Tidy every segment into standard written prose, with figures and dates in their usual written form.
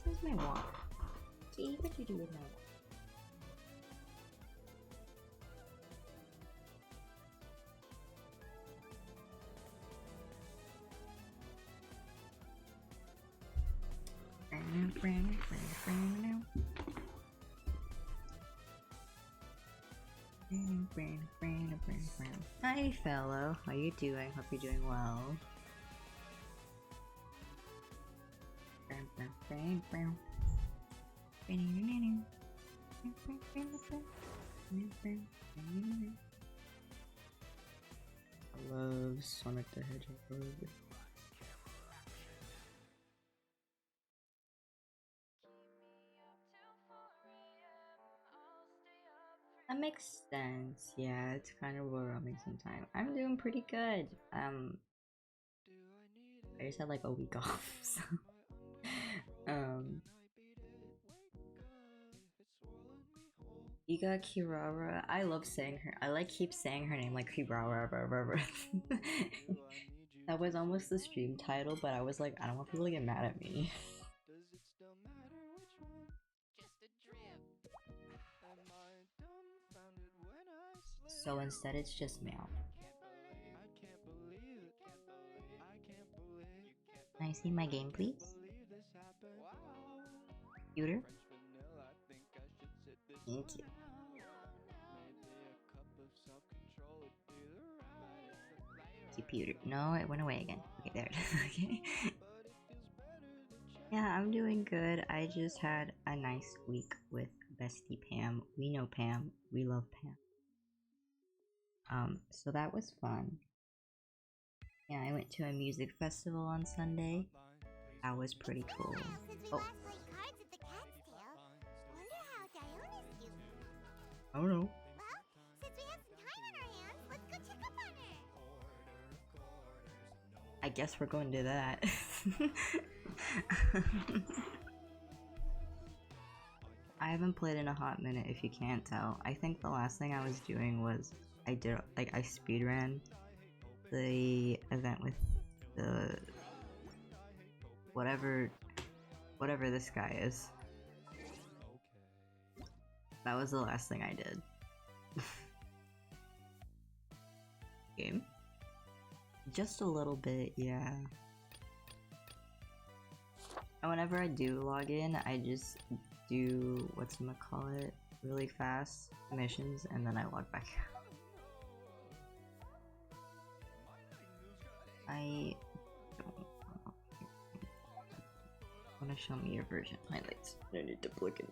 Where's my water? Key, what you do with my water? Hi fellow, how you doing? Hope you're doing well. I love Sonic the Hedgehog. That makes sense. Yeah, it's kind of overwhelming sometimes. I'm doing pretty good. I just had like a week off, so Iga Kirara. I love saying her. I like keep saying her name like Kirara. That was almost the stream title, but I was like, I don't want people to get mad at me. So instead, it's just male. Can I see my game, please? Computer? Thank you. Computer. No, it went away again. Okay, there it is. Okay. Yeah, I'm doing good. I just had a nice week with bestie Pam. We know Pam. We love Pam. So that was fun. Yeah, I went to a music festival on Sunday. That was pretty cool. Oh. I don't know. Well, since we have some time on our hands, let's go check up on her. I guess we're going to do that. I haven't played in a hot minute, if you can't tell. I think the last thing I was doing was I speedran the event with the whatever this guy is. That was the last thing I did. Game? Just a little bit, yeah. And whenever I do log in, I just do whatchamacallit really fast missions and then I log back out. I don't know. Want to show me your version highlights. I need to plug in.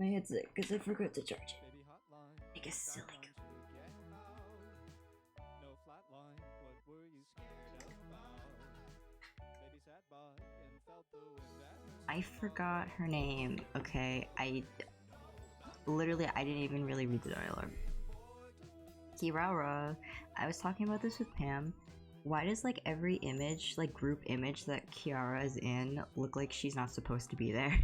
My headset because I forgot to charge it. Like a silly goose. I forgot her name. Okay, I didn't even really read the dialogue. Kirara. I was talking about this with Pam. Why does like every image, like group image that Kiara is in, look like she's not supposed to be there?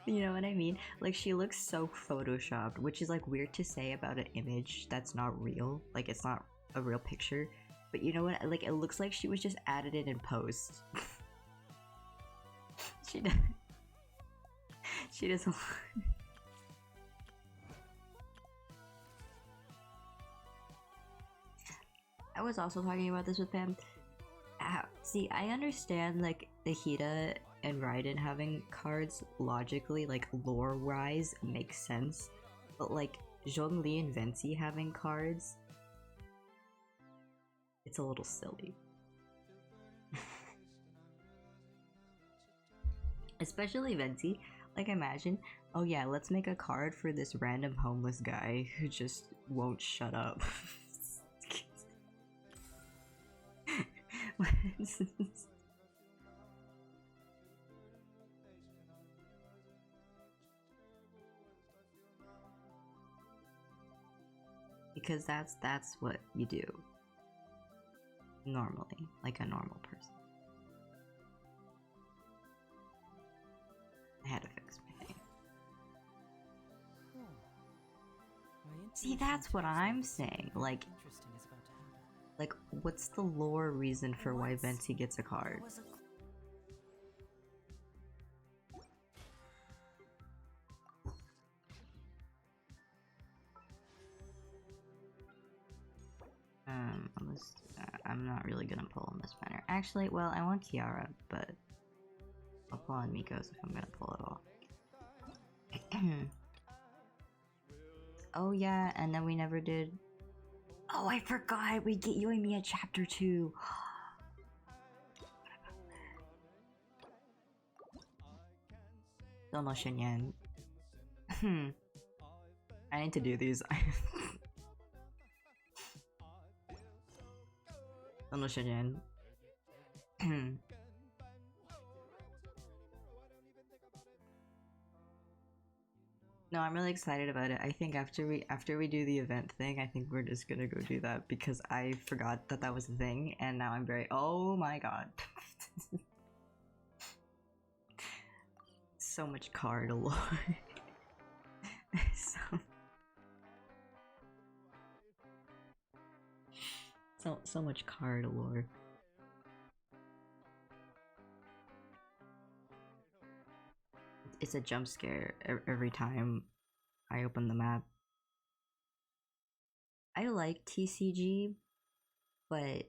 You know what I mean? Like she looks so photoshopped, which is like weird to say about an image that's not real. Like it's not a real picture. But you know what? Like it looks like she was just added in post. She does. She does. I was also talking about this with Pam. See, I understand like the Hida and Raiden having cards logically, like lore-wise, makes sense. But like Zhongli and Venti having cards, It's a little silly. Especially Venti. Like, imagine, oh yeah, let's make a card for this random homeless guy who just won't shut up. Because that's what you do normally, like a normal person. I had to fix my thing. See, that's what I'm saying. Like, what's the lore reason for why Venti gets a card? I'm not really gonna pull on this banner. Actually, well, I want Kiara, but I'll pull on Miko's if I'm gonna pull it all. Oh yeah, and then we never did. Oh, I forgot. We get yoimiya chapter 2. Don't know Shinyan. I need to do these. Don't know Shinyan. No, I'm really excited about it. I think after we do the event thing, I think we're just gonna go do that because I forgot that that was a thing, and now I'm very. Oh my god. So much card lore. so much card lore. It's a jump scare every time I open the map. I like TCG, but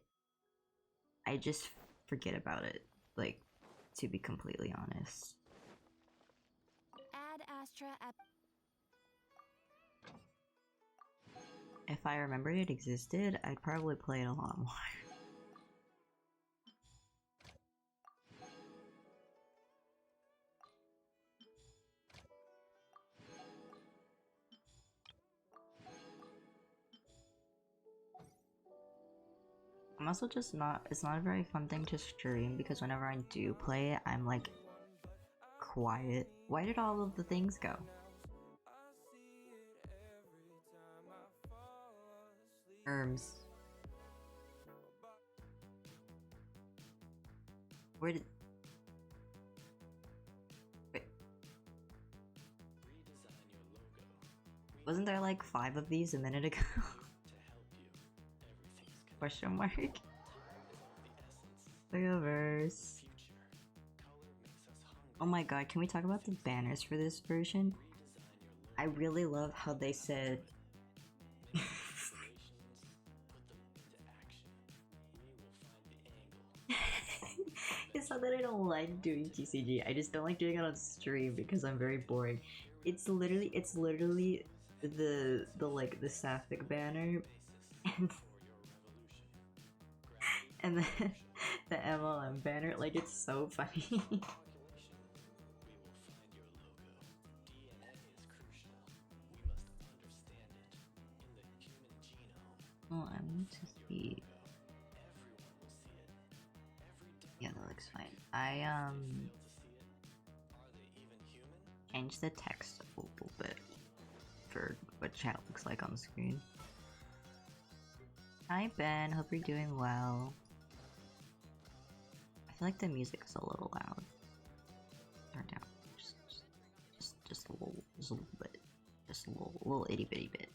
I just forget about it, like, to be completely honest. Add Astra If I remembered it existed, I'd probably play it a lot more. I'm also just not, it's not a very fun thing to stream because whenever I do play it, I'm like quiet. Why did all of the things go? Where did... Wait. Wasn't there like 5 of these a minute ago? Question mark? Legoverse. Oh my god, can we talk about the banners for this version? I really love how they said... It's not that I don't like doing TCG, I just don't like doing it on stream because I'm very boring. It's literally the like the sapphic banner and then the MLM banner, like it's so funny. Oh, I want to see. Yeah, that looks fine. I changed the text a little bit for what chat looks like on the screen. Hi Ben, hope you're doing well. I feel like the music is a little loud. Turn down, just a little bit, just a little itty bitty bit.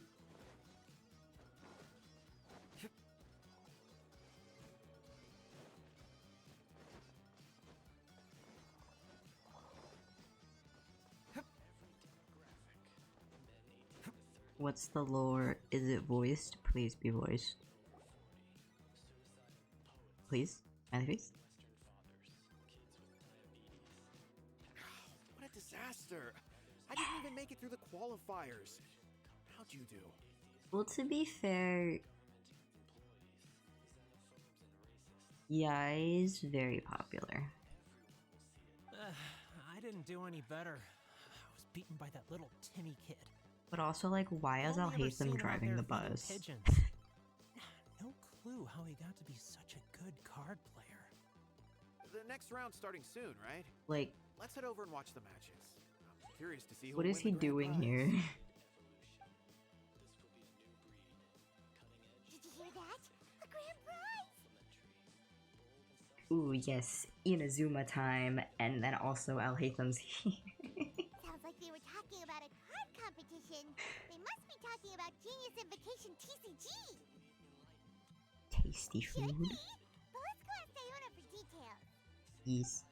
What's the lore? Is it voiced? Please be voiced. Please? Please? What a disaster! I didn't even make it through the qualifiers. How'd you do? Well, to be fair, Yeah, is very popular. I didn't do any better. I was beaten by that little Timmy kid. But also, like, why is Only ever Alhaitham seen him out driving there the feeding bus? pigeons. No clue how he got to be such a good card player. The next round's starting soon, right? Like, Let's head over and watch the matches. I'm curious to see who what will is win he the grand doing prize. here? Did you hear that? A grand prize! Ooh, yes, Inazuma time, and then also Alhaitham's here. Sounds like they were talking about a card competition. They must be talking about Genius Invocation TCG. Tasty Should food. be. But let's go ask Sayona for details. Yes.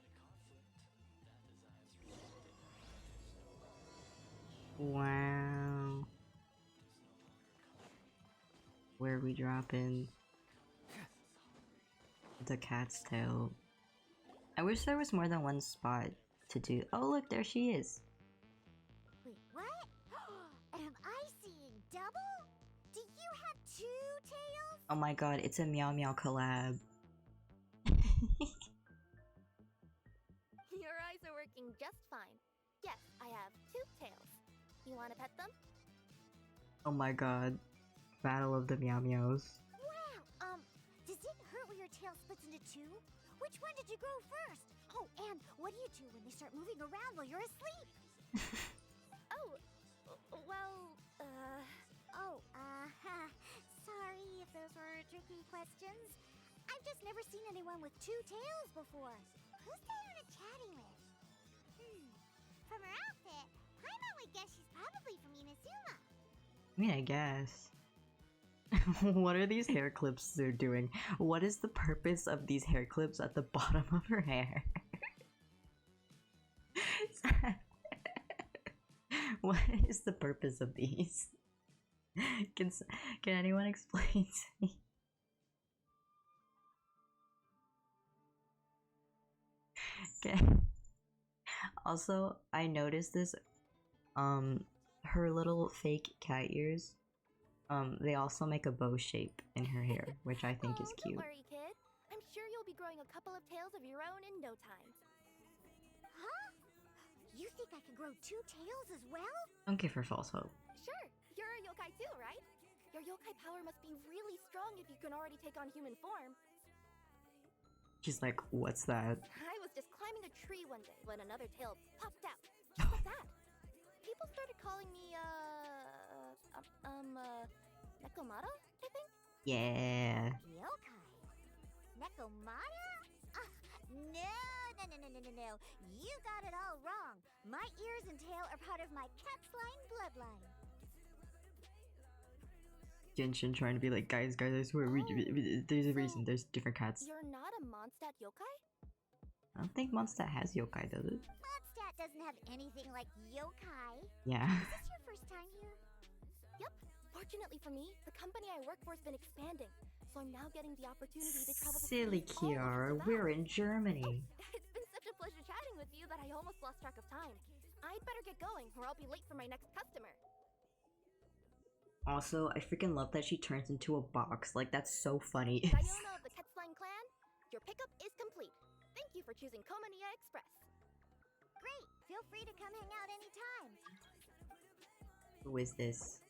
Wow. Where are we dropping? The cat's tail. I wish there was more than one spot to do. Oh, look, there she is. Wait, what? Am I seeing double? Do you have two tails? Oh my god, it's a Meow Meow collab. Your eyes are working just fine. Yes, I have two tails. You want to pet them? Oh my god. Battle of the Meow Meows. Wow, does it hurt when your tail splits into two? Which one did you grow first? Oh, and what do you do when they start moving around while you're asleep? Sorry if those were tricky questions. I've just never seen anyone with two tails before. Who's Sayona chatting with? From her outfit, Paimon would guess she's probably from Inazuma. I mean, I guess. What are these hair clips they're doing? What is the purpose of these hair clips at the bottom of her hair? What is the purpose of these? Can anyone explain to me? Okay. Also, I noticed this. Her little fake cat ears. They also make a bow shape in her hair, which I think is cute. Don't worry, kid. I'm sure you'll be growing a couple of tails of your own in no time. Huh? You think I can grow two tails as well? Don't give her false hope. Sure, you're a yokai too, right? Your yokai power must be really strong if you can already take on human form. She's like, what's that? I was just climbing a tree one day when another tail popped out. Just like that. People started calling me, Nekomata, I think? Yeah. Yokai? Nekomata? No. You got it all wrong. My ears and tail are part of my cat's line bloodline. Genshin trying to be like, guys, I swear, there's a reason, there's different cats. You're not a Mondstadt yokai? I don't think Mondstadt has yokai, does it? Mondstadt doesn't have anything like yokai. Yeah. Is this your first time here? Yep. Fortunately for me, the company I work for has been expanding, so I'm now getting the opportunity to travel to Silly cities all over Kiara, the we're map. in Germany. It's been such a pleasure chatting with you that I almost lost track of time. I'd better get going, or I'll be late for my next customer. Also, I freaking love that she turns into a box. Like, that's so funny. Sayona of the Quetzline clan, your pickup is complete. Thank you for choosing Komaniya Express. Great. Feel free to come hang out anytime. Who is this?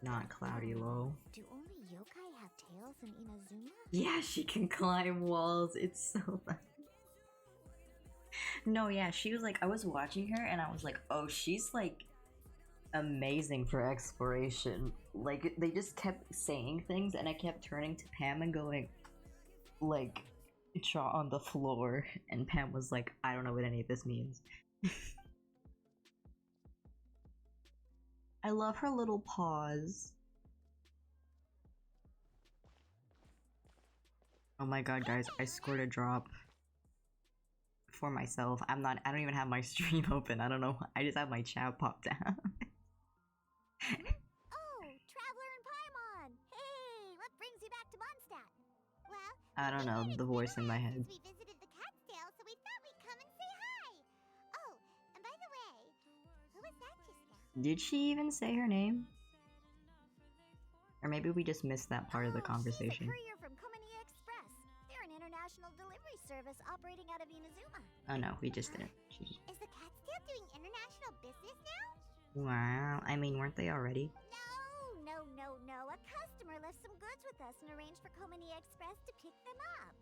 Not Cloudy Low. Do only yokai have tails in Inazuma? Yeah, she can climb walls. It's so funny. No, yeah, she was like, I was watching her and I was like, oh, she's like amazing for exploration. Like, they just kept saying things and I kept turning to Pam and going, like, jaw on the floor. And Pam was like, I don't know what any of this means. I love her little paws. Oh my god, guys, I scored a drop for myself. I don't even have my stream open. I don't know. I just have my chat popped down. Oh, Traveler and Paimon! Hey, what brings you back to Mondstadt? Well, I don't know, the voice in my head. we visited the Catskill, so we thought we'd come and say hi. Oh, and by the way, who was that just now? Did she even say her name? Or maybe we just missed that part of the She's conversation. a courier from Komaniya Express. They're international delivery service operating out of Inazuma. Oh no, we just didn't. Is the cat still doing international business now? Wow, I mean, weren't they already? No. A customer left some goods with us and arranged for Komini Express to pick them up.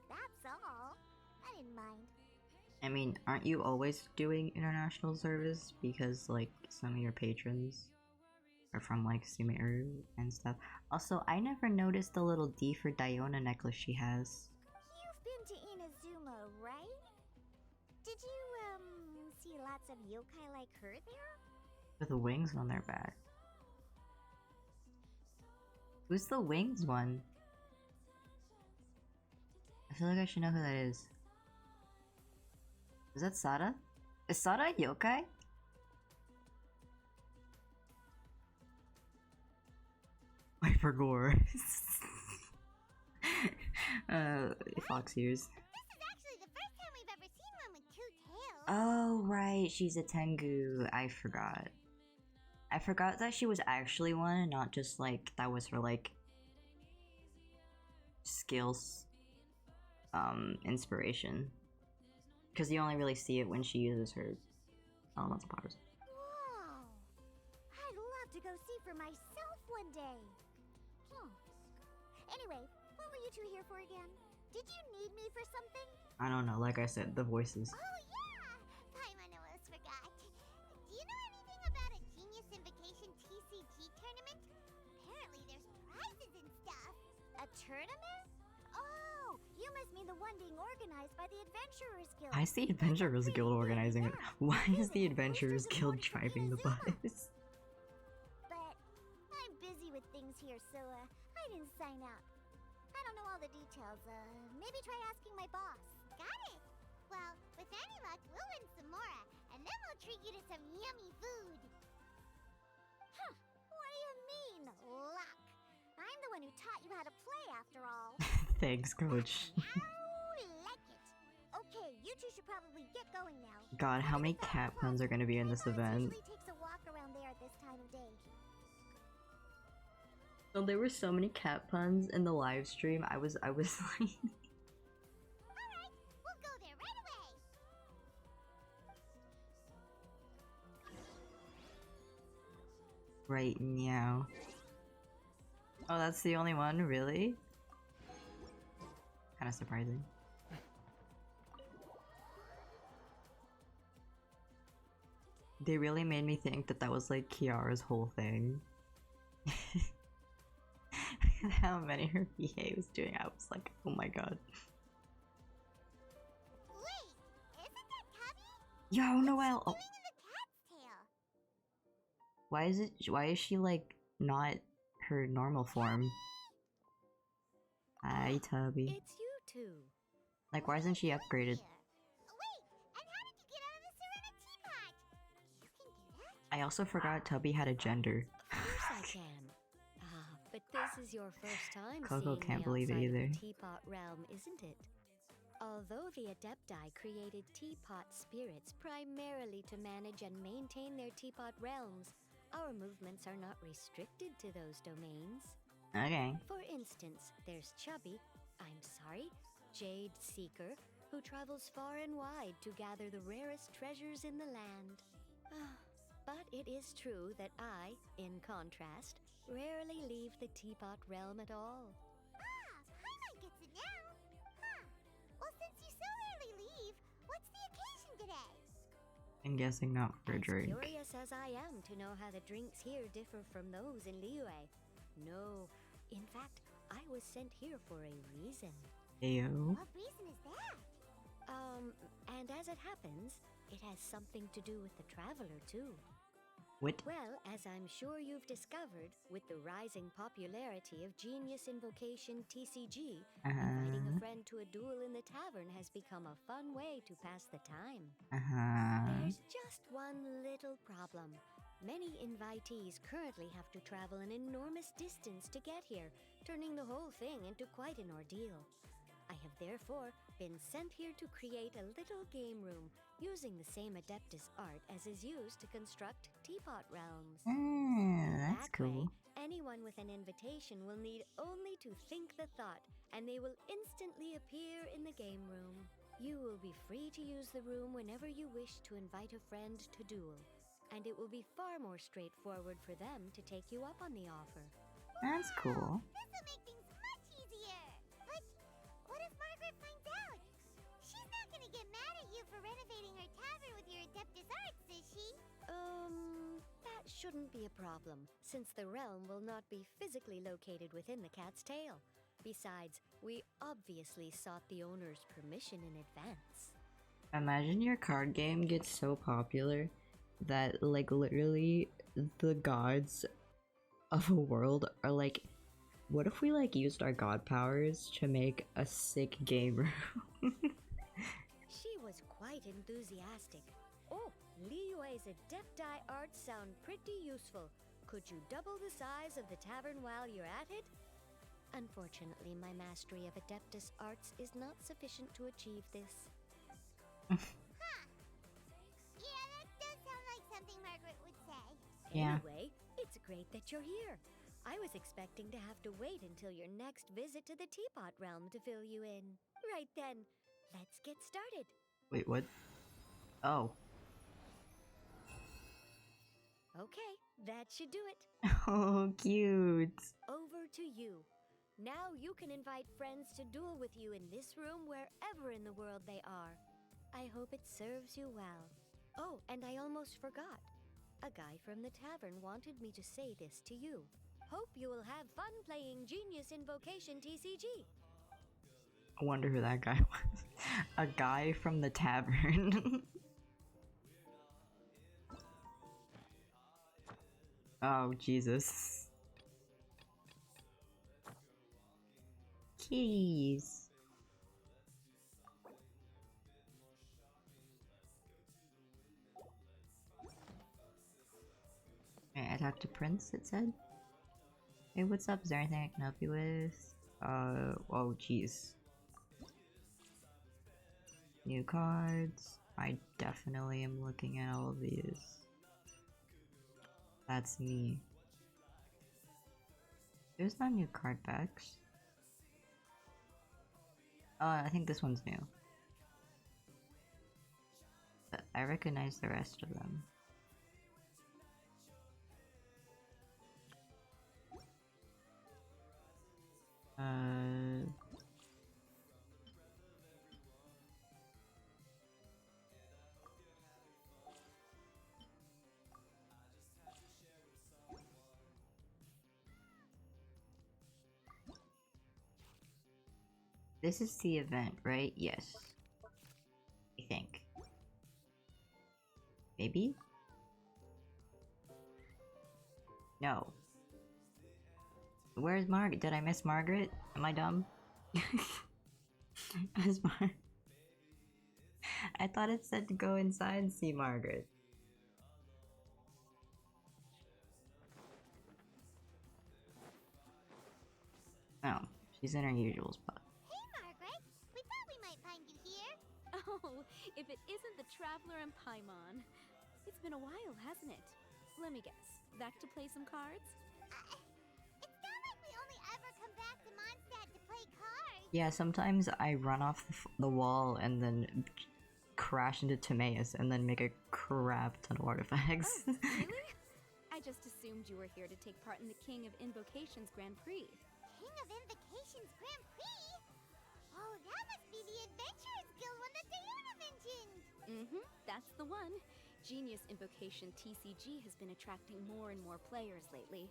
That's all. I didn't mind. I mean, aren't you always doing international service? Because, like, some of your patrons are from, like, Sumeru and stuff. Also, I never noticed the little D for Diona necklace she has. You've been to Inazuma, right? Did you, see lots of yokai like her there? With the wings on their back. Who's the wings one? I feel like I should know who that is. Is that Sada? Is Sada a yokai? Hypergore. Fox ears. This is actually the first time we've ever seen one with two tails. Oh, right, she's a Tengu. I forgot. I forgot that she was actually one and not just like that was her like skills inspiration. Because you only really see it when she uses her elemental powers. Whoa! I'd love to go see for myself one day. Anyway, what were you two here for again? Did you need me for something? I don't know, like I said, the voices. Oh yeah! Paimon almost forgot. Do you know anything about a Genius Invocation TCG tournament? Apparently there's prizes and stuff. A tournament? Oh, you must mean the one being organized by the Adventurers Guild. I see Adventurers Guild organizing it. Why is the Adventurers Guild driving the bus? But I'm busy with things here, so I didn't sign up. I don't know all the details. Maybe try asking my boss. Got it. Well, with any luck, we'll win some more, and then we'll treat you to some yummy food. Huh? What do you mean, luck? I'm the one who taught you how to play, after all. Thanks, coach. Now, like it. Okay, you two should probably get going now. God, how many cat puns are gonna be in this event? Usually takes a walk around there at this time of day. So there were so many cat puns in the live stream. I was like, Alright, we'll go there right away. right, meow. Oh, that's the only one, really? Kind of surprising. They really made me think that that was like Kiara's whole thing. How many her VA was doing, I was like, oh my god. Wait, isn't that Tubby? Yo, Noelle! Oh, Doing in the cat's tail. why is she like not her normal form? Hi, Tubby. It's you two. Like, why isn't she upgraded? Wait, and how did you get out of the sewer in a teapot? You can do that? I also forgot Tubby had a gender. Of course I can. But this is your first time Coco seeing can't the believe it outside of either. the teapot realm, isn't it? Although the Adepti created teapot spirits primarily to manage and maintain their teapot realms, our movements are not restricted to those domains. Okay. For instance, there's Chubby, Jade Seeker, who travels far and wide to gather the rarest treasures in the land. But it is true that I, in contrast, rarely leave the teapot realm at all. Paimon gets it now. Huh. Well, since you so rarely leave, what's the occasion today? I'm guessing not for a As drink. curious as I am to know how the drinks here differ from those in Liyue. No, in fact, I was sent here for a reason. Ayo. What reason is that? And as it happens, it has something to do with the traveler too. What? Well, as I'm sure you've discovered, with the rising popularity of Genius Invocation TCG, inviting a friend to a duel in the tavern has become a fun way to pass the time. There's just one little problem. Many invitees currently have to travel an enormous distance to get here, turning the whole thing into quite an ordeal. I have therefore been sent here to create a little game room using the same Adeptus art as is used to construct teapot realms. That's That cool. way, anyone with an invitation will need only to think the thought and they will instantly appear in the game room. You will be free to use the room whenever you wish to invite a friend to duel, and it will be far more straightforward for them to take you up on the offer. That's cool. This'll make things much easier. But what if Margaret finds out? She's not gonna get mad at you for renovating her tavern with your Adeptus Arts, is she? That shouldn't be a problem, since the realm will not be physically located within the cat's tail. Besides, we obviously sought the owner's permission in advance. Imagine your card game gets so popular that, like, literally the gods of a world are like, what if we, like, used our god powers to make a sick game room? She was quite enthusiastic. Oh, Liyue's Adepti arts sound pretty useful. Could you double the size of the tavern while you're at it? Unfortunately, my mastery of Adeptus arts is not sufficient to achieve this. Huh. Yeah, that does sound like something Margaret would say. Yeah. Anyway, it's great that you're here. I was expecting to have to wait until your next visit to the Teapot Realm to fill you in. Right then, let's get started. Wait, what? Oh. Okay, that should do it. Oh, cute. Over to you. Now you can invite friends to duel with you in this room wherever in the world they are. I hope it serves you well. Oh, and I almost forgot. A guy from the tavern wanted me to say this to you. Hope you will have fun playing Genius Invocation TCG. I wonder who that guy was. A guy from the tavern. Oh, Jesus. Keys. Okay, I talked to Prince, it said. Hey, what's up? Is there anything I can help you with? Oh, jeez. New cards. I definitely am looking at all of these. That's me. There's no new card packs. I think this one's new. But I recognize the rest of them. This is the event, right? Yes. I think. Maybe? No. Where's Margaret? Did I miss Margaret? Am I dumb? I thought it said to go inside and see Margaret. Oh, she's in her usual spot. Hey, Margaret. We thought we might find you here. Oh, if it isn't the Traveler and Paimon. It's been a while, hasn't it? Let me guess. Back to play some cards? It's not like we only ever come back to Mondstadt to play cards. Yeah, sometimes I run off the wall and then crash into Timaeus and then make a crap ton of artifacts. Oh, really? I just assumed you were here to take part in the King of Invocations Grand Prix. King of Invocations Grand Prix? Oh, that must be the Adventurers Guild one that Diana mentioned. Mm-hmm, that's the one. Genius Invocation TCG has been attracting more and more players lately.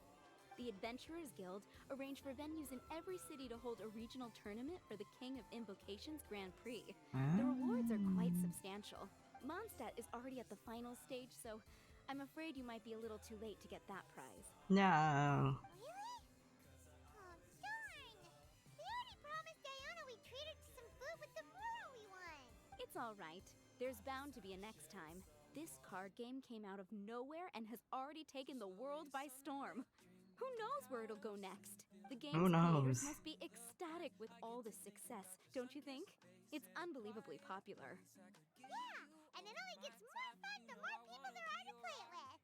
The Adventurers Guild arranged for venues in every city to hold a regional tournament for the King of Invocations Grand Prix. The rewards are quite substantial. Mondstadt is already at the final stage, so I'm afraid you might be a little too late to get that prize. No. Really? Oh, darn. We already promised Diana we'd treat her to some food with the moral we won. It's alright. There's bound to be a next time. This card game came out of nowhere and has already taken the world by storm. Who knows where it'll go next? The game's creators must be ecstatic with all this success, don't you think? It's unbelievably popular. Yeah, and it only gets more fun the more people there are to play it with.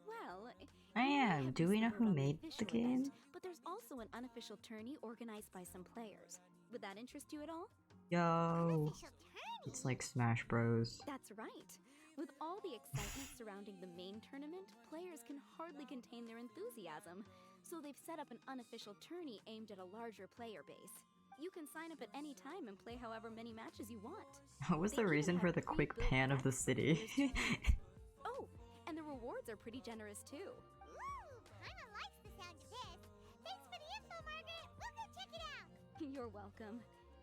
Well, I am. Do we know who made the game? But there's also also an unofficial tourney organized by some players. Would that interest you at all? Yo, Unofficial tourney. it's like Smash Bros. That's right. With all the excitement surrounding the main tournament, players can hardly contain their enthusiasm. So they've set up an unofficial tourney aimed at a larger player base. You can sign up at any time and play however many matches you want. What was the reason for the quick pan of the city? Oh, and the rewards are pretty generous too. Ooh, Paimon likes the sound of this. Thanks for the info, Margaret. We'll go check it out. You're welcome.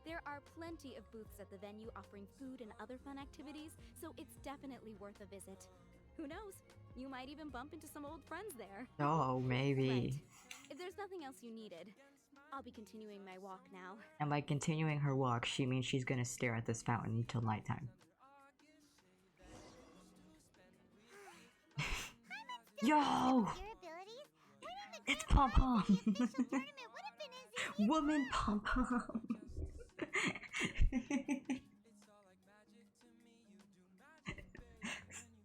There are plenty of booths at the venue offering food and other fun activities, so it's definitely worth a visit. Who knows? You might even bump into some old friends there. Oh, maybe. Right. If there's nothing else you needed, I'll be continuing my walk now. And by continuing her walk, she means she's gonna stare at this fountain until nighttime. Yo! Your abilities? Winning the It's grand Pom prize Pom! at the official tournament would have been as easy as Woman Pom Pom!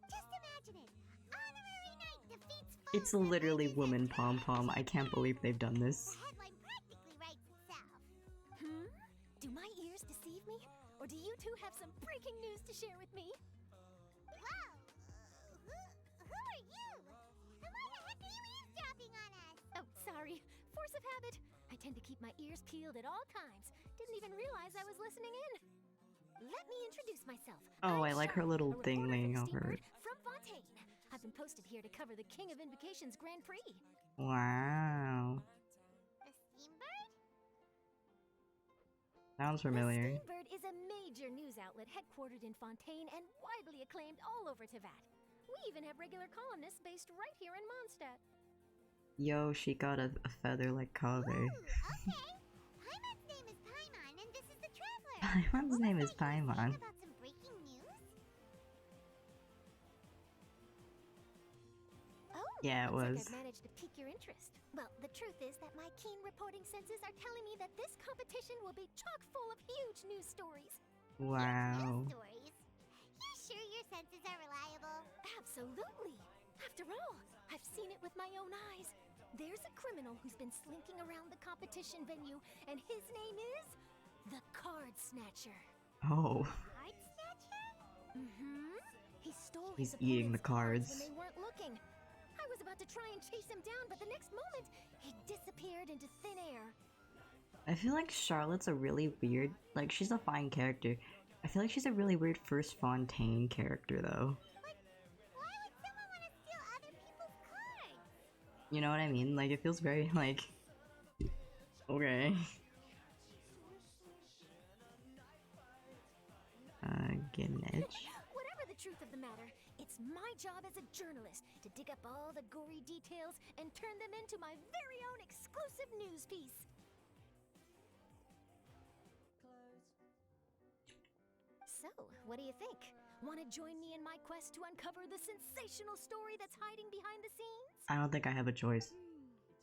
just imagine it. Honorary Knight defeats foes It's and literally wins Woman its Pom Pom. I can't believe they've done this. The headline practically writes itself. Do my ears deceive me? Or do you two have some breaking news to share with me? Whoa! Who are you? And why the heck are you eavesdropping on us? Oh, sorry. Force of habit. I tend to keep my ears peeled at all times. Didn't even realize I was listening in. Let me introduce myself. Oh, I'm I like her Charlotte, little a thing reporter laying from over it. Steambird from Fontaine. I've been posted here to cover the King of Invocations Grand Prix. Wow. The Steambird? Sounds familiar. The Steambird is a major news outlet headquartered in Fontaine and widely acclaimed all over Teyvat. We even have regular columnists based right here in Mondstadt. Yo, she got a feather like Kaveh. Ooh, okay. Paimon's name is Paimon, and this is the Traveler. Paimon's name is What was that you were saying Paimon. about some breaking news? Oh, Yeah, it looks was. like I've managed to pique your interest. Well, the truth is that my keen reporting senses are telling me that this competition will be chock full of huge news stories. Wow. News stories. You sure your senses are reliable? Absolutely. After all, I've seen it with my own eyes. There's a criminal who's been slinking around the competition venue, and his name is the Card Snatcher. Oh. Card snatcher? Mm-hmm. He stole He's his eating the opponent's cards cards. when they weren't looking. I was about to try and chase him down, but the next moment, he disappeared into thin air. I feel like Charlotte's a really weird, like, she's a fine character. I feel like she's a really weird First Fontaine character, though. But why would someone want to steal other people's cards? You know what I mean? Like, it feels very, like... Okay. Ganesh. Whatever the truth of the matter, it's my job as a journalist to dig up all the gory details and turn them into my very own exclusive news piece. So, what do you think? Want to join me in my quest to uncover the sensational story that's hiding behind the scenes? I don't think I have a choice.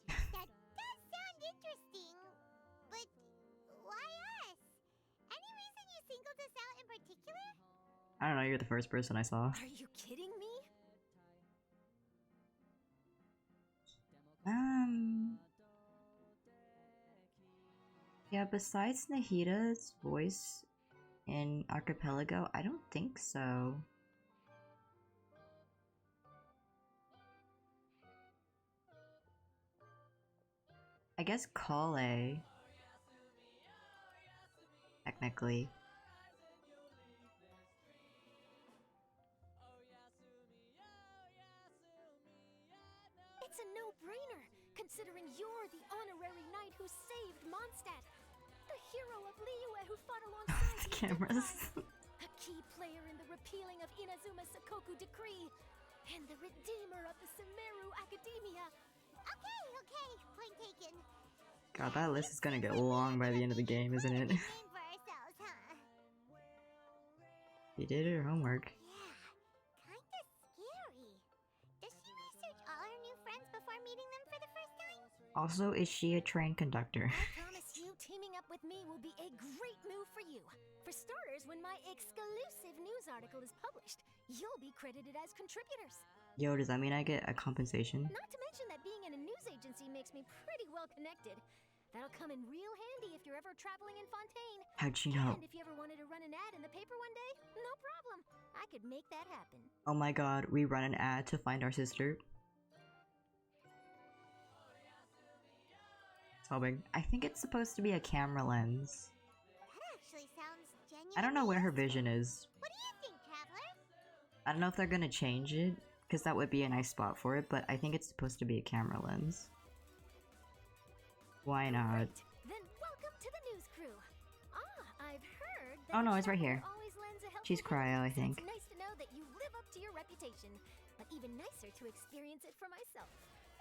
That does sound interesting, but why us? Any reason you singled us out in particular? I don't know, you're the first person I saw. Are you kidding me? Yeah, besides Nahida's voice in Archipelago, I don't think so. I guess Kale. Technically. It's a no-brainer, considering you're the honorary knight who saved Mondstadt. The hero of Liyue who fought alongside The the cameras. a key player in the repealing of Inazuma's Sakoku decree, and the redeemer of the Sumeru Academia. Okay, point taken. God, that list is gonna get long by the end of the game, isn't it? Name for ourselves, huh? You did her homework. Yeah, kinda scary. Does she research all her new friends before meeting them for the first time? Also, is she a train conductor? I promise you, teaming up with me will be a great move for you. For starters, when my exclusive news article is published, you'll be credited as contributors. Yo, does that mean I get a compensation? Not to mention that being in a news agency makes me pretty well connected. That'll come in real handy if you're ever traveling in Fontaine. How'd you know? And if you ever wanted to run an ad in the paper one day, no problem. I could make that happen. Oh my god, we run an ad to find our sister. Sobbing. I think it's supposed to be a camera lens. That actually sounds genuine. I don't know where her vision is. What do you think, Traveler? I don't know if they're gonna change it, because that would be a nice spot for it, but I think it's supposed to be a camera lens. Why not? Great. Then welcome to the news crew. I've heard that Oh no, it's right here. always lends a helping She's Cryo, I hand, so think. It's nice to know that you live up to your reputation, but even nicer to experience it for myself.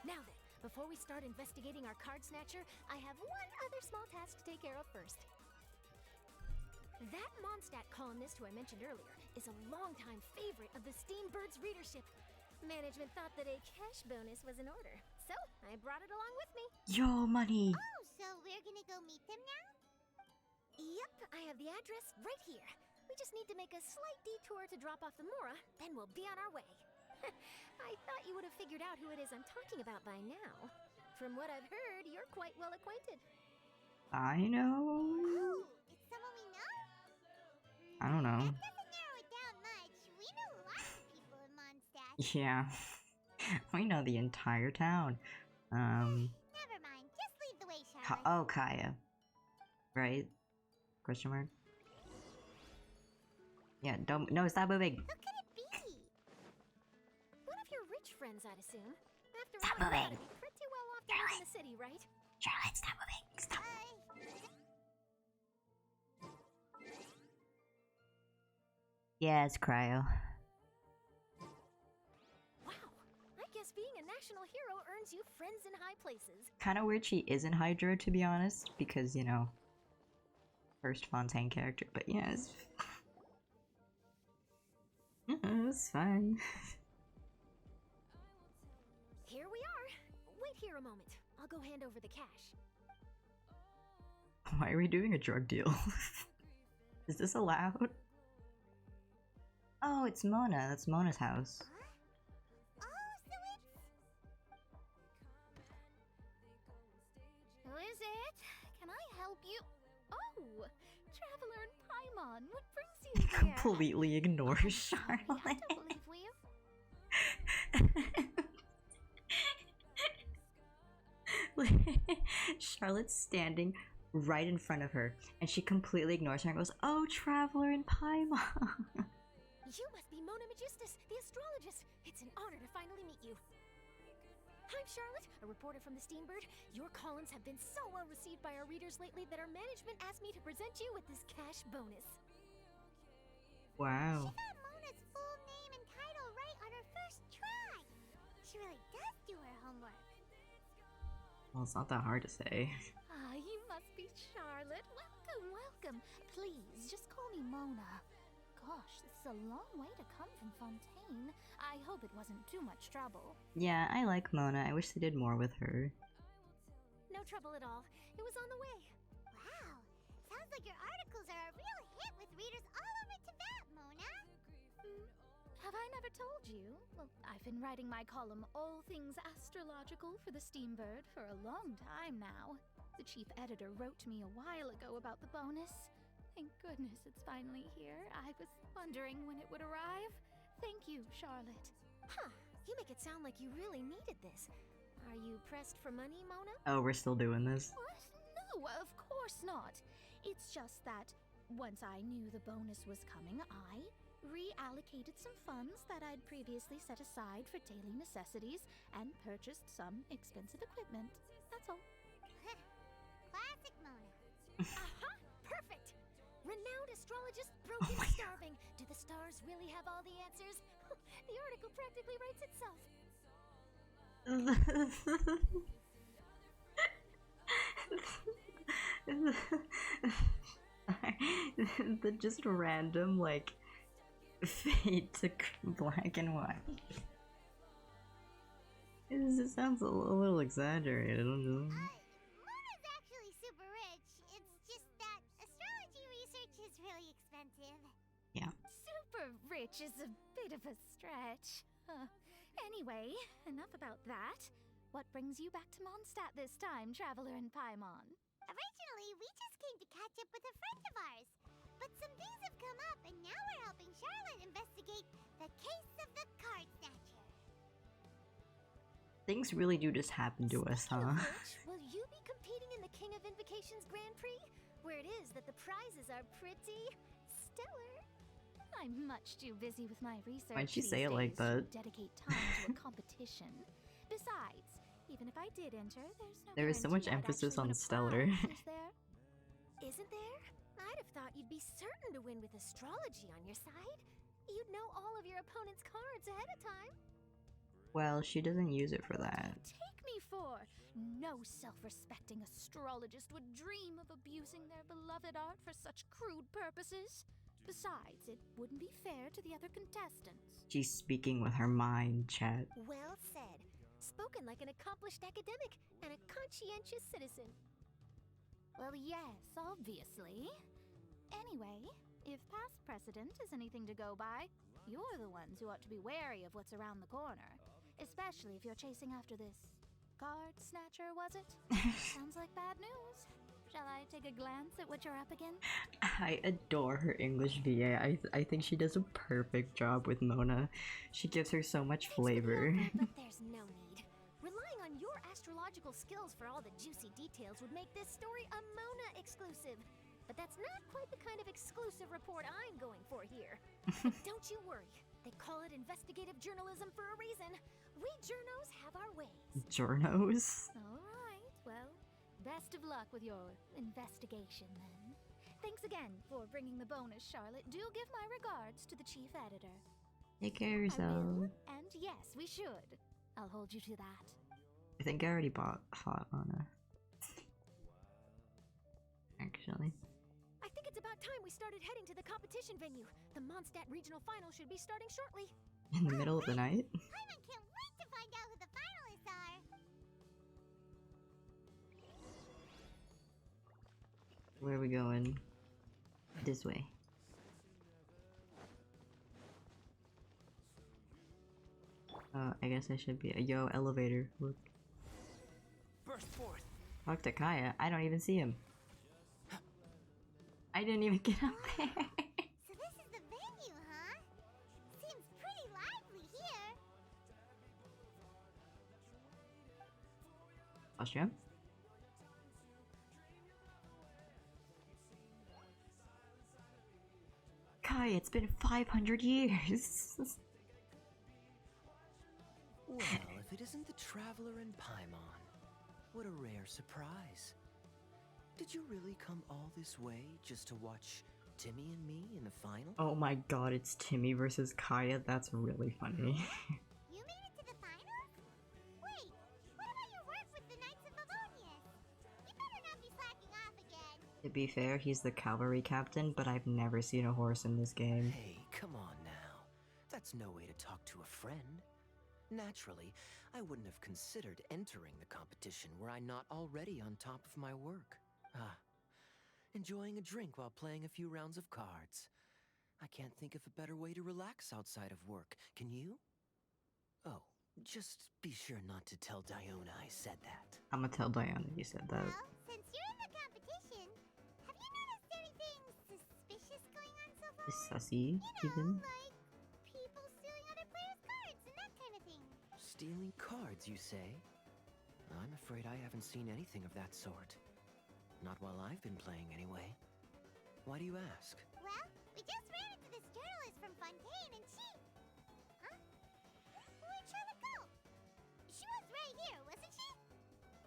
Now then, before we start investigating our card snatcher, I have one other small task to take care of first. That Mondstadt columnist who I mentioned earlier is a longtime favorite of the Steambird's readership. Management thought that a cash bonus was in order, so I brought it along with me. Yo, money! Oh, so we're gonna go meet them now? Yep, I have the address right here. We just need to make a slight detour to drop off the Mora, then we'll be on our way. I thought you would have figured out who it is I'm talking about by now. From what I've heard, you're quite well acquainted. I know. Oh, it's someone we know? I don't know. That doesn't narrow it down much. We know lots of people in Mondstadt. Yeah. We know the entire town. Never mind. Just lead the way, Charlotte. Oh, Kaya. Right? Question mark? Yeah, don't- no, stop moving! Who could it be? One of your rich friends, I'd assume. After Stop all, you moving. gotta be pretty well off to live in the city, right? Charlotte, stop moving! Stop! Yeah, it's Cryo. Wow, I guess being a national hero earns you friends in high places. Kinda weird she isn't Hydro, to be honest, because, you know, first Fontaine character, but yeah, it's... it's fine. Here we are. Wait here a moment. I'll go hand over the cash. Why are we doing a drug deal? Is this allowed? Oh, it's Mona. That's Mona's house. Oh, so it's... Who is it? Can I help you? Oh, Traveler and Paimon, what brings you here? Completely ignores I Charlotte. don't believe we Charlotte's standing right in front of her, and she completely ignores her and goes, "Oh, Traveler and Paimon." You must be Mona Magistus, the astrologist. It's an honor to finally meet you. I'm Charlotte, a reporter from the Steambird. Your columns have been so well received by our readers lately that our management asked me to present you with this cash bonus. Wow. She got Mona's full name and title right on her first try. She really does do her homework. Well, it's not that hard to say. Ah, you must be Charlotte. Welcome, welcome. Please, just call me Mona. Gosh, this is a long way to come from Fontaine. I hope it wasn't too much trouble. Yeah, I like Mona. I wish they did more with her. No trouble at all. It was on the way. Wow. Sounds like your articles are a real hit with readers all over Tibet, Mona. Have I never told you? Well, I've been writing my column All Things Astrological for the Steambird for a long time now. The chief editor wrote to me a while ago about the bonus. Thank goodness it's finally here. I was wondering when it would arrive. Thank you, Charlotte. Huh. You make it sound like you really needed this. Are you pressed for money, Mona? Oh, we're still doing this. What? No, of course not. It's just that once I knew the bonus was coming, I reallocated some funds that I'd previously set aside for daily necessities and purchased some expensive equipment. That's all. Classic Mona. Aha! Perfect! Renowned astrologist, broken Oh my starving. Do the stars really have all the answers? The article practically writes itself. The just random, like, fade to black and white. It sounds a little exaggerated, don't you? Mona's actually super rich. It's just that astrology research is really expensive. Super rich is a bit of a stretch. Anyway, enough about that. What brings you back to Mondstadt this time, Traveler and Paimon? Originally, we just came to catch up with a friend of ours. But some things have come up, and now we're helping Charlotte investigate the case of the card snatcher. Things really do just happen to us, Speaking huh? of which, will you be competing in the King of Invocations Grand Prix? Where it is that the prizes are pretty stellar. I'm much too busy with my research Why'd she these say it like days that? to dedicate time to a competition. Besides, even if I did enter, there's no There is so much guarantee I'd emphasis actually on win a stellar. prize, is there? Isn't there? I'd have thought you'd be certain to win with astrology on your side. You'd know all of your opponent's cards ahead of time. Well, she doesn't use it for that. Take me for? No self-respecting astrologist would dream of abusing their beloved art for such crude purposes. Besides, it wouldn't be fair to the other contestants. She's speaking with her mind, chat. Well said. Spoken like an accomplished academic and a conscientious citizen. Well, yes, obviously. Anyway, if past precedent is anything to go by, you're the ones who ought to be wary of what's around the corner. Especially if you're chasing after this card snatcher, was it? Sounds like bad news. Shall I take a glance at what you're up against? I adore her English VA. I think she does a perfect job with Mona. She gives her so much flavor. But there's no need. Relying on your astrological skills for all the juicy details would make this story a Mona exclusive. But that's not quite the kind of exclusive report I'm going for here. But don't you worry. They call it investigative journalism for a reason. We journos have our ways. Journos? Alright, well, best of luck with your investigation then. Thanks again for bringing the bonus, Charlotte. Do give my regards to the chief editor. Take care of I yourself. will, and yes, we should. I'll hold you to that. I think I already bought Hot Mona. Actually. I think it's about time we started heading to the competition venue. The Mondstadt Regional Final should be starting shortly. In the middle of the night? Paimon can't wait to find out who the finalists are. Where are we going? This way. I guess I should be. Yo, elevator. Look. Burst forth. Talk to Kaya. I don't even see him. I didn't even get up there. So this is the venue, huh? Seems pretty lively here. Austria? Kaya, it's been 500 years. Well, if it isn't the Traveler and Paimon, what a rare surprise. Did you really come all this way just to watch Timmy and me in the final? Oh my god, it's Timmy versus Kaya. That's really funny. You made it to the finals? Wait, what about your work with the Knights of Favonius? You better not be slacking off again. To be fair, he's the cavalry captain, but I've never seen a horse in this game. Hey, come on now. That's no way to talk to a friend. Naturally, I wouldn't have considered entering the competition were I not already on top of my work. Enjoying a drink while playing a few rounds of cards. I can't think of a better way to relax outside of work. Can you? Oh, just be sure not to tell Diona I said that. I'm gonna tell Diana you said that. Well, since you're in the competition, have you noticed anything suspicious going on so far? Is Sussy You know, even? like people stealing other players' cards and that kind of thing. Stealing cards, you say? I'm afraid I haven't seen anything of that sort. Not while I've been playing, anyway. Why do you ask? Well, we just ran into this journalist from Fontaine and she... Huh? Where'd Charlotte go? She was right here, wasn't she?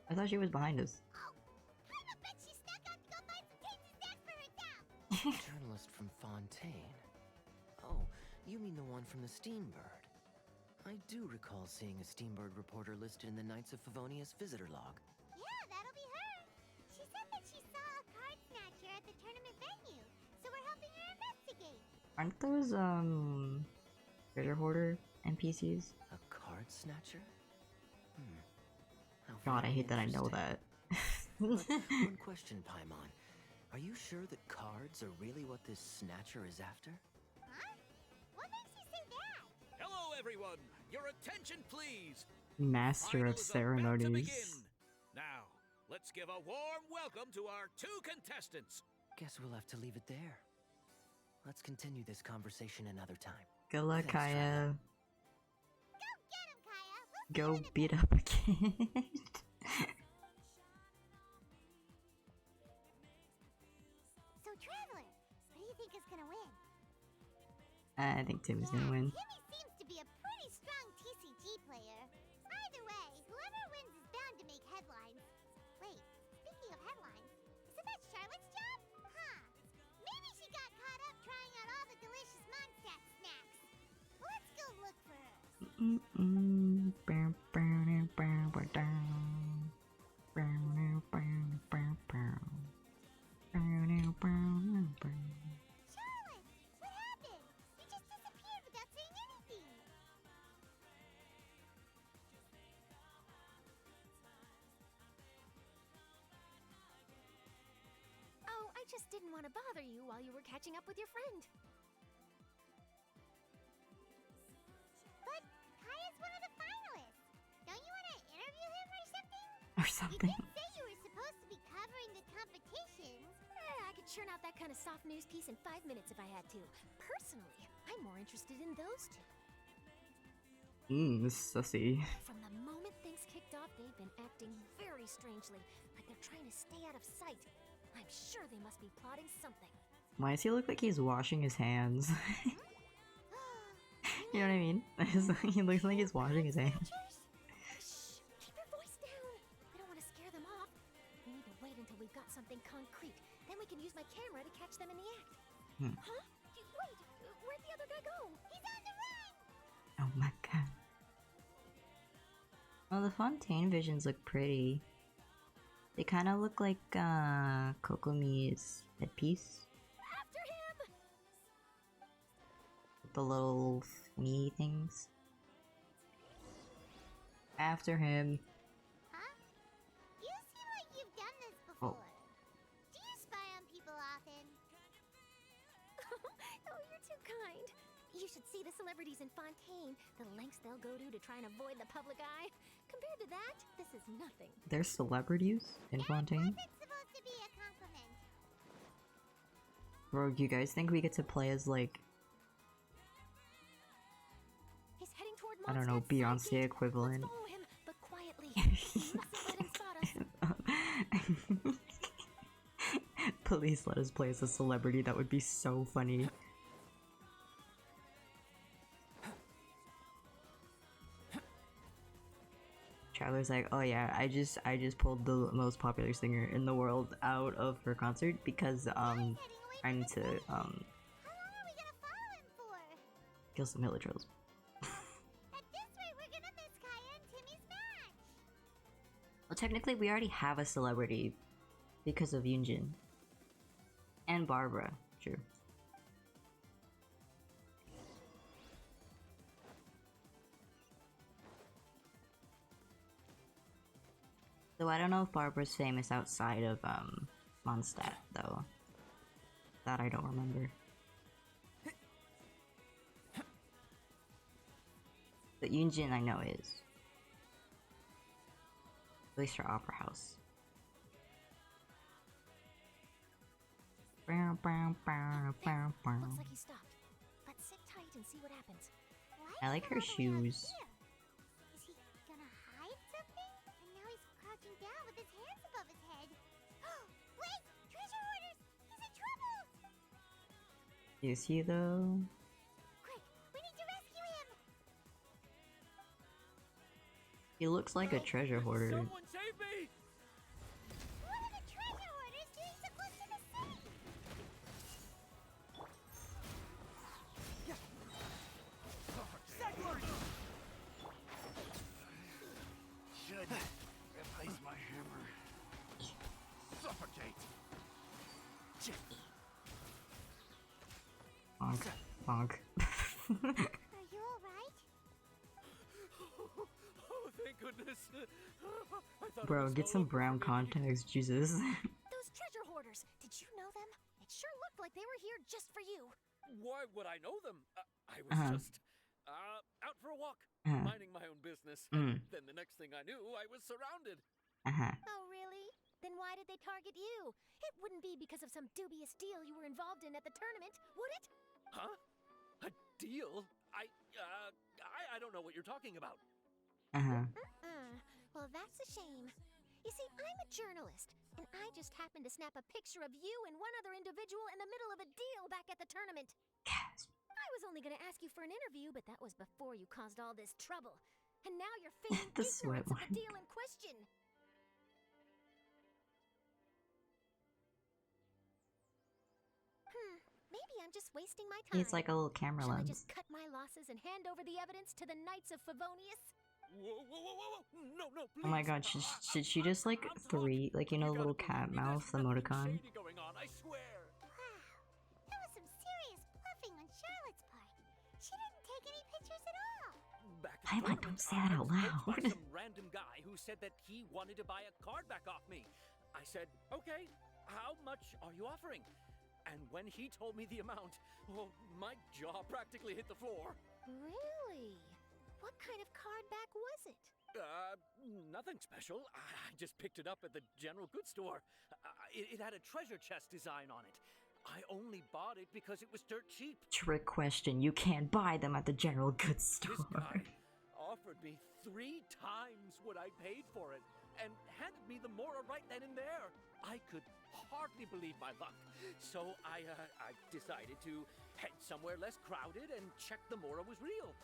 I thought she was behind us. Oh, I bet she snuck out to go find some tainted snacks for herself. Journalist from Fontaine. Oh, you mean the one from the Steambird. I do recall seeing a Steambird reporter listed in the Knights of Favonius visitor log. Yeah, that'll be her. She said that she saw a card snatcher at the tournament venue, so we're helping her investigate. Aren't those, treasure hoarder NPCs? A card snatcher? How God, I very hate that I know interesting. that. But one question, Paimon. Are you sure that cards are really what this snatcher is after? Huh? What makes you say that? Hello, everyone! Your attention, please. Master of Finals about to begin. ceremonies. Now, let's give a warm welcome to our 2 contestants. Guess we'll have to leave it there. Let's continue this conversation another time. Good luck, Thanks, Kaya. Go get him, Kaya. We'll see Go you in a beat bit. up a kid. So, Traveler, who do you think is gonna win? I think Timmy's gonna win. Timmy seems to be a pretty strong TCG player. Either way, whoever wins is bound to make headlines. Wait, speaking of headlines, isn't that Charlotte's job? Huh. Maybe she got caught up trying out all the delicious Mondstadt snacks. Let's go look for her. Charlotte, what happened? You just disappeared without saying anything. Oh, I just didn't want to bother you while you were catching up with your friend. But Kaya's one of the finalists. Don't you want to interview him or something? Or You something. did say you were supposed to be covering the competitions. I could churn out that kind of soft news piece in 5 minutes if I had to. Personally, I'm more interested in those two. Sussy. From the moment things kicked off, they've been acting very strangely, like they're trying to stay out of sight. I'm sure they must be plotting something. Why does he look like he's washing his hands? You know what I mean? He looks like he's washing his hands. Shh! Keep your voice down! We don't want to scare them off. We need to wait until we've got something concrete. Then we can use my camera to catch them in the act. Huh? Wait! Where'd the other guy go? He's on the run! Oh my god. Well, the Fontaine visions look pretty. They kind of look like Kokomi's headpiece. After him! With the little me things. After him. Huh? You seem like you've done this before. Oh. Do you spy on people often? Oh, you're too kind. You should see the celebrities in Fontaine. The lengths they'll go to try and avoid the public eye. Compared to that, this is nothing. There's celebrities in Fontaine? That's supposed to be a compliment. Bro, do you guys think we get to play as, like, He's heading toward I don't know, Mondstadt's side Beyonce gate. equivalent? Let's follow him, but quietly. We mustn't let him spot us. Please let us play as a celebrity, that would be so funny. Traveler's like, oh yeah, I just pulled the most popular singer in the world out of her concert because I need to How long are we gonna follow him for? kill some hillitros. At this rate, we're gonna miss Kaya and Timmy's match. Well, technically we already have a celebrity because of Yunjin. And Barbara, true. So I don't know if Barbara's famous outside of Mondstadt though. That I don't remember. But Yunjin I know is. At least her opera house. Looks like he stopped. Let's sit tight and see what happens. Why I like her is he all the way out shoes. here? Is he gonna hide something? And now he's crouching down with his hands above his head. Wait! Treasure hoarders! He's in trouble! Is he though? Quick! We need to rescue him! He looks like a treasure hoarder. Someone save me! What are the treasure hoarders doing so close to the city? Should replace my hammer. Suffocate. Bonk. Bonk. Are you alright? Oh, thank goodness. I thought it Bro, was get all some over brown for me. context, Jesus. Those treasure hoarders, did you know them? It sure looked like they were here just for you. Why would I know them? I was just Out for a walk, Uh-huh. minding my own business. And then the next thing I knew, I was surrounded. Oh, really? Then why did they target you? It wouldn't be because of some dubious deal you were involved in at the tournament, would it? Huh? A deal? I don't know what you're talking about. Well, that's a shame. You see, I'm a journalist, and I just happened to snap a picture of you and one other individual in the middle of a deal back at the tournament. I was only going to ask you for an interview, but that was before you caused all this trouble. And now you're feigning The ignorance of sweat the deal in question. Maybe I'm just wasting my time. It's like a little camera Shall I lens. just cut my losses and hand over the evidence to the Knights of Favonius? Whoa. No, please. Oh my god, did she just like three, like, you know, the little cat mouth emoticon? Going on, I swear. Wow, that was some serious bluffing on Charlotte's part. She didn't take any pictures at all. Back at I the like tournament, don't say that out I was approached by loud. some random guy who said that he wanted to buy a card back off me. I said, okay, how much are you offering? And when he told me the amount, oh, my jaw practically hit the floor. Really? What kind of card back was it? Nothing special. I just picked it up at the general goods store. It had a treasure chest design on it. I only bought it because it was dirt cheap. Trick question, you can't buy them at the general goods This store. guy offered me 3 times what I paid for it and handed me the Mora right then and there. I could hardly believe my luck. So I decided to head somewhere less crowded and check the Mora was real.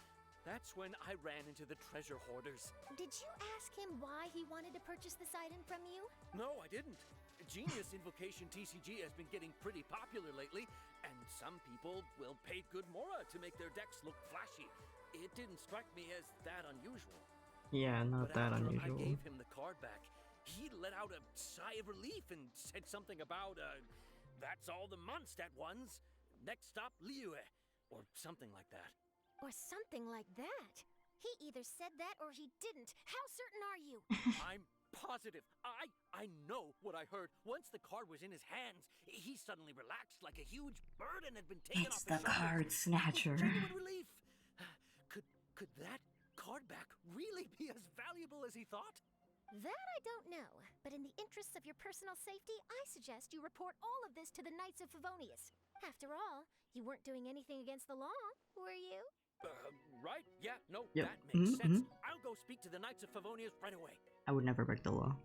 That's when I ran into the treasure hoarders. Did you ask him why he wanted to purchase this item from you? No, I didn't. Genius Invocation TCG has been getting pretty popular lately, and some people will pay good Mora to make their decks look flashy. It didn't strike me as that unusual. Yeah, not But that after unusual. I gave him the card back, he let out a sigh of relief and said something about, that's all the Mondstadt ones. Next stop, Liyue, or something like that. Or something like that. He either said that or he didn't. How certain are you? I'm positive. I know what I heard. Once the card was in his hands, he suddenly relaxed like a huge burden had been taken It's off the his shoulders. card snatcher. Genuine relief. Could that card back really be as valuable as he thought? That I don't know, but in the interests of your personal safety, I suggest you report all of this to the Knights of Favonius. After all, you weren't doing anything against the law, were you? Right? Yeah, no, Yep. that makes sense. I'll go speak to the Knights of Favonius right away. I would never break the law.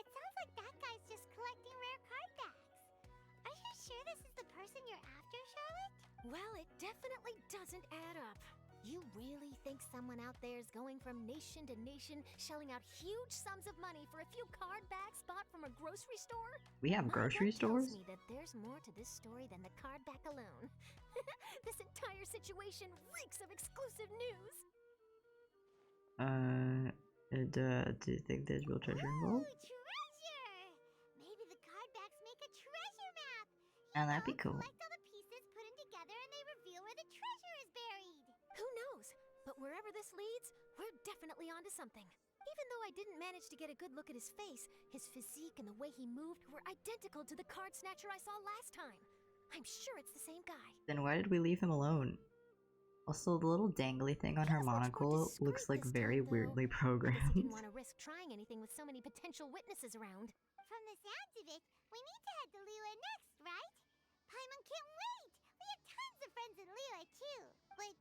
It sounds like that guy's just collecting rare card backs. Are you sure this is the person you're after, Charlotte? Well, it definitely doesn't add up. You really think someone out there is going from nation to nation, shelling out huge sums of money for a few card bags bought from a grocery store? We have My grocery gut tells stores? me that there's more to this story than the card back alone. This entire situation reeks of exclusive news. Do you think there's real treasure involved? Ooh, treasure! Maybe the card backs make a treasure map. Oh, that'd be cool. Collect all the pieces, put them together, and they reveal where the treasure is buried. Who knows? But wherever this leads, we're definitely onto something. Even though I didn't manage to get a good look at his face, his physique and the way he moved were identical to the card snatcher I saw last time. I'm sure it's the same guy. Then why did we leave him alone? Also, the little dangly thing on her monocle looks like very weirdly I programmed. didn't want to risk trying anything with so many potential witnesses around. From the sounds of it, we need to head to Liyue next, right? Paimon can't wait! We have tons of friends in Liyue, too. But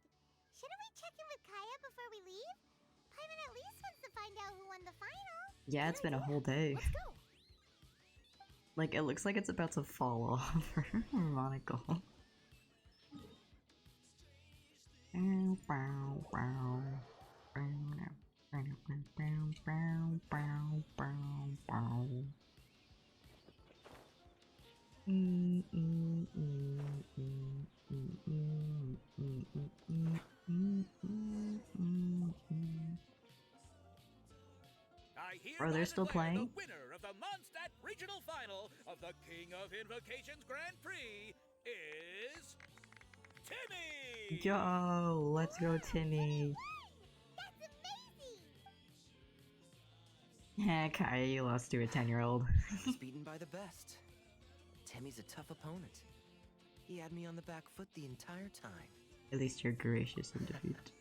shouldn't we check in with Kaya before we leave? Paimon at least wants to find out who won the final. Yeah, it's been a whole day. Let's go. Like, it looks like it's about to fall off her monocle. I Bro, they're hereby still declare playing? the winner of the Mondstadt Regional Final of the King of Invocations Grand Prix is Timmy! Yo, let's go, Timmy. That's amazing! Yeah, Kaya, you lost to a 10-year-old. He's beaten by the best. Timmy's a tough opponent. He had me on the back foot the entire time. At least you're gracious in defeat.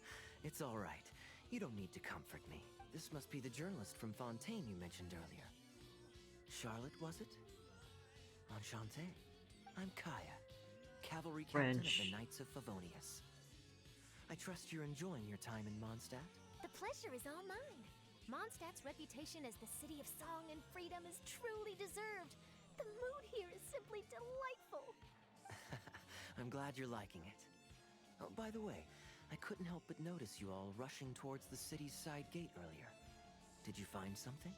It's all right. You don't need to comfort me. This must be the journalist from Fontaine you mentioned earlier. Charlotte, was it? Enchanté. I'm Kaya, cavalry captain of the Knights of Favonius. I trust you're enjoying your time in Mondstadt? The pleasure is all mine. Mondstadt's reputation as the city of song and freedom is truly deserved. The mood here is simply delightful. I'm glad you're liking it. Oh, by the way, I couldn't help but notice you all rushing towards the city's side gate earlier. Did you find something?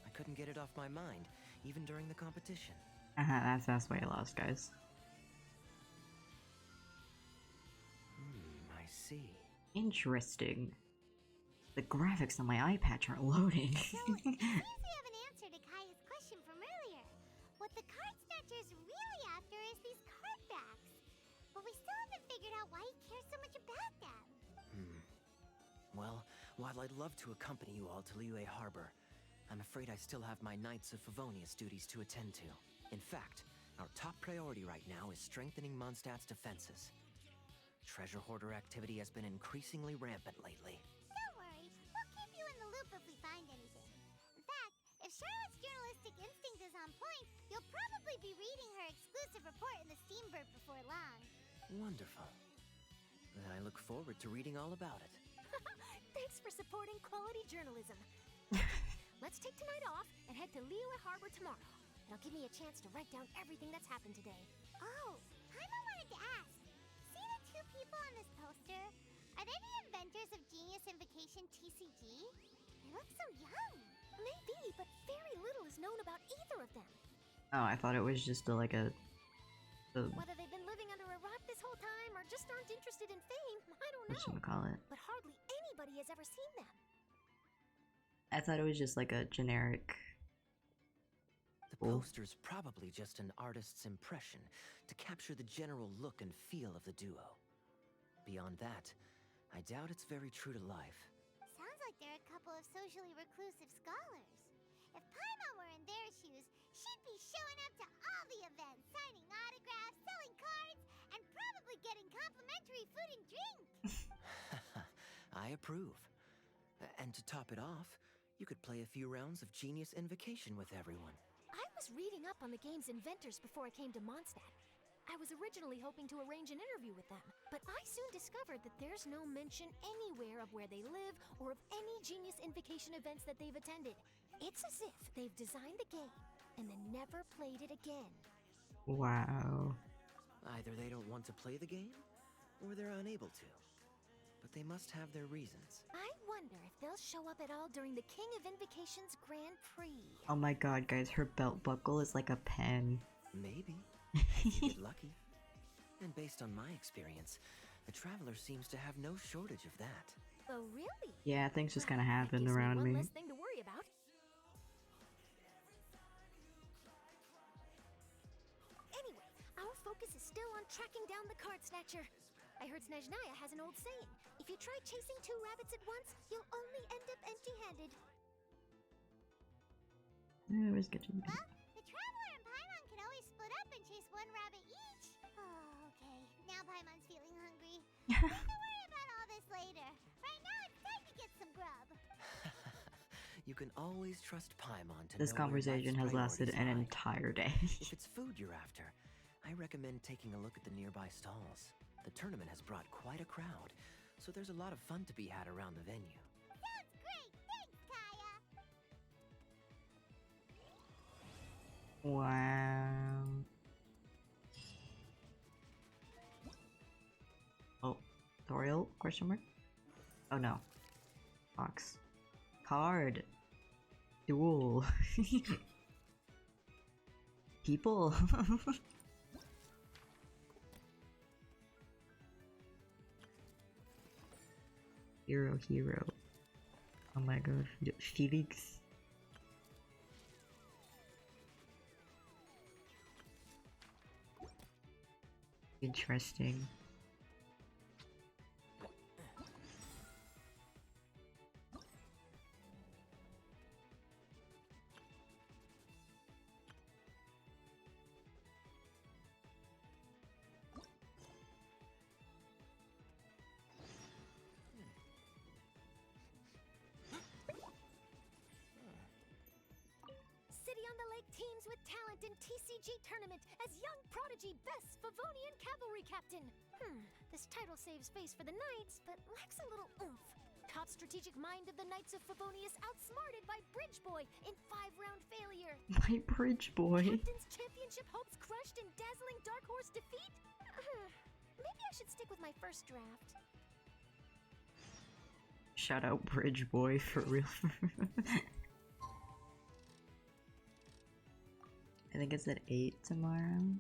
I couldn't get it off my mind, even during the competition. That's why I lost, guys. I see. Interesting. The graphics on my eye patch aren't loading. So, it seems we have an answer to Kaya's question from earlier. What the card snatcher's really after is these card backs. But we still haven't figured out why he cares so much about them. Well, while I'd love to accompany you all to Liyue Harbor, I'm afraid I still have my Knights of Favonius duties to attend to. In fact, our top priority right now is strengthening Mondstadt's defenses. Treasure hoarder activity has been increasingly rampant lately. Don't worry, we'll keep you in the loop if we find anything. In fact, if Charlotte's journalistic instinct is on point, you'll probably be reading her exclusive report in the Steambird before long. Wonderful. I look forward to reading all about it. Thanks for supporting quality journalism. Let's take tonight off and head to Liyue Harbor tomorrow. It'll give me a chance to write down everything that's happened today. Oh, Paimon wanted to ask. See the two people on this poster? Are they the inventors of Genius Invocation TCG? They look so young. Maybe, but very little is known about either of them. Oh, I thought it was just Whether they've been living under a rock this whole time or just aren't interested in fame, I don't know. whatchamacallit. But hardly anybody has ever seen them. I thought it was just like a generic. The poster's probably just an artist's impression to capture the general look and feel of the duo. Beyond that, I doubt it's very true to life. Sounds like they're a couple of socially reclusive scholars. If Paimon were in their shoes, she'd be showing up to all the events, signing autographs, selling cards, and probably getting complimentary food and drink. I approve. And to top it off, you could play a few rounds of Genius Invocation with everyone. I was reading up on the game's inventors before I came to Mondstadt. I was originally hoping to arrange an interview with them, but I soon discovered that there's no mention anywhere of where they live or of any Genius Invocation events that they've attended. It's as if they've designed the game and then never played it again. Wow. Either they don't want to play the game, or they're unable to. But they must have their reasons. I wonder if they'll show up at all during the King of Invocation's Grand Prix. Oh my god, guys, her belt buckle is like a pen. Maybe. If you get lucky. And based on my experience, the Traveler seems to have no shortage of that. Oh, really? Yeah, things just kind of That happened gives around one me. less thing to worry about. Anyway, our focus is still on tracking down the card snatcher. I heard Snezhnaya has an old saying. If you try chasing two rabbits at once, you'll only end up empty-handed. Where's getting Well, the Traveler and Paimon can always split up and chase one rabbit each. Oh, okay. Now Paimon's feeling hungry. We can worry about all this later. Right now, it's time to get some grub. You can always trust Paimon to This know where conversation life's has lasted priorities an lie. entire day. If it's food you're after, I recommend taking a look at the nearby stalls. The tournament has brought quite a crowd, so there's a lot of fun to be had around the venue. Sounds great. Thanks, Kaya. Wow. Oh, tutorial? Question mark? Oh no. Box. Card. Duel. People. Hero. Oh my god. Felix. Interesting. on the lake teams with talent in TCG tournament as young prodigy best Favonian cavalry captain. This title saves face for the Knights, but lacks a little oomph. Top strategic mind of the Knights of Favonius outsmarted by Bridge Boy in 5-round failure. My Bridge Boy. Captain's championship hopes crushed in dazzling Dark Horse defeat? Maybe I should stick with my first draft. Shout out Bridge Boy for real. I think it's at 8 tomorrow.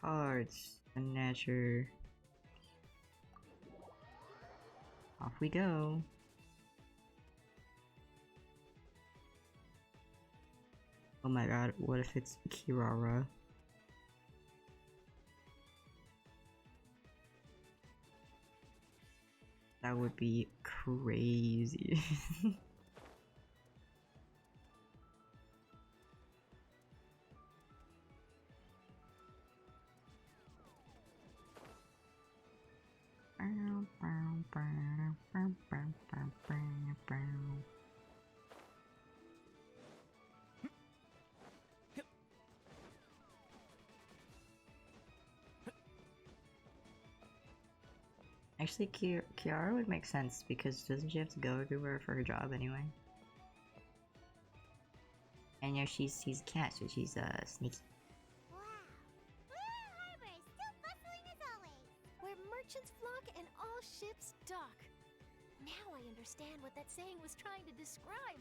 Cards Snatcher. Off we go. Oh my god, what if it's Kirara? That would be crazy. Actually, Kiara would make sense because doesn't she have to go everywhere for her job anyway? And yeah, she's a cat, so she's sneaky. Wow. Blue Harbor is still bustling as always. Where merchants flock and all ships dock. Now I understand what that saying was trying to describe.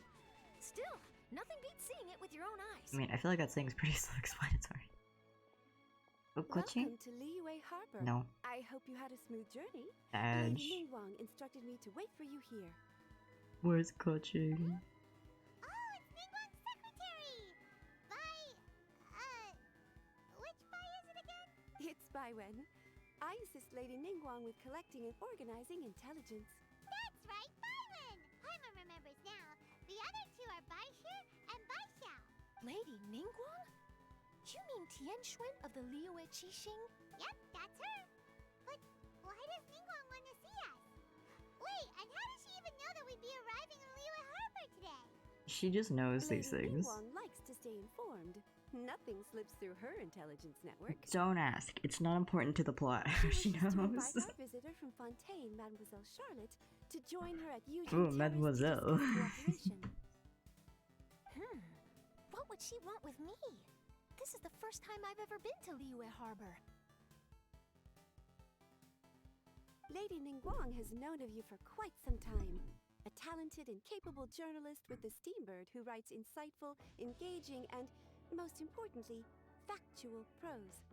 Still, nothing beats seeing it with your own eyes. I mean, I feel like that saying's pretty self-explanatory. Oh, glitching? Welcome to Liyue Harbor. No. I hope you had a smooth journey. Badge. Lady Ningguang instructed me to wait for you here. Where's glitching? Oh, it's Ningguang's secretary! Which Bai is it again? It's Baiwen. I assist Lady Ningguang with collecting and organizing intelligence. That's right, Baiwen! Paimon remembers now. The other two are Baishir and Baishao. Lady Ningguang? You mean Tian Xuan of the Liyue Qixing? Yep, that's her. But why does Ningguang want to see us? Wait, and how does she even know that we'd be arriving in Liyue Harbor today? She just knows Lady these things. Ningguang likes to stay informed. Nothing slips through her intelligence network. Don't ask. It's not important to the plot. She wishes to knows. invite our visitor from Fontaine, Mademoiselle Charlotte, to join her at Eugene Ooh, Terrace Mademoiselle. to discuss cooperation. What would she want with me? This is the first time I've ever been to Liyue Harbor. Lady Ningguang has known of you for quite some time. A talented and capable journalist with the Steambird who writes insightful, engaging, and, most importantly, factual prose.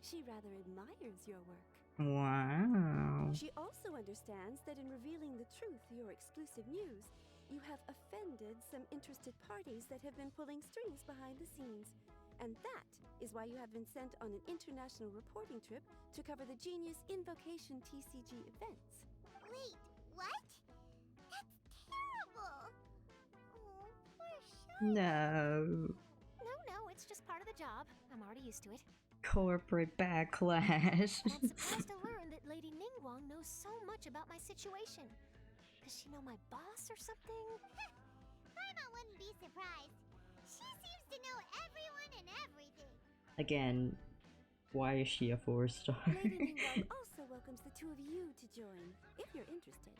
She rather admires your work. Wow. She also understands that in revealing the truth, your exclusive news, you have offended some interested parties that have been pulling strings behind the scenes. And that is why you have been sent on an international reporting trip to cover the Genius Invocation TCG events. Wait, what? That's terrible! Oh, poor Charlotte. No. No, it's just part of the job. I'm already used to it. Corporate backlash. But I'm surprised to learn that Lady Ningguang knows so much about my situation. Does she know my boss or something? Paimon wouldn't be surprised. She seems to know everyone and everything. Again, why is she a 4-star? Lady Ningguang also welcomes the two of you to join, if you're interested.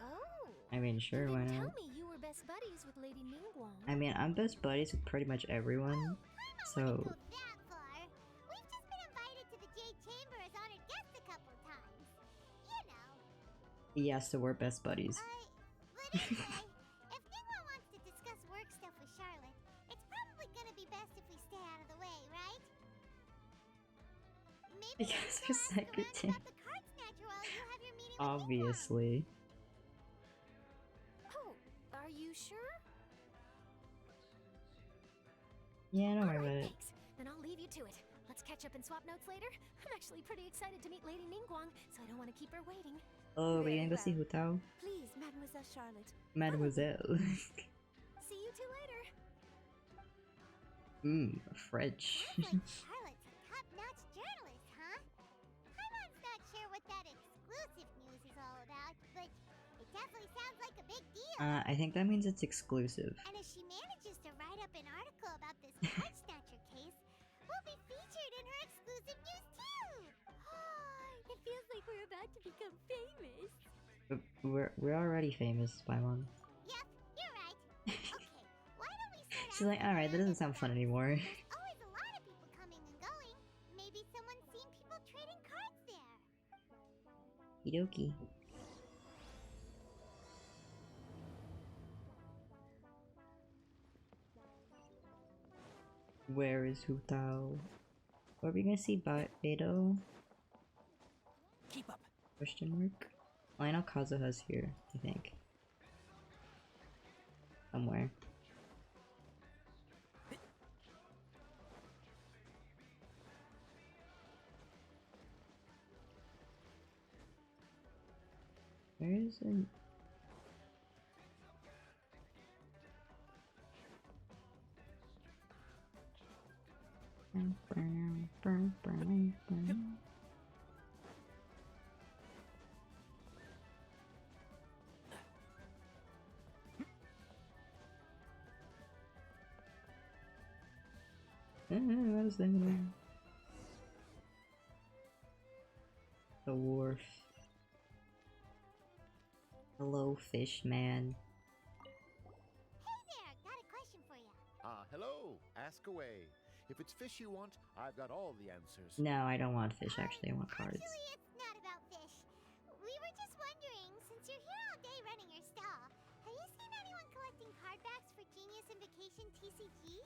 Oh. I mean, sure, You why didn't not? tell me you were best buddies with Lady Ningguang. I mean, I'm best buddies with pretty much everyone, so... Go that far. We've just been invited to the Jade Chamber as honored guests a couple times. You know. Yeah, so we're best buddies. But anyway, if Ningguang wants to discuss work stuff with Charlotte, it's probably gonna be best if we stay out of the way, right? Maybe Because you her can ask around secretary. about the card snatcher while you have your meeting with Obviously. Oh, are you sure? Yeah, don't worry Alright, about it. thanks. Then I'll leave you to it. Let's catch up and swap notes later. I'm actually pretty excited to meet Lady Ningguang, so I don't want to keep her waiting. Oh, we're Very gonna go see well. Hu Tao? Please, Mademoiselle Charlotte. Mademoiselle. See you two later. French. Sounds like Charlotte's a top-notch journalist, huh? Paimon's not sure what that exclusive news is all about, but it definitely sounds like a big deal. I think that means it's exclusive. And if she manages to write up an article about this card snatcher case, we'll be featured in her exclusive news too! It feels like we're about to become famous. But we're already famous, Paimon. Yep, you're right. Okay, why don't we start She's like, alright, that doesn't sound fun anymore. There's always a lot of people coming and going. Maybe someone's seen people trading cards there. Okie dokie. Where is Hu Tao? Are we gonna see Beto? Keep up. Question mark? Oh, I know Kazuha's here, I think. Somewhere. Where is it? What is that? The wharf. Hello, fish man. Hey there, got a question for you. Hello. Ask away. If it's fish you want, I've got all the answers. No, I don't want fish, actually, I want cards. Actually, it's not about fish. We were just wondering, since you're here all day running your stall, have you seen anyone collecting card backs for Genius Invocation TCG?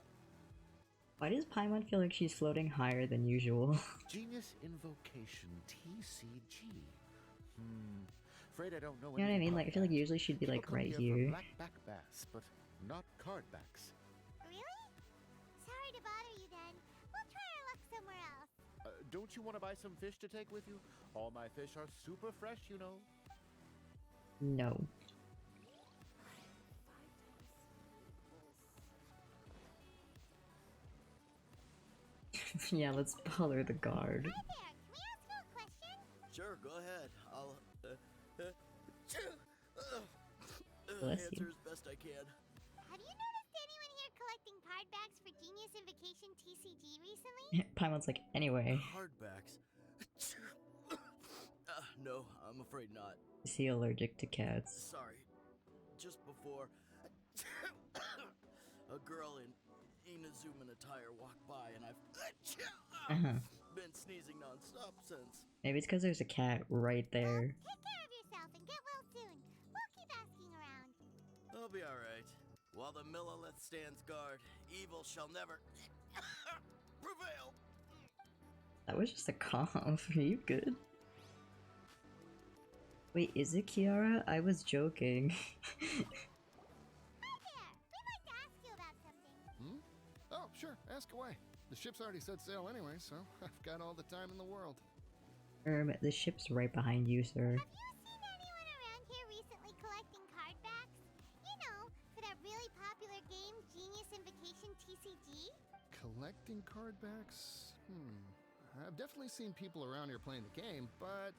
Why does Paimon feel like she's floating higher than usual? Genius Invocation TCG. Afraid I don't know. You know what I mean? Like, I feel like that. usually she'd be like People come right here for here. Blackback bass, but not card backs. Really? Sorry to bother you then. We'll try our luck somewhere else. Don't you want to buy some fish to take with you? All my fish are super fresh, you know. No. Yeah, let's color the guard. Hi there, can we ask you a question? Sure, go ahead. I'll Bless you. answer as best I can. Have you noticed anyone here collecting card backs for Genius Invocation TCG recently? Paimon's like, anyway. Hardbacks. No, I'm afraid not. Is he allergic to cats? Sorry. Just before a girl in Inazuman attire walked by and I've been sneezing non-stop since. Maybe it's because there's a cat right there. Take care of yourself and get well soon. We'll keep asking around. I'll be alright. While the Millilith stands guard, evil shall never prevail. That was just a cough. Are you good? Wait, is it Kiara? I was joking. Hi there, we'd like to ask you about something. Oh, sure. Ask away. The ship's already set sail anyway, so I've got all the time in the world. The ship's right behind you, sir. Have you seen anyone around here recently collecting card backs? You know, for that really popular game, Genius Invocation TCG? Collecting card backs? I've definitely seen people around here playing the game, but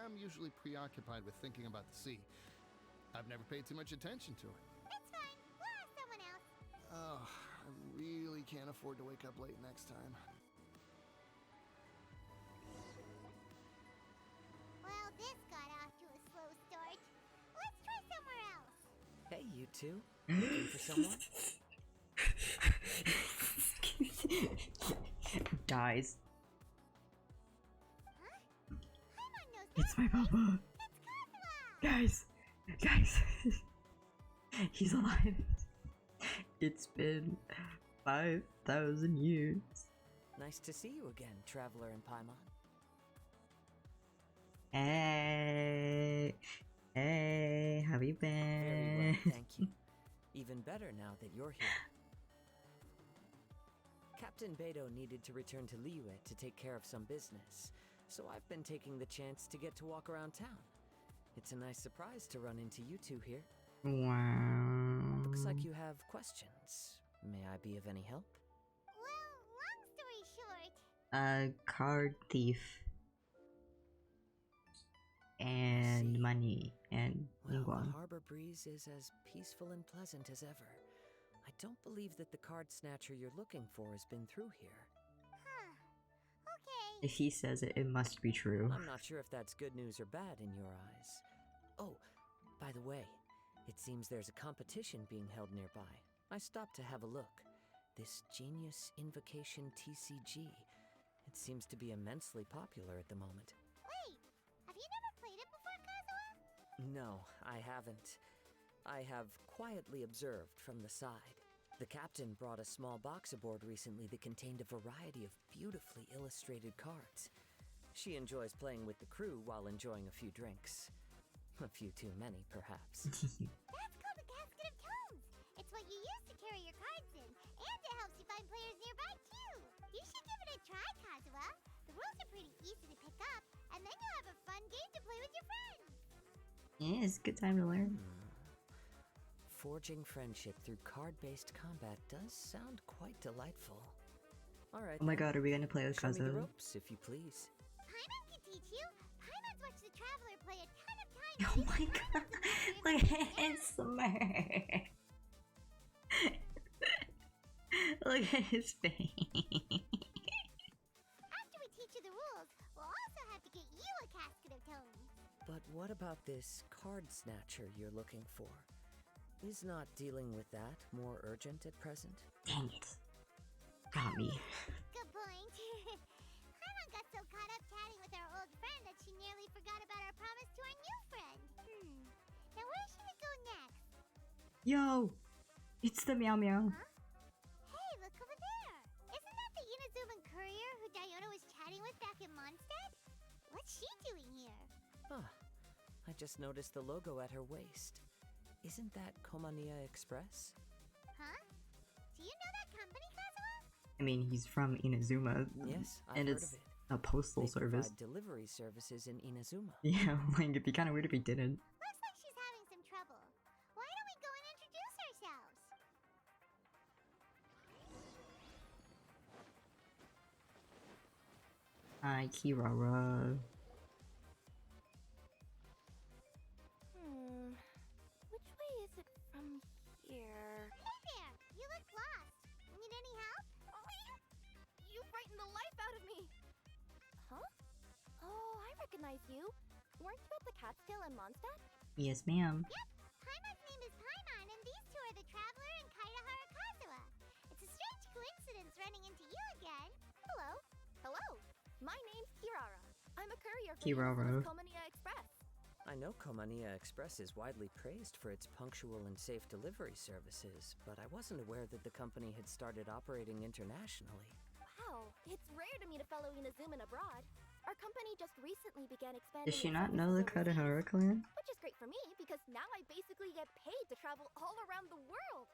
I'm usually preoccupied with thinking about the sea. I've never paid too much attention to it. That's fine. We'll ask someone else. Oh, I really can't afford to wake up late next time. Well, this got off to a slow start. Let's try somewhere else. Hey, you two. Looking for someone? Dies. Huh? Paimon knows It's that my voice. papa. It's Kazuha. Guys! He's alive. It's been 5,000 years. Nice to see you again, Traveler and Paimon. Hey! Hey, how you been? Very well, thank you. Even better now that you're here. Captain Beto needed to return to Liyue to take care of some business, so I've been taking the chance to get to walk around town. It's a nice surprise to run into you two here. Wow. Looks like you have questions. May I be of any help? Well, Card thief. And money and Well, Ningguang. the harbor breeze is as peaceful and pleasant as ever. I don't believe that the card snatcher you're looking for has been through here. Huh. Okay. If he says it, it must be true. I'm not sure if that's good news or bad in your eyes. Oh, by the way, it seems there's a competition being held nearby. I stopped to have a look. This Genius Invocation TCG. It seems to be immensely popular at the moment. Wait, have you never played it before, Kazuha? No, I haven't. I have quietly observed from the side. The captain brought a small box aboard recently that contained a variety of beautifully illustrated cards. She enjoys playing with the crew while enjoying a few drinks. A few too many, perhaps. That's called the Casket of Tomes. It's what you use to carry your cards in, and it helps you find players nearby, too. You should give it a try, Kazuha. The rules are pretty easy to pick up, and then you'll have a fun game to play with your friends. Yeah, it's a good time to learn. Forging friendship through card-based combat does sound quite delightful. Alright. Oh my god, are we gonna play with Show me the Kazuha? ropes, if you please. Paimon can teach you. Paimon's watched the Traveler play a ton of times. Oh my god, look at his smirk. Look at his face. After we teach you the rules, we'll also have to get you a Casket of Tomes. But what about this card snatcher you're looking for? Is not dealing with that more urgent at present? Dang it. Got me. Good point. Paimon got so caught up chatting with our old friend that she nearly forgot about our promise to our new friend. Now where should we go next? Yo! It's the Meow Meow. Hey, look over there. Isn't that the Inazuman courier who Diona was chatting with back in Mondstadt? What's she doing here? Ah, I just noticed the logo at her waist. Isn't that Komaniya Express? Huh? Do you know that company, Kazuha? I mean, he's from Inazuma. Yes, I've and heard it's of it. a postal They service. provide delivery services in Inazuma. Yeah, like it'd be kind of weird if he didn't. Looks like she's having some trouble. Why don't we go and introduce ourselves? Hi, Kirara. Which way is it from here? Hey there! You look lost. Need any help? You frightened the life out of me! Huh? Oh, I recognize you. Weren't you at the Catskill in Mondstadt? Yes, ma'am. Yep. Paimon's name is Paimon, and these two are the Traveler and Kaitahara Kazuha. It's a strange coincidence running into you again. Hello. Hello. My name's Kirara. I'm a courier for Kirara. the Komaniya Express. I know Komaniya Express is widely praised for its punctual and safe delivery services, but I wasn't aware that the company had started operating internationally. Wow, it's rare to meet a fellow Inazuman abroad. Our company just recently began expanding. Does she its not know the services overseas, Katahara clan? which is great for me because now I basically get paid to travel all around the world.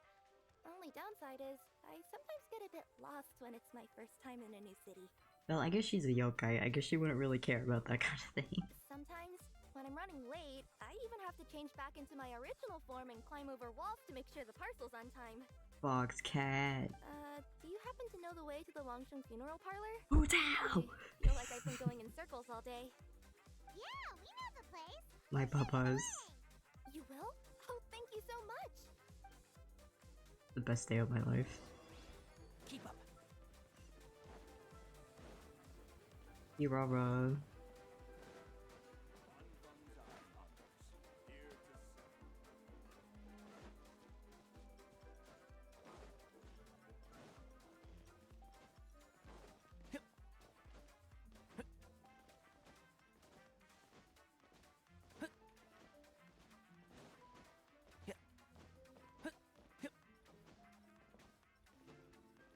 Only downside is I sometimes get a bit lost when it's my first time in a new city. Well, I guess she's a yokai. I guess she wouldn't really care about that kind of thing. Sometimes, when I'm running late, I even have to change back into my original form and climb over walls to make sure the parcel's on time. Fox cat. Do you happen to know the way to the Longsheng funeral parlor? Who's out? I feel like I've been going in circles all day. Yeah, we know the place. My papa's. You will? Oh, thank you so much! The best day of my life. Keep up. Kirara.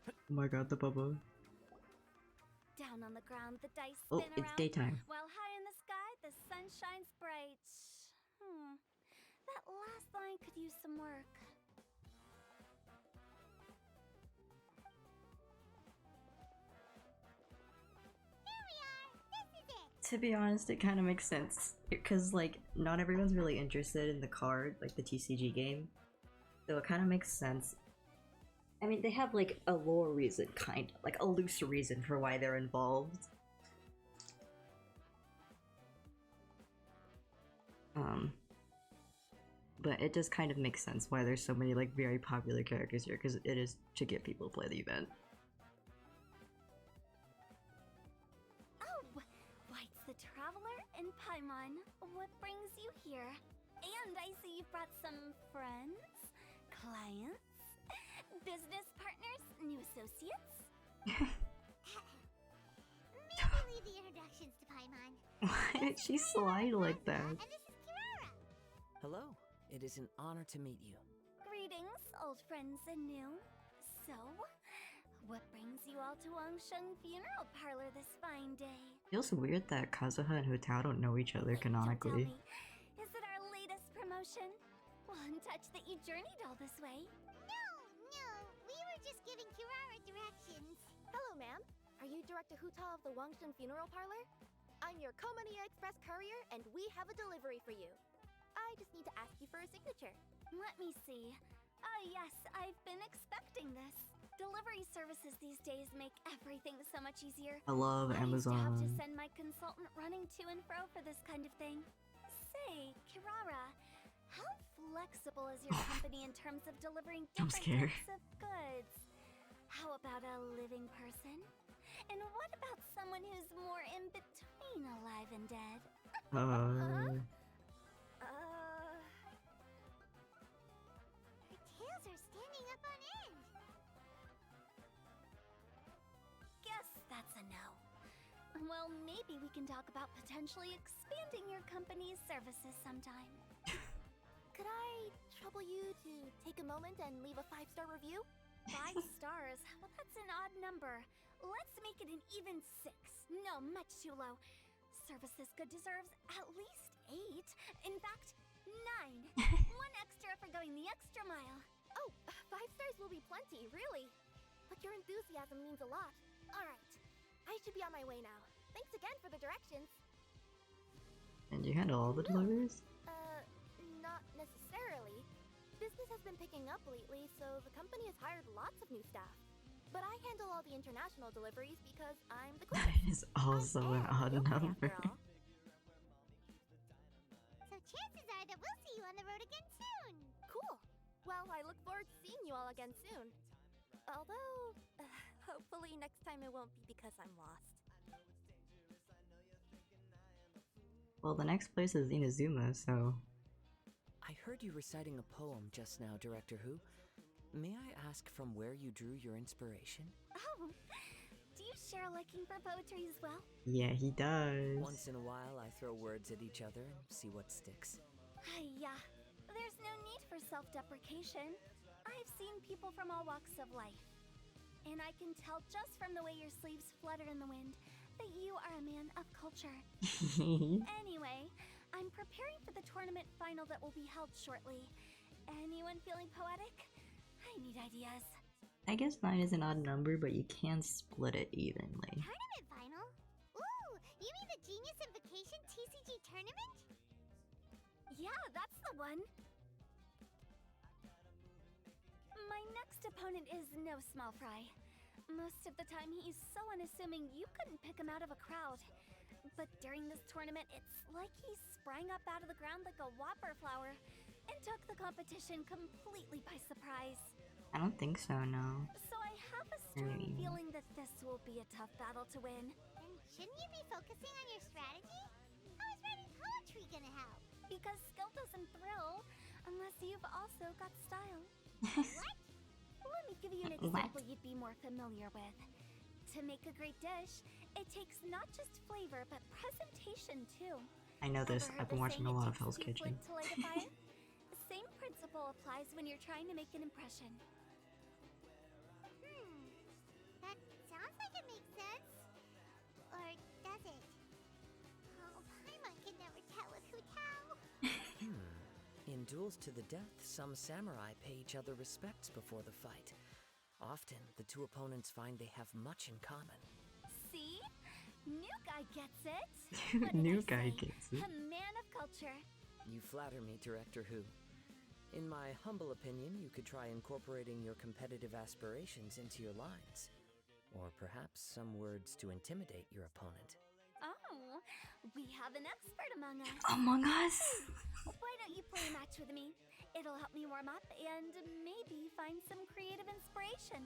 Oh my god, the bubba. Down on the ground, the dice Oh, spin it's around. daytime. While high in the sky, the sun shines bright. That last line could use some work. Here we are. This is it. To be honest, it kind of makes sense. Because, like, not everyone's really interested in the card, like the TCG game. So it kind of makes sense I mean, they have like a lore reason, kind of like a loose reason for why they're involved. But it does kind of make sense why there's so many like very popular characters here, because it is to get people to play the event. Oh, White's the Traveler and Paimon. What brings you here? And I see you've brought some friends, clients, business partners, new associates. Maybe leave the introductions to Paimon. Why did she slide like that? And this is Kirara. Hello. It is an honor to meet you. Greetings, old friends and new. So, what brings you all to Wangsheng Funeral Parlor this fine day? Feels weird that Kazuha and Hutao don't know each other canonically. Don't tell me. Is it our latest promotion? One touch that you journeyed all this way? No, we were just giving Kirara directions. Hello, ma'am. Are you Director Hutao of the Wangsheng Funeral Parlor? I'm your Komania Express courier, and we have a delivery for you. I just need to ask you for a signature. Let me see. Oh yes, I've been expecting this. Delivery services these days make everything so much easier. I love I used to have to Amazon. send my consultant running to and fro for this kind of thing. Say, Kirara, how flexible is your company in terms of delivering Jump different scare. types of goods? How about a living person? And what about someone who's more in between alive and dead? Her tails are standing up on end. Guess that's a no. Well, maybe we can talk about potentially expanding your company's services sometime. Could I trouble you to take a moment and leave a 5-star review? 5 stars? Well, that's an odd number. Let's make it an even 6. No, much too low. Services good deserves at least 8. In fact, 9. 1 extra for going the extra mile. Oh, 5 stars will be plenty, really. But your enthusiasm means a lot. All right, I should be on my way now. Thanks again for the directions. And you handle all the deliveries? Not necessarily. Business has been picking up lately, so the company has hired lots of new staff. But I handle all the international deliveries because I'm the That is also an odd number. So chances are that we'll see you on the road again soon. Cool. Well, I look forward to seeing you all again soon. Although, hopefully next time it won't be because I'm lost. Well, the next place is Inazuma, so... I heard you reciting a poem just now, Director Who. May I ask from where you drew your inspiration? Oh, do you share a liking for poetry as well? Yeah, he does. Once in a while, I throw words at each other and see what sticks. Yeah, there's no need for self-deprecation. I've seen people from all walks of life. And I can tell just from the way your sleeves flutter in the wind that you are a man of culture. Anyway, I'm preparing for the tournament final that will be held shortly. Anyone feeling poetic? I need ideas. I guess 9 is an odd number, but you can split it evenly. Tournament final? Ooh, you mean the Genius Invocation TCG tournament? Yeah, that's the one. My next opponent is no small fry. Most of the time he's so unassuming you couldn't pick him out of a crowd. But during this tournament, it's like he sprang up out of the ground like a whopper flower and took the competition completely by surprise. I don't think so, no. So I have a strong feeling that this will be a tough battle to win. Then shouldn't you be focusing on your strategy? How is writing poetry gonna help? Because skill doesn't thrill unless you've also got style. What? Let me give you an example you'd be more familiar with. To make a great dish, it takes not just flavor, but presentation too. I know this. I've been watching a lot of Hell's To Kitchen. light a fire? The same principle applies when you're trying to make an impression. That sounds like it makes sense. Or does it? Oh, Paimon can never tell with Hutao. In duels to the death, some samurai pay each other respects before the fight. Often, the two opponents find they have much in common. See? New guy gets it. What did New I guy say? gets it. A man of culture. You flatter me, Director Who. In my humble opinion, you could try incorporating your competitive aspirations into your lines. Or perhaps some words to intimidate your opponent. Oh, we have an expert among us. Among Us? Why don't you play a match with me? It'll help me warm up and maybe find some creative inspiration.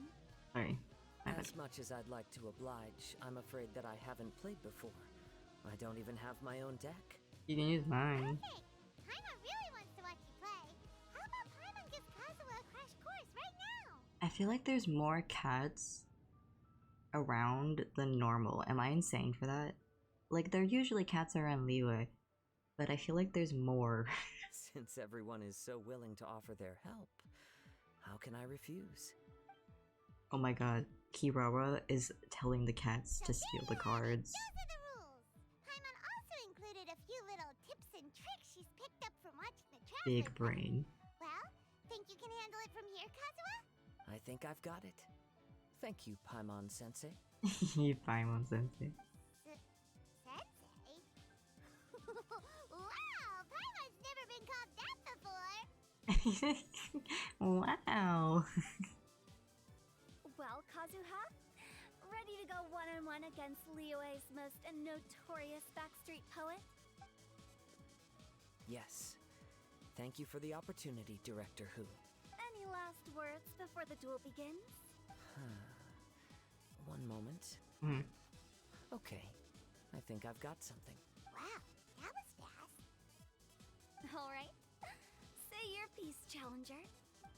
Sorry. As much as I'd like to oblige, I'm afraid that I haven't played before. I don't even have my own deck. You can use mine. Hey, Paimon really wants to watch you play. How about Paimon gives Kazuha a crash course right now? I feel like there's more cats around than normal. Am I insane for that? Like, there are usually cats around Liyue, but I feel like there's more. Since everyone is so willing to offer their help, how can I refuse? Oh my god, Kirara is telling the cats to steal the cards. Those are the rules. Paimon also included a few little tips and tricks she's picked up from watching the travel. Big brain. Well, think you can handle it from here, Kazuha? I think I've got it. Thank you, Paimon-sensei. Paimon-sensei. Sensei? Wow, Paimon's never been called that before. Wow. Well, Kazuha, ready to go one-on-one against Liyue's most notorious backstreet poet? Yes. Thank you for the opportunity, Director Who. Any last words before the duel begins? One moment. Okay. I think I've got something. Wow, that was fast. All right. Say your piece, Challenger.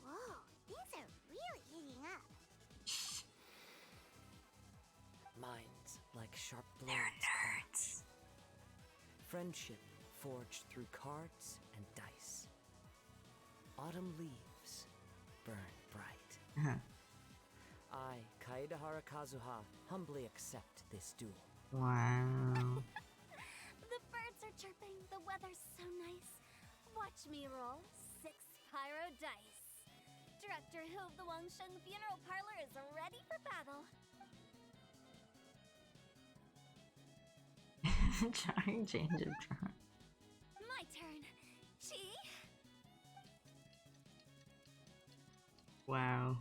Whoa, things are really heating up. Minds like sharp blades. Friendship forged through cards and dice. Autumn leaves burn bright. I, Kaedahara Kazuha, humbly accept this duel. Wow. The birds are chirping, the weather's so nice. Watch me roll 6 pyro dice. Director Who of the Wangsheng Funeral Parlor is ready for battle. Trying change of track. My turn. Chi? Wow.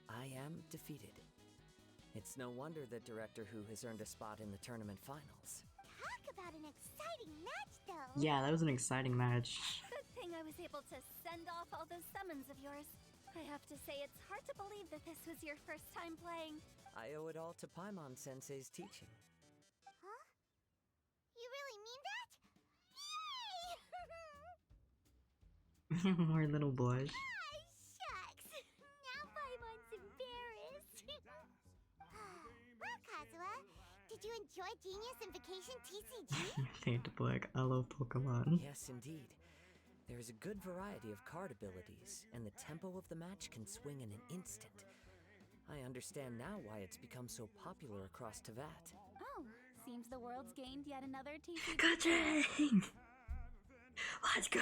I am defeated. It's no wonder that Director Who has earned a spot in the tournament finals. Talk about an exciting match, though. Yeah, that was an exciting match. Good thing I was able to send off all those summons of yours. I have to say, it's hard to believe that this was your first time playing. I owe it all to Paimon-sensei's teaching. Huh? You really mean that? Yay! More little blush. Ah, shucks. Now Paimon's embarrassed. Well, Kazuha, did you enjoy Genius Invocation TCG? Think like I love Pokemon. Yes, indeed. There is a good variety of card abilities, and the tempo of the match can swing in an instant. I understand now why it's become so popular across Teyvat. Oh, seems the world's gained yet another TCG. Ka-ching! Let's go!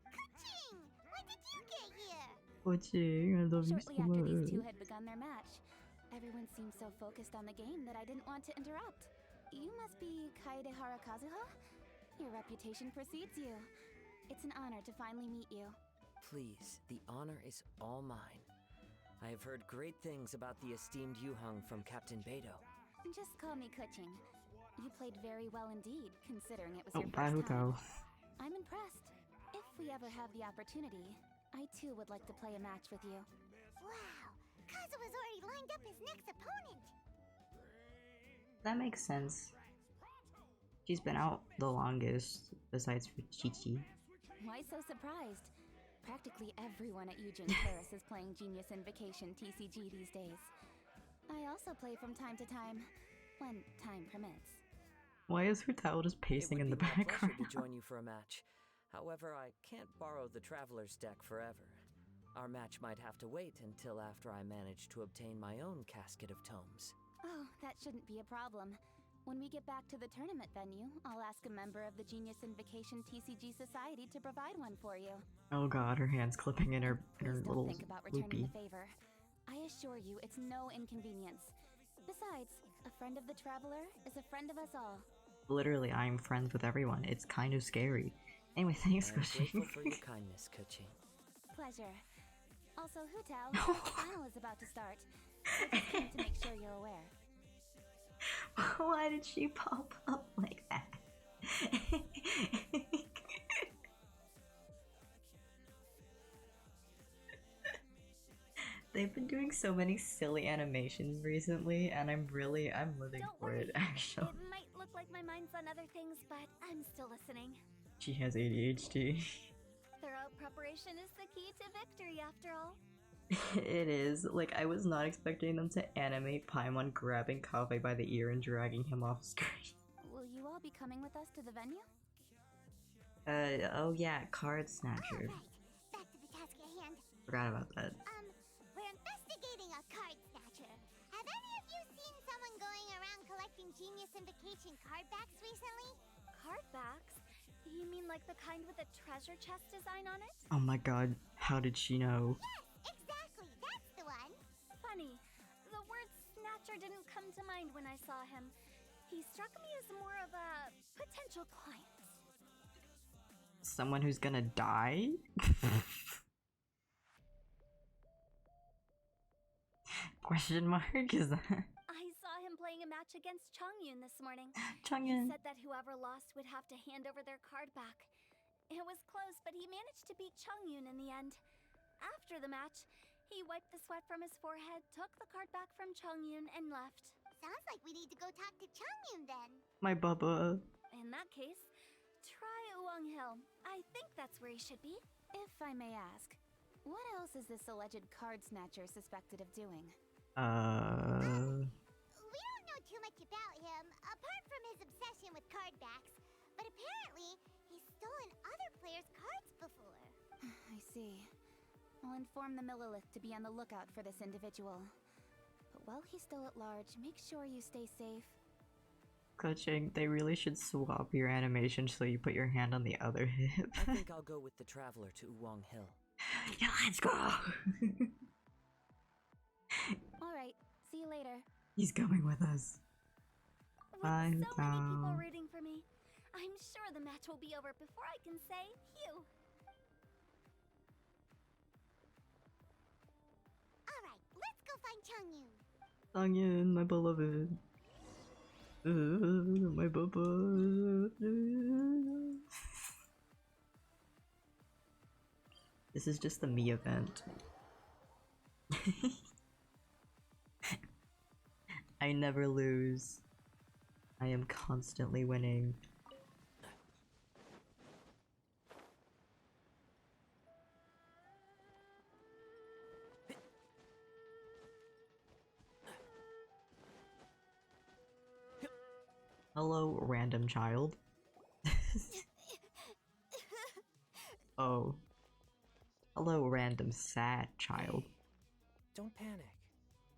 Ka-ching! When did you get here? Ka-ching, I love you so Shortly after these two much. had begun their match, everyone seemed so focused on the game that I didn't want to interrupt. You must be Kaedehara Kazuha? Your reputation precedes you. It's an honor to finally meet you. Please, the honor is all mine. I have heard great things about the esteemed Yuheng from Captain Beidou. Just call me Kuching. You played very well indeed, considering it was Oh, your first time. Baruto. I'm impressed. If we ever have the opportunity, I too would like to play a match with you. Wow, Kazuha's already lined up his next opponent. That makes sense. She's been out the longest, besides for Chi-Chi. Why so surprised? Practically everyone at Eugene Paris is playing Genius Invocation TCG these days. I also play from time to time, when time permits. Why is her towel just pacing in the It would be my pleasure background? to join you for a match. However, I can't borrow the Traveler's deck forever. Our match might have to wait until after I manage to obtain my own casket of tomes. Oh, that shouldn't be a problem. When we get back to the tournament venue, I'll ask a member of the Genius Invocation TCG Society to provide one for you. Oh god, her hand's clipping in her Please don't little think about returning loopy. the favor. I assure you, it's no inconvenience. Besides, a friend of the traveler is a friend of us all. Literally, I am friends with everyone. It's kind of scary. Anyway, thanks, I'm Kuching. grateful for your kindness, Kuching. Pleasure. Also, Hutao, the final is about to start. I just came to make sure you're aware. Why did she pop up like that? They've been doing so many silly animations recently, and I'm living for it, actually. It might look like my mind's on other things, but I'm still listening. She has ADHD. Thorough preparation is the key to victory, after all. It is. Like, I was not expecting them to animate Paimon grabbing Kaveh by the ear and dragging him off screen. Will you all be coming with us to the venue? Oh yeah, Card Snatcher. Back to the task at hand. Forgot about that. We're investigating a card snatcher. Have any of you seen someone going around collecting Genius Invocation card backs recently? Card backs? You mean like the kind with a treasure chest design on it? Oh my god, how did she know? Yes, exactly. That's the one. Funny. The word snatcher didn't come to mind when I saw him. He struck me as more of a potential client. Someone who's gonna die? Question mark? Is that? I saw him playing a match against Chongyun this morning. Chongyun. He said that whoever lost would have to hand over their card back. It was close, but he managed to beat Chongyun in the end. After the match, he wiped the sweat from his forehead, took the card back from Chongyun, and left. Sounds like we need to go talk to Chongyun then. My bubba. In that case, try Uwang Hill. I think that's where he should be. If I may ask, what else is this alleged card snatcher suspected of doing? We don't know too much about him, apart from his obsession with card backs. But apparently, he's stolen other players' cards before. I see. I'll inform the Millilith to be on the lookout for this individual. But while he's still at large, make sure you stay safe. Kuching, they really should swap your animation so you put your hand on the other hip. I think I'll go with the traveler to Uwang Hill. Yeah, let's go! Alright, see you later. He's coming with us. Bye, With so many people Hutao. rooting for me, I'm sure the match will be over before I can say phew. Alright, let's go find Chongyun. Chongyun, my beloved. My bubba. This is just the me event. I never lose. I am constantly winning. Hello, random child. Oh. Hello, random sad child. Don't panic.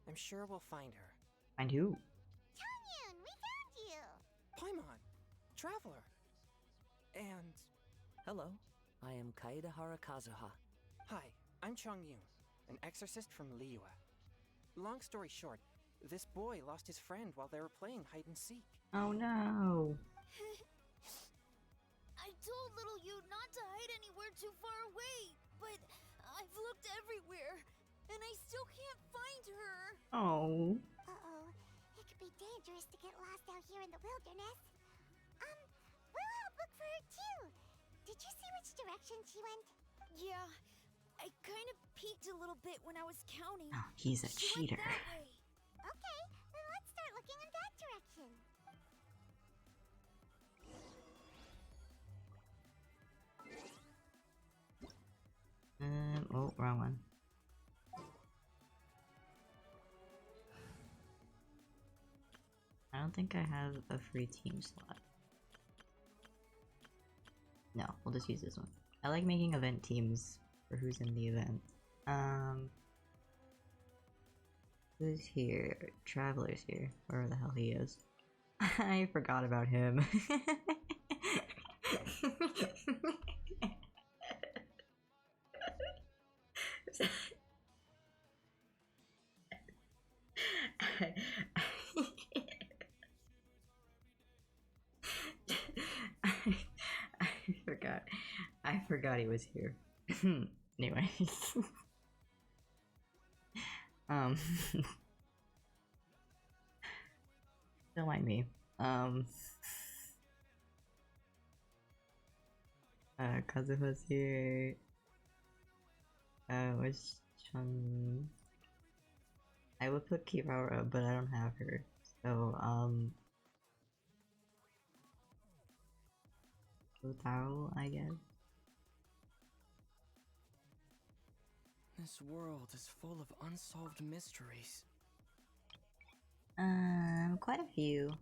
I'm sure we'll find her. Find who? Chongyun, we found you! Paimon! Traveler! And... Hello, I am Kaedahara Kazuha. Hi, I'm Chongyun, an exorcist from Liyue. Long story short, this boy lost his friend while they were playing hide and seek. Oh no. I told little you not to hide anywhere too far away, but I've looked everywhere, and I still can't find her. Oh. Uh-oh, it could be dangerous to get lost out here in the wilderness. We'll help look for her too. Did you see which direction she went? Yeah, I kind of peeked a little bit when I was counting. Oh, he's a She cheater. went that way. Okay, then let's start looking in that direction. Oh, wrong one. I don't think I have a free team slot. No, we'll just use this one. I like making event teams for who's in the event. Who's here? Traveler's here. Wherever the hell he is. I forgot about him. forgot he was here. Anyway. Don't mind me. Kazuha's here. Where's Chun? I would put Kivara, but I don't have her. So, Utaro, I guess. This world is full of unsolved mysteries. Quite a few.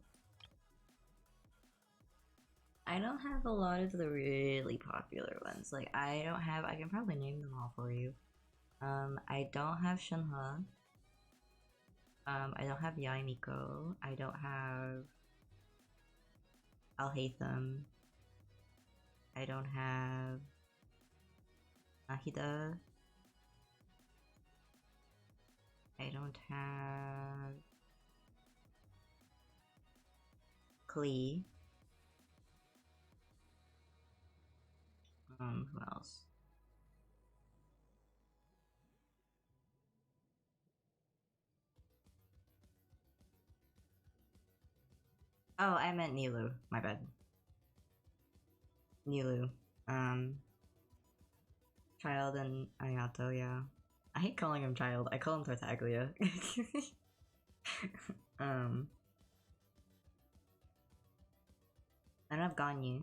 I don't have a lot of the really popular ones. Like, I can probably name them all for you. I don't have Shinha. I don't have Yaimiko. I don't have Alhaitham. I don't have Nahida. I don't have Klee. Who else? Oh, I meant Nilu. My bad. Nilu. Child and Ayato, yeah. I hate calling him Child. I call him Tartaglia. I don't have Ganyu.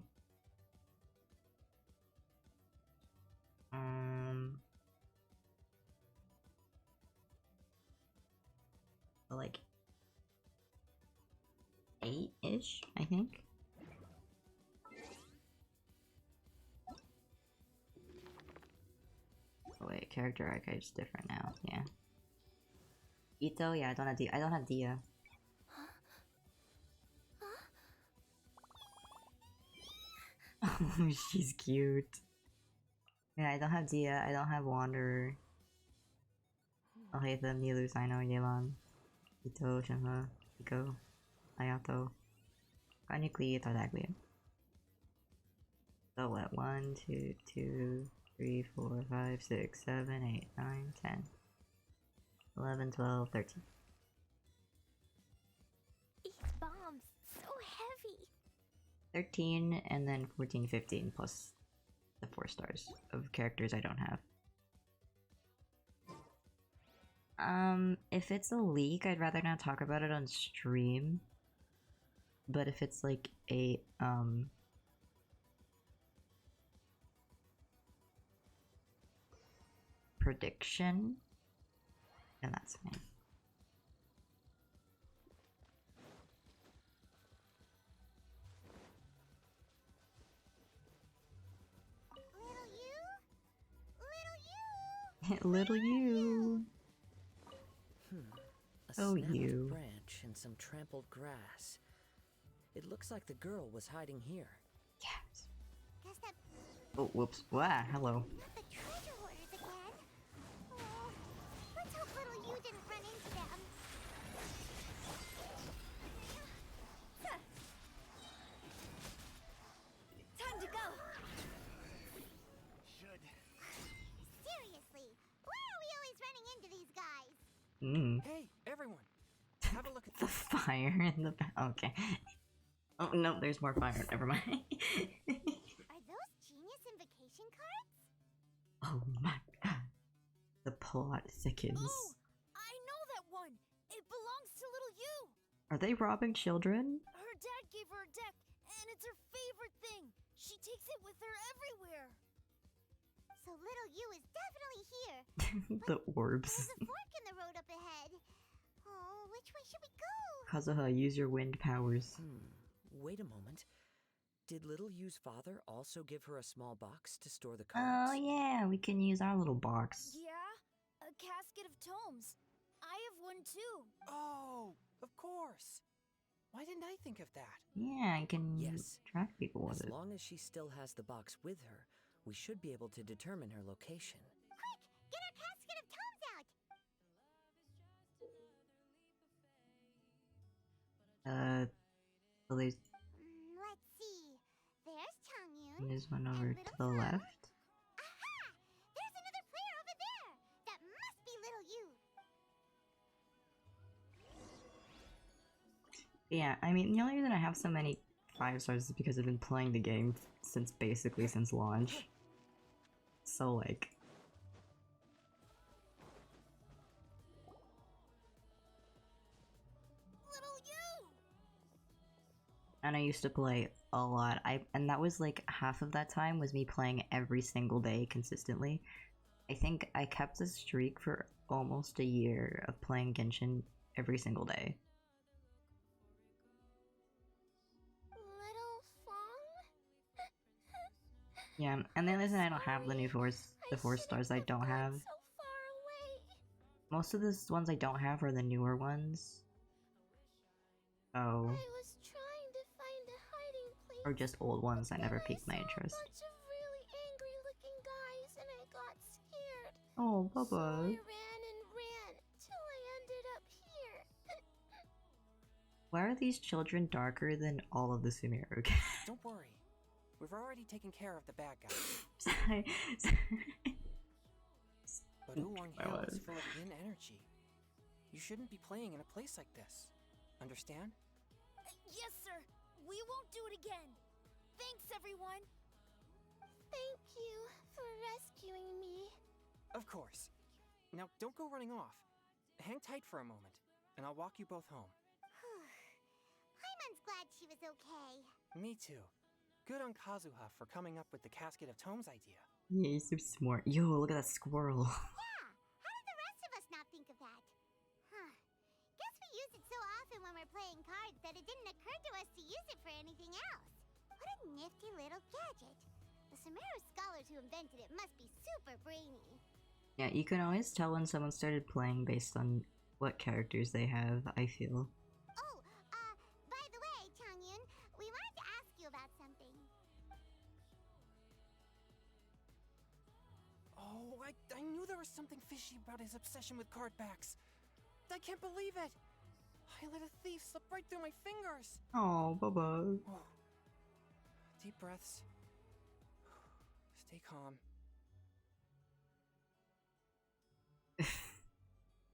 Like 8-ish, I think. Oh wait, character archive's different now. Yeah. Ito, yeah, I don't have I don't have Dia. Oh, she's cute. Yeah, I don't have Dia. I don't have Wanderer. Alhaitham, Nilu, Sino, Yelan, Ito, Shinha, Iko, Ayato, Ganyu, Tartaglia. So what? 1, 2, 2, 3, 4, 5, 6, 7, 8, 9, 10, 11, 12, 13. These bombs, so heavy. 13 and then 14, 15 plus the 4 stars of characters I don't have. If it's a leak, I'd rather not talk about it on stream. But if it's like a, prediction, then that's fine. Little you. A Oh, snapped you. branch and some trampled grass. It looks like the girl was hiding here. Yes. Guess that Oh, whoops. Wow, hello. not the treasure hoarders again. Oh, let's hope little you didn't run into them. Time to go. Seriously, why are we always running into these guys? Hey, everyone! Have a look at The fire in the back. Okay. Oh, no, there's more fire. Never mind. Are those genius invocation cards? Oh my god. The plot thickens. Oh, I know that one. It belongs to little you. Are they robbing children? Her dad gave her a deck, and it's her favorite thing. She takes it with her everywhere. So little you is definitely here. The orbs. There's a fork in the road up ahead. Oh, which way should we go? Kazuha, use your wind powers. Wait a moment. Did Little Yu's father also give her a small box to store the Oh cards? yeah, we can use our little box. Yeah, a casket of tomes. I have one too. Oh, of course. Why didn't I think of that? Yeah, I can Yes. track people with As it. long as she still has the box with her, we should be able to determine her location. Quick, get our casket of tomes out. So there's Let's see. There's Changyun. one over to the left. Yeah, I mean, the only reason I have so many 5 stars is because I've been playing the game since launch. So like, and I used to play a lot. And that was like half of that time was me playing every single day consistently. I think I kept the streak for almost a year of playing Genshin every single day. Little Fong? Yeah, and the reason I don't have the new the 4 stars I don't have. So far away. Most of the ones I don't have are the newer ones. Oh. I was trying to find a hiding place. Or just old ones that never piqued my interest. A bunch of really angry looking guys and I got scared. Oh, So Bubba. I ran and ran till I ended up here. Why are these children darker than all of the Sumeru? Don't worry. We've already taken care of the bad guys. But Oolong Hill is full of yin energy. You shouldn't be playing in a place like this. Understand? Yes, sir. We won't do it again. Thanks, everyone. Thank you for rescuing me. Of course. Now, don't go running off. Hang tight for a moment, and I'll walk you both home. Paimon's glad she was okay. Me too. Good on Kazuha for coming up with the Casket of Tomes idea. Yeah, he's so smart. Yo, look at that squirrel. Yeah, how did the rest of us not think of that? Huh. Guess we use it so often when we're playing cards that it didn't occur to us to use it for anything else. What a nifty little gadget. The Sumeru scholars who invented it must be super brainy. Yeah, you can always tell when someone started playing based on what characters they have, I feel. Oh, by the way, Changyun, we wanted to ask you about something. Oh, I knew there was something fishy about his obsession with card backs. I can't believe it. I let a thief slip right through my fingers. Oh, Bubba. Oh. Deep breaths. Stay calm.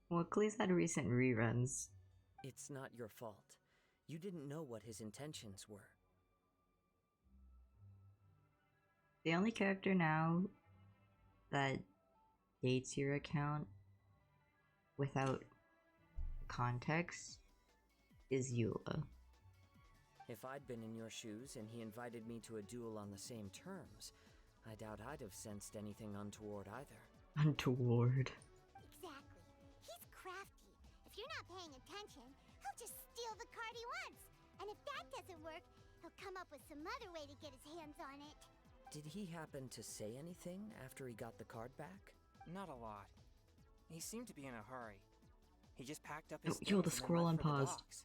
Well, Klee's had recent reruns. It's not your fault. You didn't know what his intentions were. The only character now that dates your account without context is Eula. If I'd been in your shoes and he invited me to a duel on the same terms, I doubt I'd have sensed anything untoward either. Untoward. Exactly. He's crafty. If you're not paying attention, he'll just steal the card he wants. And if that doesn't work, he'll come up with some other way to get his hands on it. Did he happen to say anything after he got the card back? Not a lot. He seemed to be in a hurry. He just packed up Oh, his yo, the things and then squirrel left for the unpaused. docks.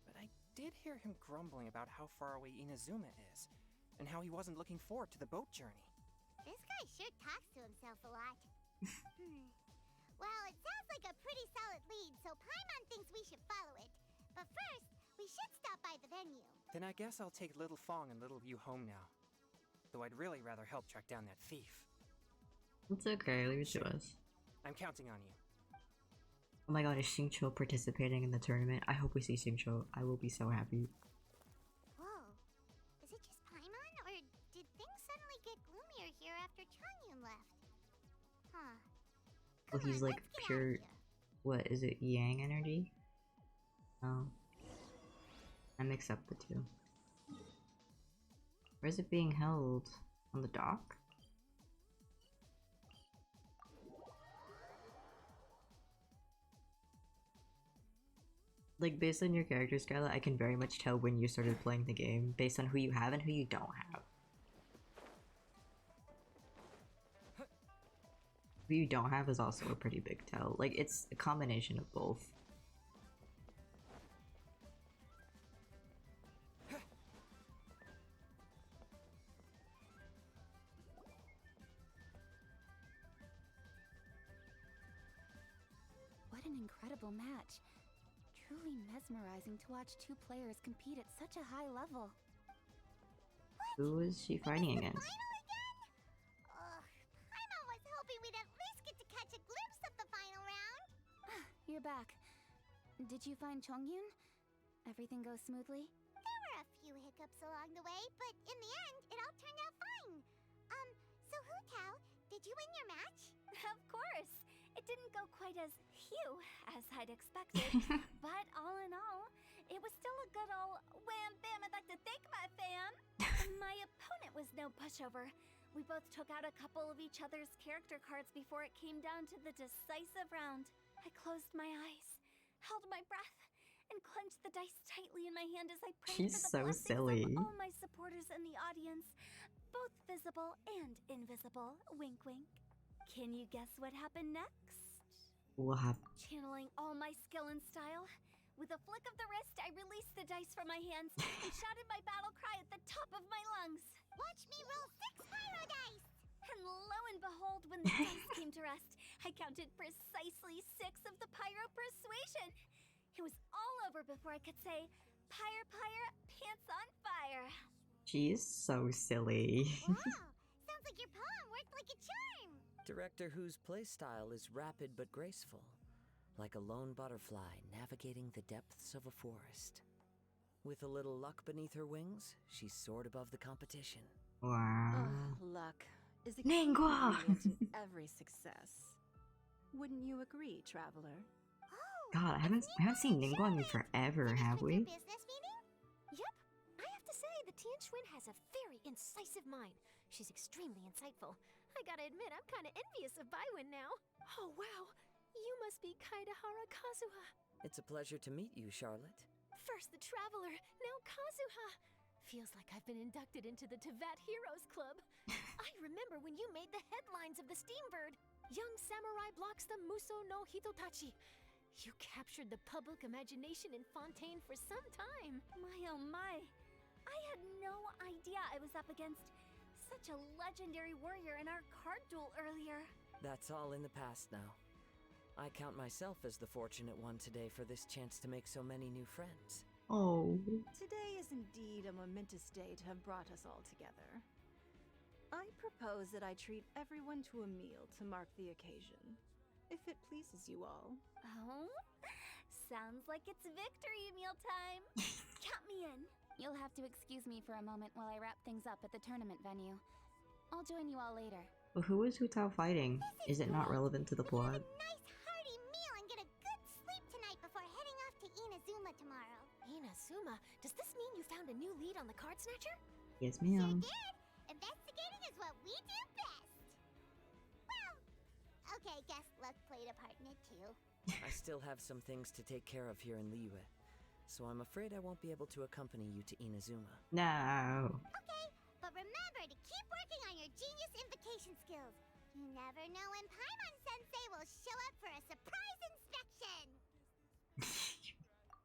But I did hear him grumbling about how far away Inazuma is, and how he wasn't looking forward to the boat journey. This guy sure talks to himself a lot. Well, it sounds like a pretty solid lead, so Paimon thinks we should follow it. But first, we should stop by the venue. Then I guess I'll take Little Fong and Little Yu home now. Though I'd really rather help track down that thief. It's okay, leave it to us. I'm counting on you. Oh my god, is Xingqiu participating in the tournament? I hope we see Xingqiu. I will be so happy. Whoa. Is it just Paimon, or did things suddenly get gloomier here after Changyun left? Huh. Well, he's like pure... What, is it Yang energy? Oh. I mix up the two. Where is it being held? On the dock? Like, based on your character, Scarlet, I can very much tell when you started playing the game, based on who you have and who you don't have. Who you don't have is also a pretty big tell. Like, it's a combination of both. What an incredible match. Truly mesmerizing to watch two players compete at such a high level. Who is she fighting against? Paimon was hoping we'd at least get to catch a glimpse of the final round. You're back. Did you find Chongyun? Everything goes smoothly? There were a few hiccups along the way, but in the end, it all turned out fine. So Hu Tao, did you win your match? Of course! It didn't go quite as phew as I'd expected, but all in all, it was still a good old wham bam, I'd like to thank my fam! My opponent was no pushover. We both took out a couple of each other's character cards before it came down to the decisive round. I closed my eyes, held my breath, and clenched the dice tightly in my hand as I prayed She's for the so blessings silly. of all my supporters in the audience, both visible and invisible. Wink, wink. Can you guess what happened next? What happened? Channeling all my skill and style, with a flick of the wrist, I released the dice from my hands and shouted my battle cry at the top of my lungs. Watch me roll 6 pyro dice! And lo and behold, when the dice came to rest, I counted precisely 6 of the pyro persuasion. It was all over before I could say, pyre, pyre, pants on fire. She's so silly. Wow, sounds like your poem worked like a charm! Director Who's playstyle is rapid but graceful, like a lone butterfly navigating the depths of a forest. With a little luck beneath her wings, she soared above the competition. Wow. Luck is a key Ningguang! ingredient in every success. Wouldn't you agree, Traveler? God, I haven't seen Ningguang in forever, have we? Business meeting? Yep. I have to say, the Tianquan has a very incisive mind. She's extremely insightful. I gotta admit, I'm kinda envious of Baiwen now. Oh, wow. You must be Kaidahara Kazuha. It's a pleasure to meet you, Charlotte. First the Traveler, now Kazuha. Feels like I've been inducted into the Tevat Heroes Club. I remember when you made the headlines of the Steambird. Young samurai blocks the Muso no Hitotachi. You captured the public imagination in Fontaine for some time. My oh my. I had no idea I was up against such a legendary warrior in our card duel earlier. That's all in the past now. I count myself as the fortunate one today for this chance to make so many new friends. Oh. Today is indeed a momentous day to have brought us all together. I propose that I treat everyone to a meal to mark the occasion, if it pleases you all. Oh? Sounds like it's victory mealtime. Count me in. You'll have to excuse me for a moment while I wrap things up at the tournament venue. I'll join you all later. But who is Hu Tao fighting? Is it not relevant to the plot? Nice hearty meal and get a good sleep tonight before heading off to Inazuma tomorrow. Inazuma, does this mean you found a new lead on the Card Snatcher? Yes, Sure ma'am. did! Investigating is what we do best! Well, okay, guess luck played a part in it too. I still have some things to take care of here in Liyue, so I'm afraid I won't be able to accompany you to Inazuma. No. Okay, but remember to keep working on your genius invocation skills. You never know when Paimon-sensei will show up for a surprise inspection!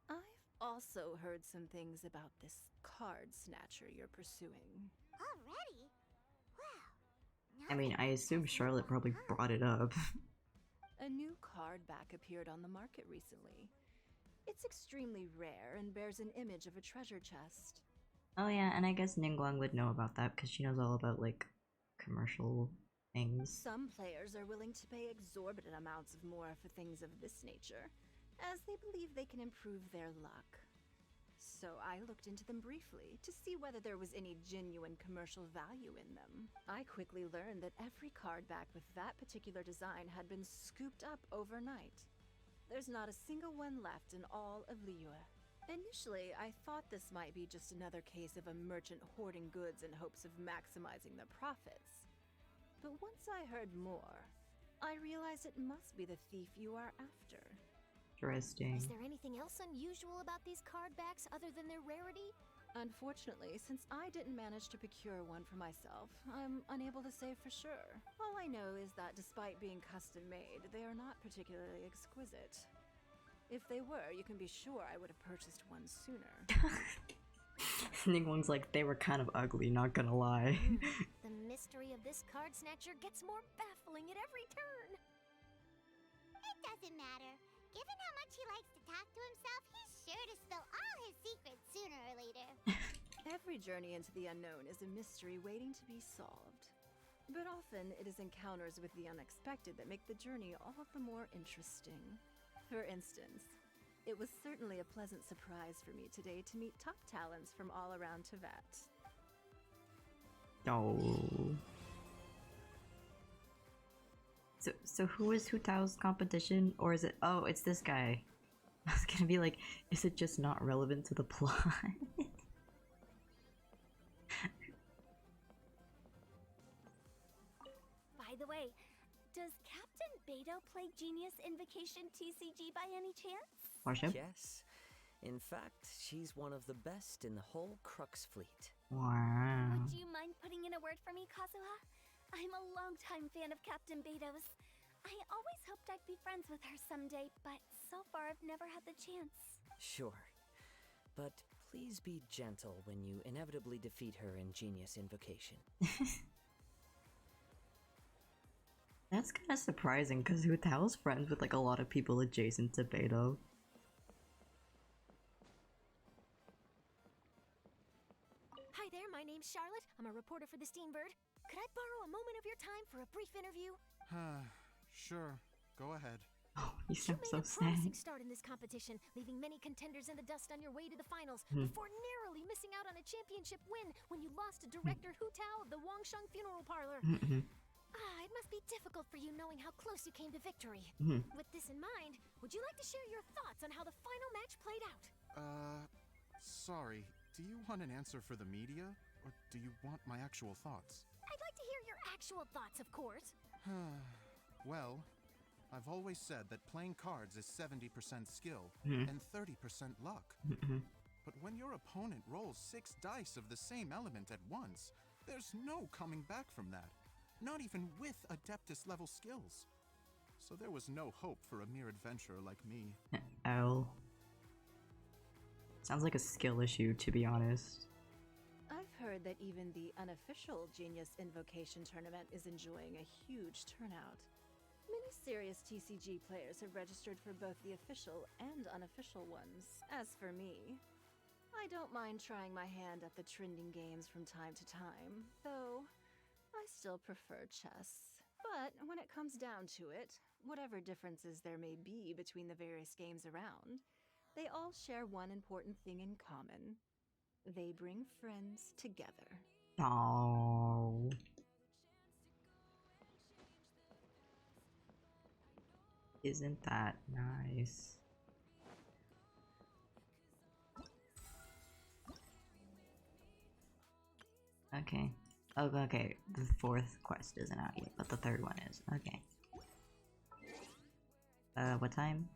I've also heard some things about this Card Snatcher you're pursuing. Already? Wow. I mean, I assume Charlotte probably brought it up. A new card back appeared on the market recently. It's extremely rare and bears an image of a treasure chest. Oh yeah, and I guess Ningguang would know about that because she knows all about, like, commercial things. Some players are willing to pay exorbitant amounts of more for things of this nature, as they believe they can improve their luck. So I looked into them briefly to see whether there was any genuine commercial value in them. I quickly learned that every card back with that particular design had been scooped up overnight. There's not a single one left in all of Liyue. Initially, I thought this might be just another case of a merchant hoarding goods in hopes of maximizing their profits. But once I heard more, I realized it must be the thief you are after. Interesting. Is there anything else unusual about these card backs other than their rarity? Unfortunately, since I didn't manage to procure one for myself, I'm unable to say for sure. All I know is that despite being custom-made, they are not particularly exquisite. If they were, you can be sure I would have purchased one sooner. Ningguang's like, they were kind of ugly, not gonna lie. The mystery of this Card Snatcher gets more baffling at every turn. It doesn't matter. Given how much he likes to talk to himself, he's sure to spill all his secrets sooner or later. Every journey into the unknown is a mystery waiting to be solved. But often, it is encounters with the unexpected that make the journey all the more interesting. For instance, It was certainly a pleasant surprise for me today to meet top talents from all around Teyvat. Oh. So who is Hu Tao's competition? Or is it... Oh, it's this guy. I was gonna be like, is it just not relevant to the plot? By the way, does Captain Beto play Genius Invocation TCG by any chance? Worship? Yes. In fact, she's one of the best in the whole Crux fleet. Wow. Would you mind putting in a word for me, Kazuha? I'm a longtime fan of Captain Beto's. I always hoped I'd be friends with her someday, but so far I've never had the chance. Sure. But please be gentle when you inevitably defeat her in Genius Invocation. That's kind of surprising because Hu Tao's friends with like a lot of people adjacent to Beto. Hi there, my name's Charlotte. I'm a reporter for the Steenbird. Could I borrow a moment of your time for a brief interview? Sure. Go ahead. Oh, you sound You so made a promising sad. start in this competition, leaving many contenders in the dust on your way to the finals, Hmm. before narrowly missing out on a championship win when you lost to director Hu Tao of the Wangsheng Funeral Parlor. It must be difficult for you knowing how close you came to victory. With this in mind, would you like to share your thoughts on how the final match played out? Sorry. Do you want an answer for the media, or do you want my actual thoughts? I'd like to hear your actual thoughts, of course. Well, I've always said that playing cards is 70% skill and 30% luck. But when your opponent rolls 6 dice of the same element at once, there's no coming back from that. Not even with Adeptus level skills. So there was no hope for a mere adventurer like me. Oh. Sounds like a skill issue, to be honest. I've heard that even the unofficial Genius Invocation tournament is enjoying a huge turnout. Many serious TCG players have registered for both the official and unofficial ones. As for me, I don't mind trying my hand at the trending games from time to time, though I still prefer chess. But when it comes down to it, whatever differences there may be between the various games around, they all share one important thing in common. They bring friends together. Oh. Isn't that nice? Okay. Oh, okay. The 4th quest isn't out yet, but the 3rd one is. Okay. What time?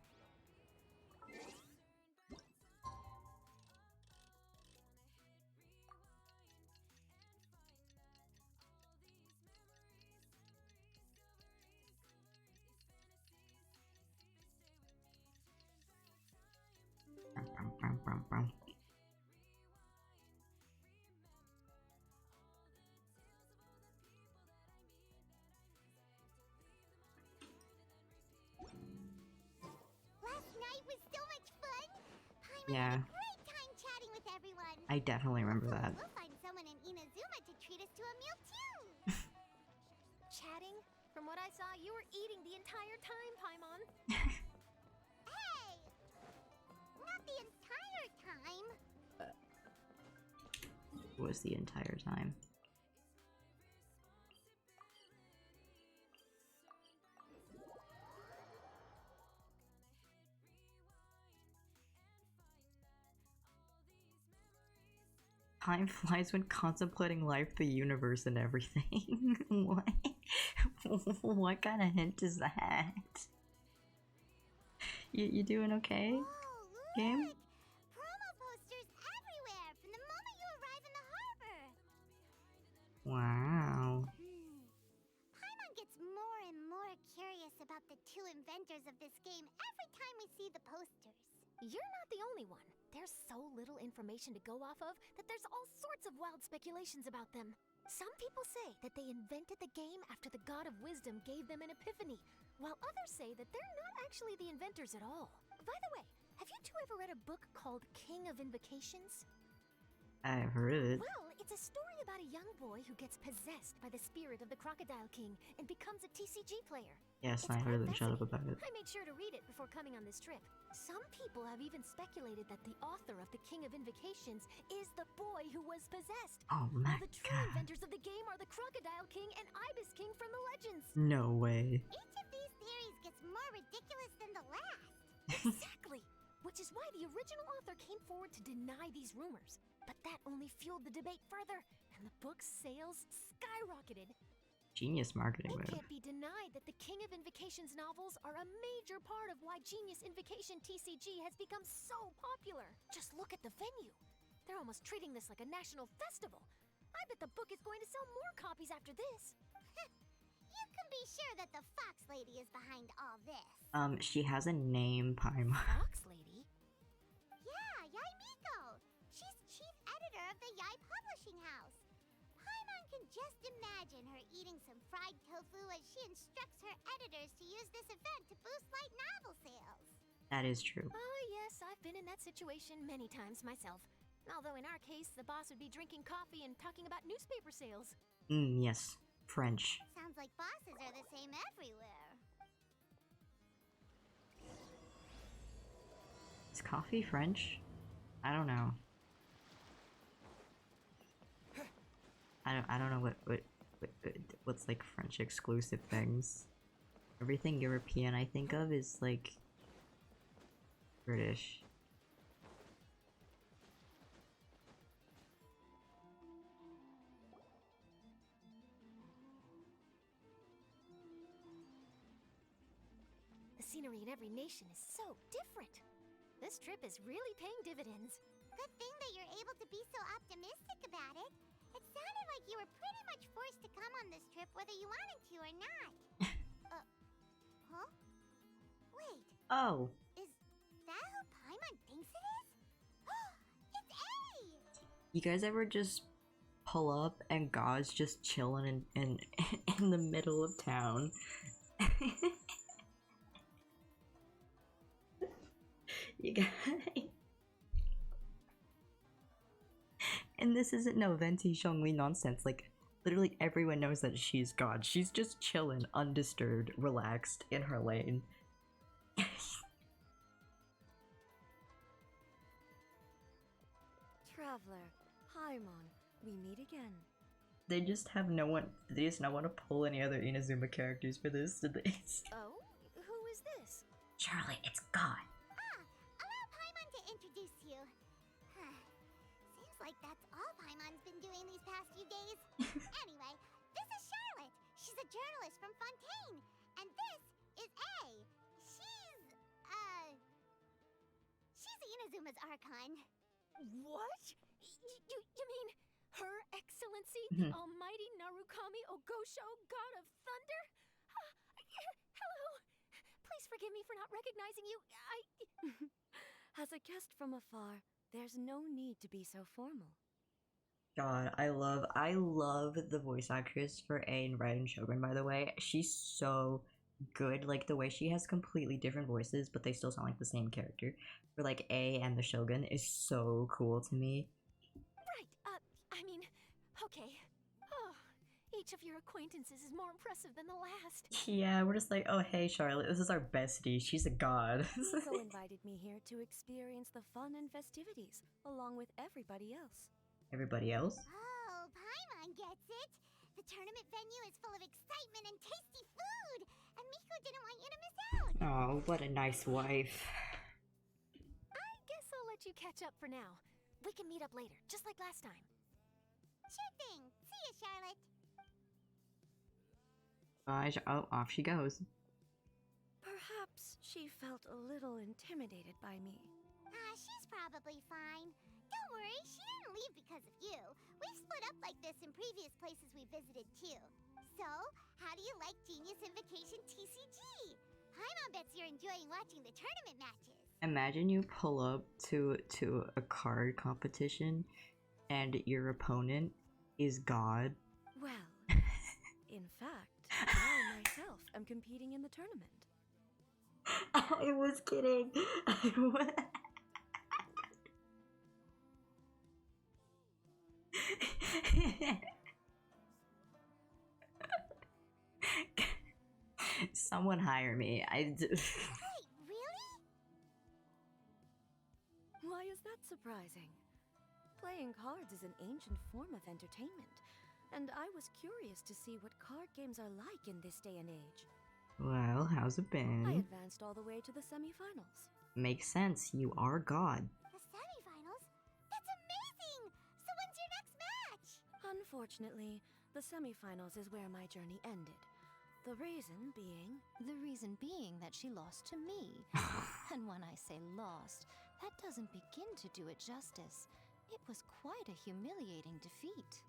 Last night was so much fun. Paimon Yeah. had a great time chatting with everyone. I definitely remember that. We'll find someone in Inazuma to treat us to a meal too. Chatting? From what I saw, you were eating the entire time, Paimon. Hey! Not the entire time. Was the entire time. Time flies when contemplating life, the universe, and everything. What? What kind of hint is that? You doing okay? Game? Promo posters everywhere from the moment you arrive in the harbor. Wow. Paimon gets more and more curious about the 2 inventors of this game every time we see the posters. You're not the only one. There's so little information to go off of that there's all sorts of wild speculations about them. Some people say that they invented the game after the God of Wisdom gave them an epiphany, while others say that they're not actually the inventors at all. By the way, have you 2 ever read a book called King of Invocations? I've heard it. Well, it's a story about a young boy boy who gets possessed by the spirit of the Crocodile King and becomes a TCG player. Yes, It's I quite heard them shut up fascinating. about it. I made sure to read it before coming on this trip. Some people have even speculated that the author of the King of Invocations is the boy who was possessed. Oh my While the true god. inventors of the game are the Crocodile King and Ibis King from the legends. No way. Each of these theories gets more ridiculous than the last. Exactly! Which is why the original author came forward to deny these rumors. But that only fueled the debate further, and the book's sales skyrocketed. Genius marketing It move. can't be denied that the King of Invocations novels are a major part of why Genius Invocation TCG has become so popular. Just look at the venue. They're almost treating this like a national festival. I bet the book is going to sell more copies after this. You can be sure that the Fox Lady is behind all this. She has a name, Paimon. Fox Lady? Yeah, yoimiya. She's chief editor of the Yai Publishing House. Paimon can just imagine her eating some fried tofu as she instructs her editors to use this event to boost light novel sales. That is true. Oh yes, I've been in that situation many times myself. Although in our case, the boss would be drinking coffee and talking about newspaper sales. Yes. French. Sounds like bosses are the same everywhere. Is coffee French? I don't know. I don't know what's like French exclusive things. Everything European I think of is like British. The scenery in every nation is so different. This trip is really paying dividends. Good thing that you're able to be so optimistic about it. It sounded like you were pretty much forced to come on this trip whether you wanted to or not. Huh? Wait, Oh. is that who Paimon thinks it is? It's A! You guys ever just pull up and God's just chilling in the middle of town? You guys. And this isn't no Venti Shongli nonsense. Like, literally everyone knows that she's God. She's just chilling, undisturbed, relaxed in her lane. Traveler, Paimon, we meet again. They just have no one. They just not want to pull any other Inazuma characters for this. Did they? Oh? Who is this? Charlie, it's God. Allow Paimon to introduce you. Seems like that's all Paimon's been doing these past few days. Anyway, this is Charlotte. She's a journalist from Fontaine. And this is A. She's Inazuma's Archon. What? You mean Her Excellency, the Almighty Narukami Ogosho, God of Thunder? Hello. Please forgive me for not recognizing you. As a guest from afar, there's no need to be so formal. God, I love the voice actress for A in Red and Shogun, by the way. She's so good. Like, the way she has completely different voices, but they still sound like the same character. For, like, A and the Shogun is so cool to me. Right, okay. Oh, each of your acquaintances is more impressive than the last. Yeah, we're just like, oh, hey, Charlotte, this is our bestie. She's a god. Nico invited me here to experience the fun and festivities, along with everybody else. Everybody else? Oh, Paimon gets it. The tournament venue is full of excitement and tasty food, and Miko didn't want you to miss out. Oh, what a nice wife. I guess I'll let you catch up for now. We can meet up later, just like last time. Sure thing. See ya, Charlotte. Bye. Oh, off she goes. Perhaps she felt a little intimidated by me. She's probably fine. Don't worry, she didn't leave because of you. We've split up like this in previous places we visited too. So, how do you like Genius Invocation TCG? Paimon bets you're enjoying watching the tournament matches. Imagine you pull up to a card competition and your opponent is God. Well, in fact, I myself am competing in the tournament. I was kidding. Someone hire me. Wait, really? Why is that surprising? Playing cards is an ancient form of entertainment, and I was curious to see what card games are like in this day and age. Well, how's it I been? advanced all the way to the semifinals. Makes sense. You are God. The semifinals? That's amazing! So when's your next match? Unfortunately, the semifinals is where my journey ended. The reason being... The reason being that she lost to me. And when I say lost, that doesn't begin to do it justice. It was quite a humiliating defeat.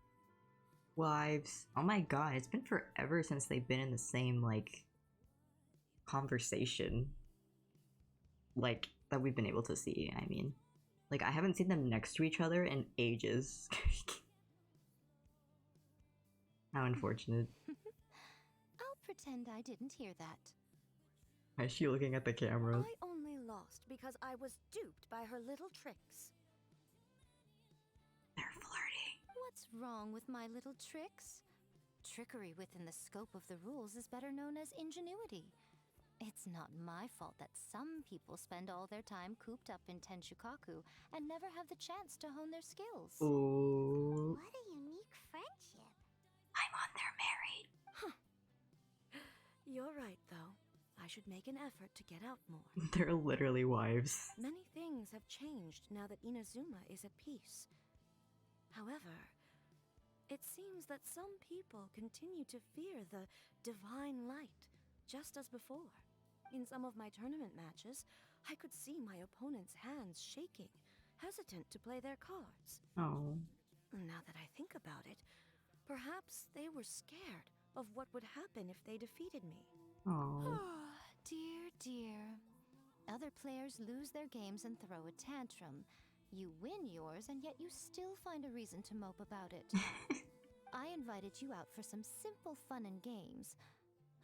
Wives. Oh my god, it's been forever since they've been in the same, like, conversation. Like, that we've been able to see, I mean. Like, I haven't seen them next to each other in ages. How unfortunate. I'll pretend I didn't hear that. Why is she looking at the camera? I only lost because I was duped by her little tricks. They're flirting. What's wrong with my little tricks? Trickery within the scope of the rules is better known as ingenuity. It's not my fault that some people spend all their time cooped up in Tenshukaku and never have the chance to hone their skills. Ooh. What a unique friendship. I'm on their married. Huh. You're right, though. I should make an effort to get out more. They're literally wives. Many things have changed now that Inazuma is at peace. However, it seems that some people continue to fear the divine light, just as before. In some of my tournament matches, I could see my opponent's hands shaking, hesitant to play their cards. Oh. Now that I think about it, perhaps they were scared of what would happen if they defeated me. Oh. Dear, dear. Other players lose their games and throw a tantrum. You win yours, and yet you still find a reason to mope about it. I invited you out for some simple fun and games.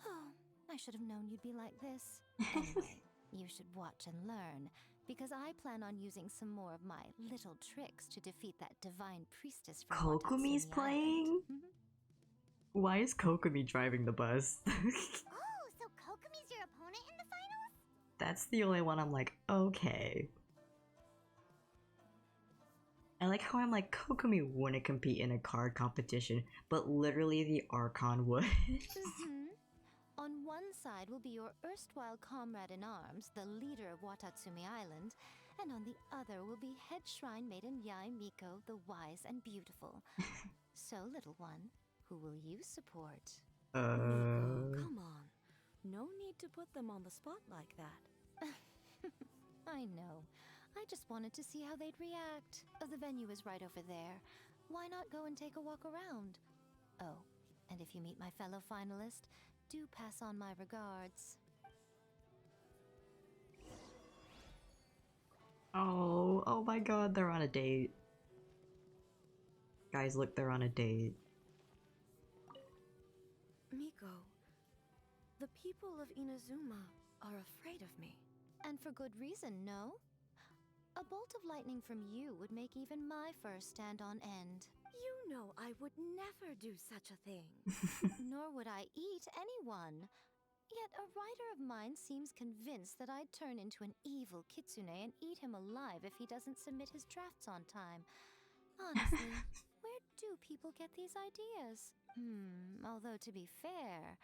Oh, I should have known you'd be like this. Anyway, you should watch and learn, because I plan on using some more of my little tricks to defeat that divine priestess from Kokomi's Watatsumi playing? Island. Why is Kokomi driving the bus? Oh, so Kokomi's your opponent in the finals? That's the only one I'm like, okay. I like how I'm like, Kokomi wouldn't compete in a card competition, but literally the Archon would. On one side will be your erstwhile comrade in arms, the leader of Watatsumi Island, and on the other will be head shrine maiden Yaimiko, the wise and beautiful. So, little one, who will you support? Miko, come on. No need to put them on the spot like that. I know. I just wanted to see how they'd react. The venue is right over there. Why not go and take a walk around? Oh, and if you meet my fellow finalist, do pass on my regards. Oh my god, they're on a date. Guys, look, they're on a date. Miko, the people of Inazuma are afraid of me. And for good reason, no? A bolt of lightning from you would make even my fur stand on end. You know I would never do such a thing. Nor would I eat anyone. Yet a writer of mine seems convinced that I'd turn into an evil kitsune and eat him alive if he doesn't submit his drafts on time. Honestly, where do people get these ideas? Although to be fair,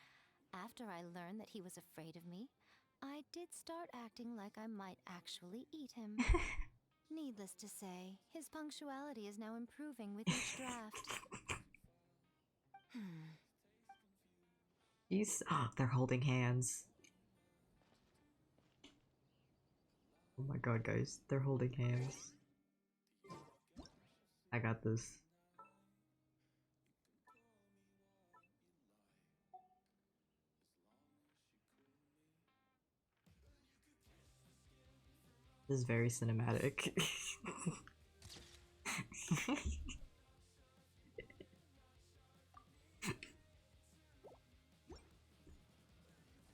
after I learned that he was afraid of me, I did start acting like I might actually eat him. Needless to say, his punctuality is now improving with each draft. They're holding hands. Oh my god, guys, they're holding hands. I got this. This is very cinematic.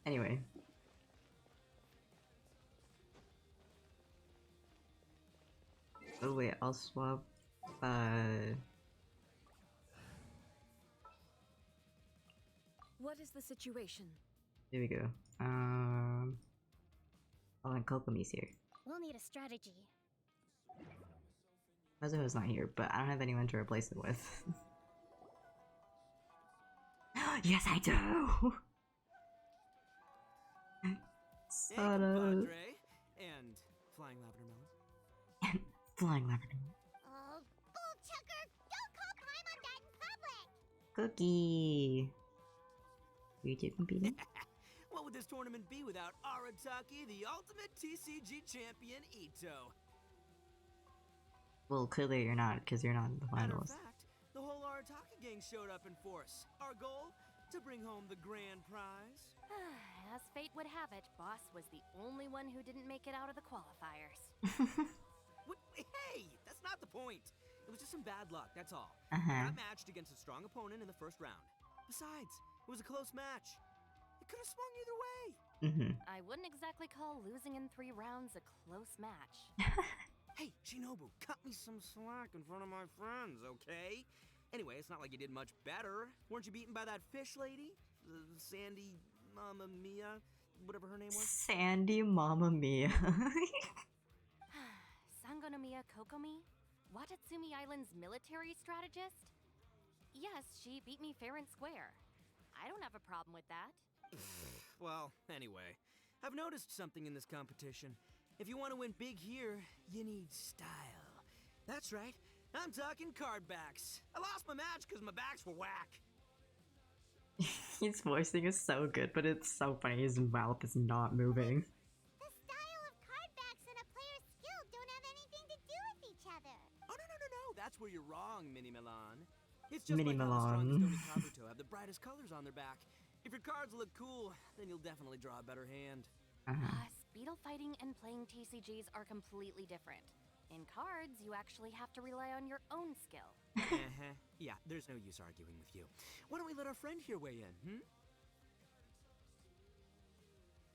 Anyway. Oh wait, I'll swap, What is the situation? There we go. Oh, and Kokomi's here. We'll need a strategy. Kazuha's not here, but I don't have anyone to replace it with. Yes, I do! Hey, compadre. And Flying Lavender Melon. Flying Lavender. Oh, bull chucker! Don't call Paimon that in public! Cookie! Are you two competing? What would this tournament be without Arataki, the ultimate TCG champion, Ito? Well, clearly you're not, because you're not in the Matter of finals. fact, the whole Arataki gang showed up in force. Our goal? To bring home the grand prize. As fate would have it, Boss was the only one who didn't make it out of the qualifiers. Hey, that's not the point. It was just some bad luck, that's all. Uh-huh. I got matched against a strong opponent in the first round. Besides, it was a close match. It could have swung either way. I wouldn't exactly call losing in 3 rounds a close match. Hey, Shinobu, cut me some slack in front of my friends, okay? Anyway, it's not like you did much better. Weren't you beaten by that fish lady? Sandy Mamma Mia? Whatever her name was? Sandy Mamma Mia. Sangonomiya Kokomi? Watatsumi Island's military strategist? Yes, she beat me fair and square. I don't have a problem with that. Well, anyway, I've noticed something in this competition. If you want to win big here, you need style. That's right, I'm talking card backs. I lost my match because my backs were whack. His voicing is so good, but it's so funny. His mouth is not moving. The style of card backs and a player's skill don't have anything to do with each other. Oh, no, that's where you're wrong, Mini Milan. It's just Mini like how the Milan. strongest Oni Kabuto have the brightest colors on their back. If your cards look cool, then you'll definitely draw a better hand. Speedle fighting and playing TCGs are completely different. In cards, you actually have to rely on your own skill. Yeah, there's no use arguing with you. Why don't we let our friend here weigh in,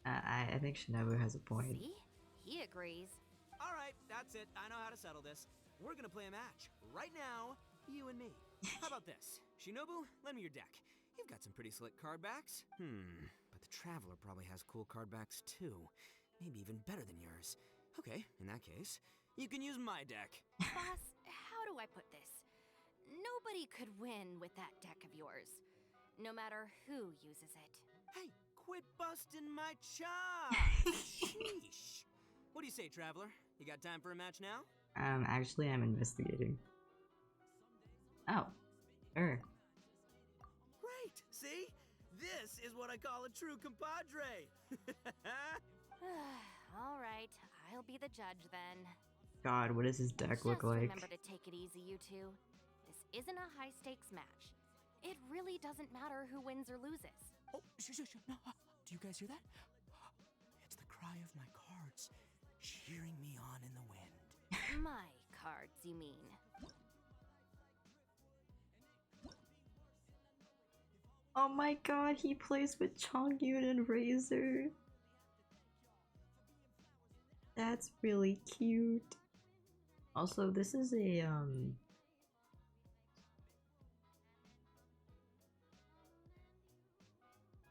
I think Shinobu has a point. See? He agrees. All right, that's it. I know how to settle this. We're gonna play a match. Right now, you and me. How about this? Shinobu, lend me your deck. You've got some pretty slick card backs. But the Traveler probably has cool card backs too. Maybe even better than yours. Okay, in that case, you can use my deck. Boss, how do I put this? Nobody could win with that deck of yours, no matter who uses it. Hey, quit busting my chops! Sheesh. What do you say, Traveler? You got time for a match now? Actually, I'm investigating. Oh, sure. Great! See? This is what I call a true compadre! All right, I'll be the judge then. God, what does his deck look Just like? remember to take it easy, you two. This isn't a high-stakes match. It really doesn't matter who wins or loses. Oh, shh. No. Do you guys hear that? It's the cry of my cards, cheering me on in the wind. My cards, you mean? Oh my god, he plays with Chongyun and Razor. That's really cute. Also, this is a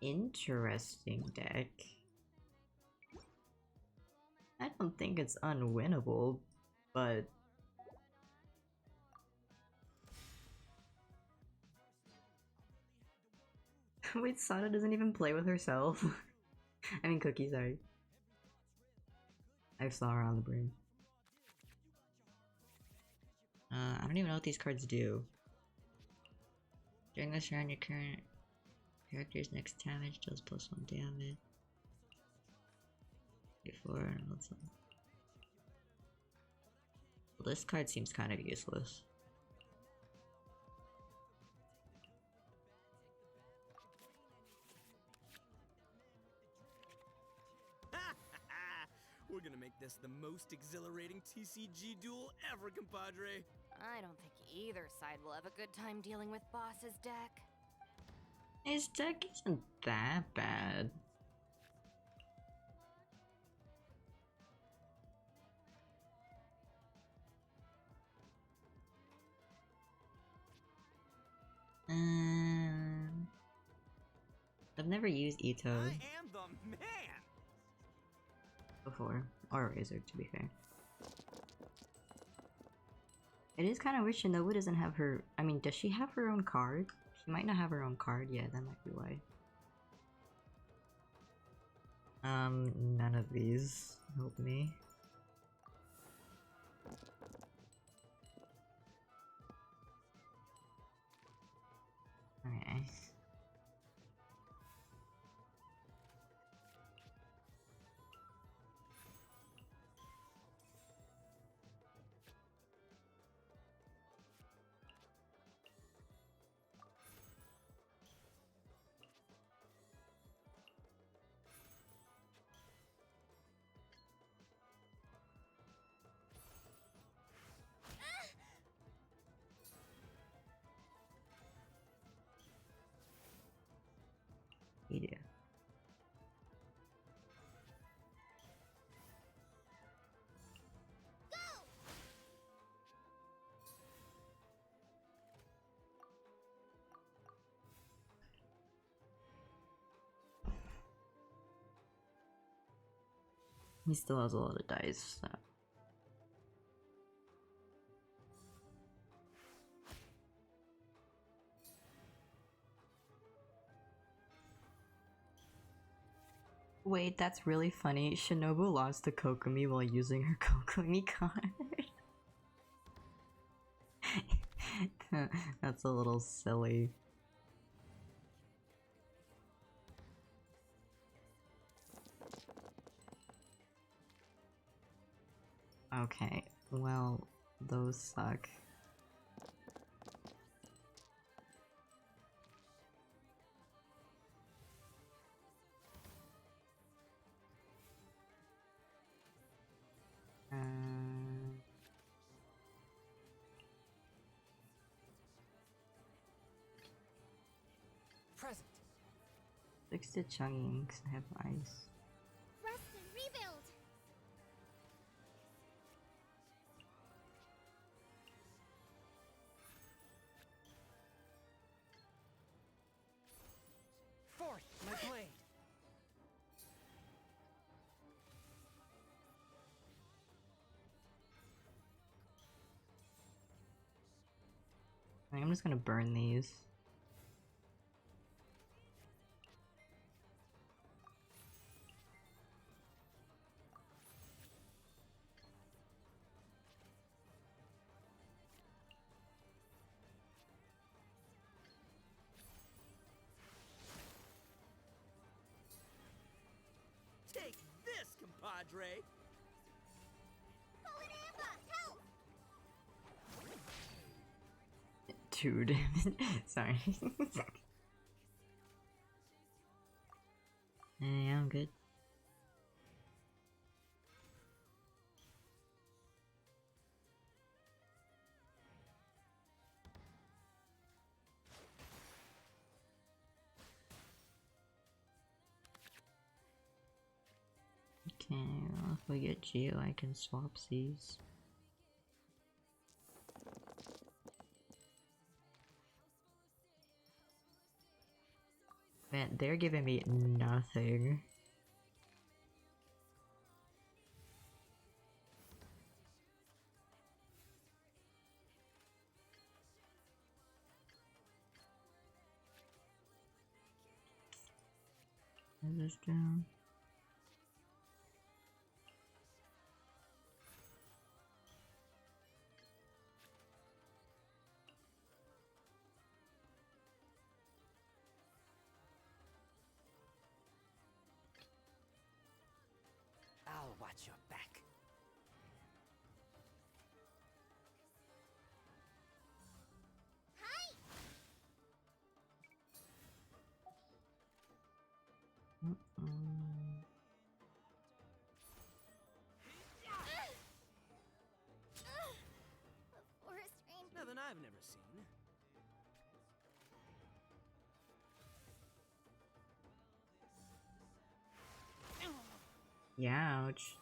interesting deck. I don't think it's unwinnable, but wait, Sana doesn't even play with herself. I mean, Cookie, sorry. I saw her on the brain. I don't even know what these cards do. During this round, your current character's next damage deals +1 damage. Before and also. Well, this card seems kind of useless. We're gonna make this the most exhilarating TCG duel ever, compadre. I don't think either side will have a good time dealing with Boss's deck. His deck isn't that bad. I've never used Ito. I am man! Before. Or Razor, to be fair. It is kind of weird Shinobu doesn't have her... I mean, does she have her own card? She might not have her own card. Yeah, that might be why. None of these help me. Okay. Yeah. He still has a lot of dice, so. Wait, that's really funny. Shinobu lost to Kokomi while using her Kokomi card. That's a little silly. Okay, well, those suck. Present. 6 to chugging, 'cause I have ice. Rest and rebuild. Forth, my blade. I'm just gonna burn these. Take this, compadre. Dude, sorry. Yeah, I'm good. Okay, well, if we get Geo, I can swap these. Man, they're giving me nothing. Is this down? I'll watch your back. Forest rain. Nothing I've never seen. Yeah, ouch.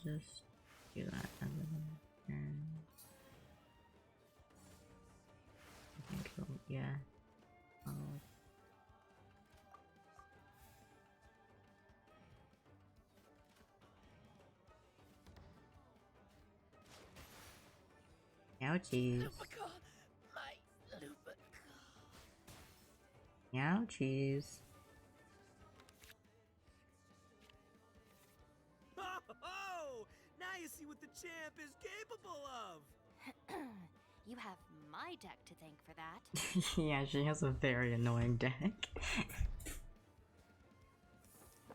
just do that and then I think so, yeah. Ouchies. Ouchies. Oh, now you see what the champ is capable of. You have my deck to thank for that. Yeah, she has a very annoying deck.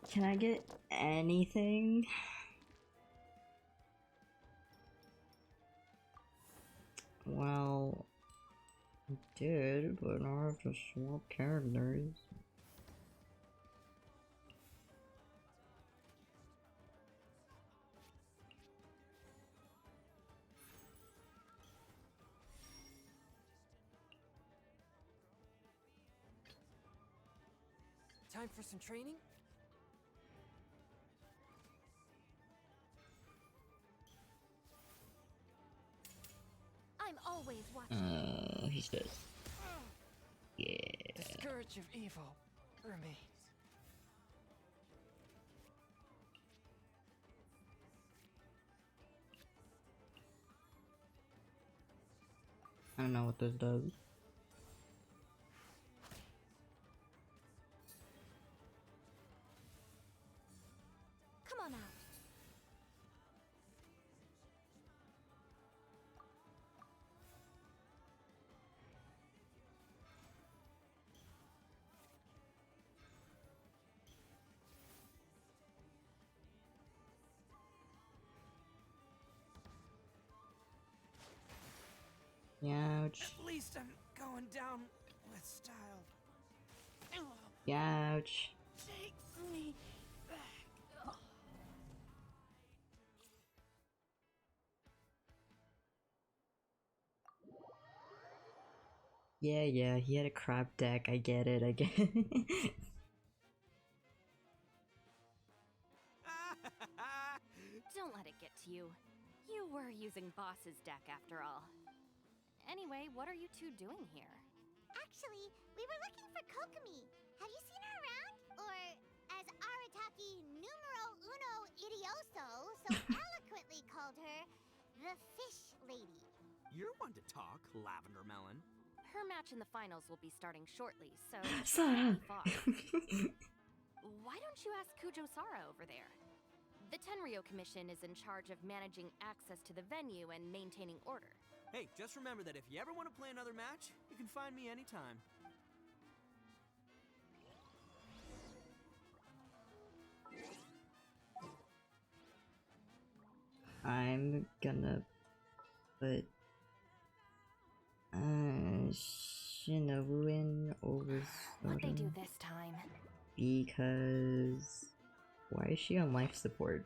Can I get anything? Well, I did, but now I have to swap characters. Time for some training? I'm always watching. He's dead. Yeah. The scourge of evil remains. I don't know what this does. Come on out. Ouch. At least I'm going down with style. Ouch. Take me back. Yeah, he had a crap deck. I get it, Don't let it get to you. You were using Boss's deck after all. Anyway, what are you two doing here? Actually, we were looking for Kokomi. Have you seen her around? Or, as Arataki numero uno idioso so eloquently called her, the Fish Lady. You're one to talk, Lavender Melon. Her match in the finals will be starting shortly, so Sarah. far. Why don't you ask Kujo Sara over there? The Tenryo Commission is in charge of managing access to the venue and maintaining order. Hey, just remember that if you ever want to play another match, you can find me anytime. I'm gonna put Shinobu in over What'd they do Soda this time? because why is she on life support?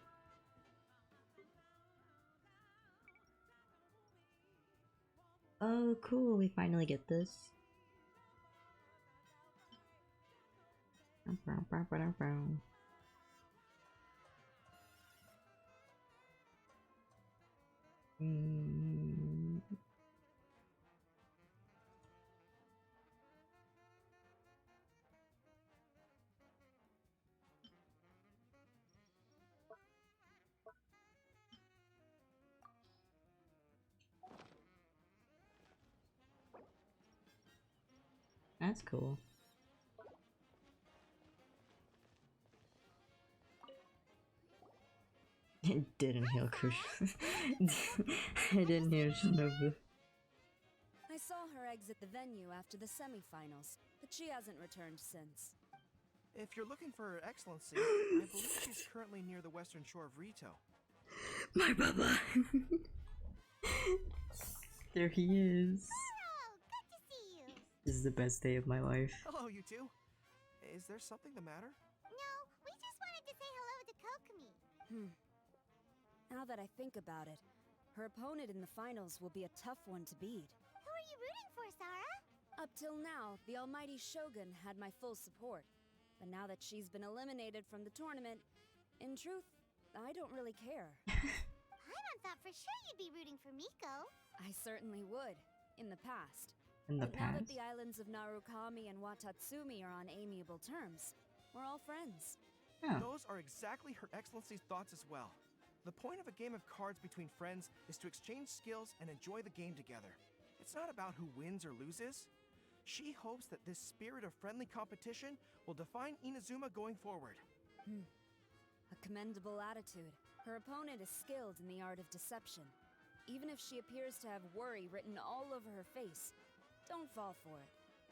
Oh, cool! We finally get this. That's cool. It didn't heal Kush. I didn't heal Shinobu. I saw her exit the venue after the semifinals, but she hasn't returned since. If you're looking for Her Excellency, I believe she's currently near the western shore of Rito. My Baba! There he is. Hello, good to see you. This is the best day of my life. Hello, you two. Is there something the matter? No, we just wanted to say hello to Kokomi. Now that I think about it, her opponent in the finals will be a tough one to beat. Who are you rooting for, Sarah? Up till now, the almighty Shogun had my full support. But now that she's been eliminated from the tournament, in truth, I don't really care. Paimon thought for sure you'd be rooting for Miko. I certainly would, in the past. In the But now that past? the islands of Narukami and Watatsumi are on amiable terms, we're all friends. Those are exactly Her Excellency's thoughts as well. The point of a game of cards between friends is to exchange skills and enjoy the game together. It's not about who wins or loses. She hopes that this spirit of friendly competition will define Inazuma going forward. A commendable attitude. Her opponent is skilled in the art of deception. Even if she appears to have worry written all over her face, don't fall for it.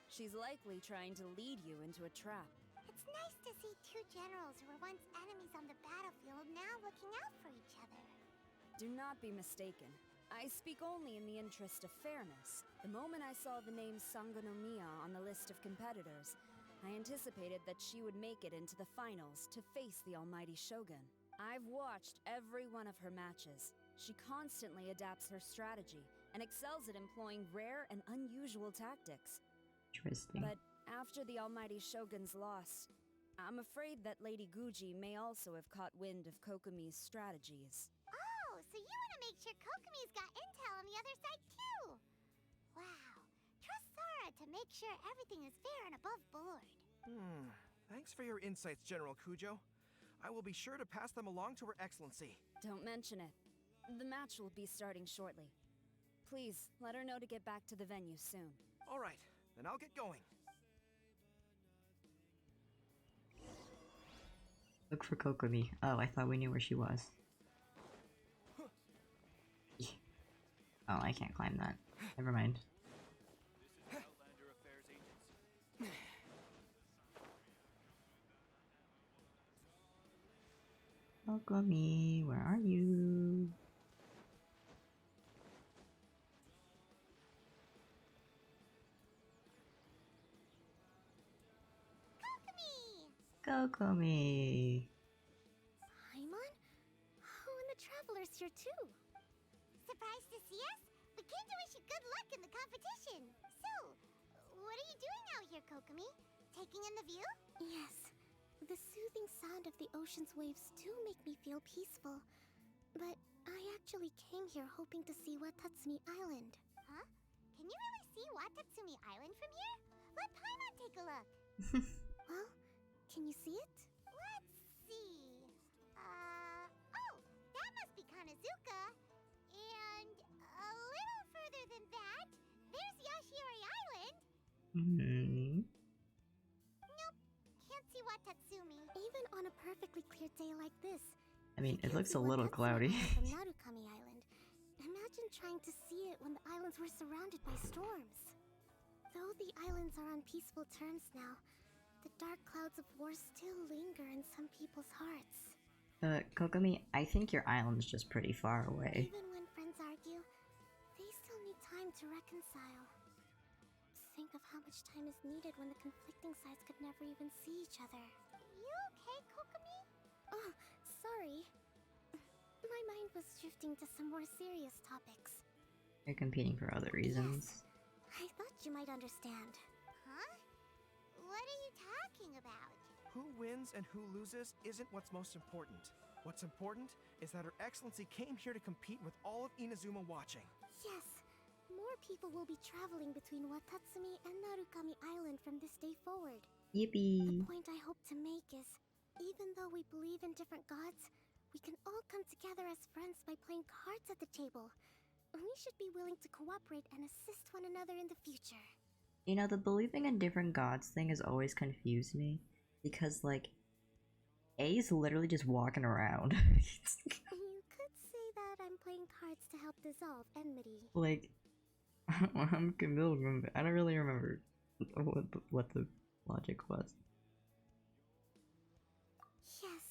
She's likely trying to lead you into a trap. It's nice to see two generals who were once enemies on the battlefield now looking out for each other. Do not be mistaken. I speak only in the interest of fairness. The moment I saw the name Sangonomiya on the list of competitors, I anticipated that she would make it into the finals to face the almighty Shogun. I've watched every one of her matches. She constantly adapts her strategy and excels at employing rare and unusual tactics. Interesting. But after the almighty Shogun's loss, I'm afraid that Lady Guji may also have caught wind of Kokomi's strategies. Oh, so you want to make sure Kokomi's got intel on the other side too? Wow. Trust Sora to make sure everything is fair and above board. Thanks for your insights, General Kujo. I will be sure to pass them along to Her Excellency. Don't mention it. The match will be starting shortly. Please, let her know to get back to the venue soon. All right, then I'll get going. Look for Kokomi. Oh, I thought we knew where she was. Oh, I can't climb that. Never mind. Kokomi, where are you? Kokomi! Paimon? Oh, and the Traveler's here too. Surprised to see us? We came to wish you good luck in the competition. So, what are you doing out here, Kokomi? Taking in the view? Yes. The soothing sound of the ocean's waves do make me feel peaceful. But I actually came here hoping to see Watatsumi Island. Huh? Can you really see Watatsumi Island from here? Let Paimon take a look. Well, can you see it? Let's see. Oh, that must be Kanazuka. And a little further than that, there's Yashiori Island. Nope, can't see Watatsumi. Even on a perfectly clear day like this. I mean, it looks a little cloudy. From Narukami Island. Imagine trying to see it when the islands were surrounded by storms. Though the islands are on peaceful terms now, the dark clouds of war still linger in some people's hearts. Kokomi, I think your island's just pretty far away. Even when friends argue, they still need time to reconcile. Think of how much time is needed when the conflicting sides could never even see each other. You okay, Kokomi? Oh, sorry. My mind was shifting to some more serious topics. You're competing for other reasons. I thought you might understand. Huh? What are you talking about? Who wins and who loses isn't what's most important. What's important is that Her Excellency came here to compete with all of Inazuma watching. Yes, more people will be traveling between Watatsumi and Narukami Island from this day forward. Yippee! The point I hope to make is, even though we believe in different gods, we can all come together as friends by playing cards at the table. We should be willing to cooperate and assist one another in the future. You know, the believing in different gods thing has always confused me. Because, like, A's literally just walking around. You could say that I'm playing cards to help dissolve enmity. Like, I'm confused. I don't really remember what the logic was. Yes,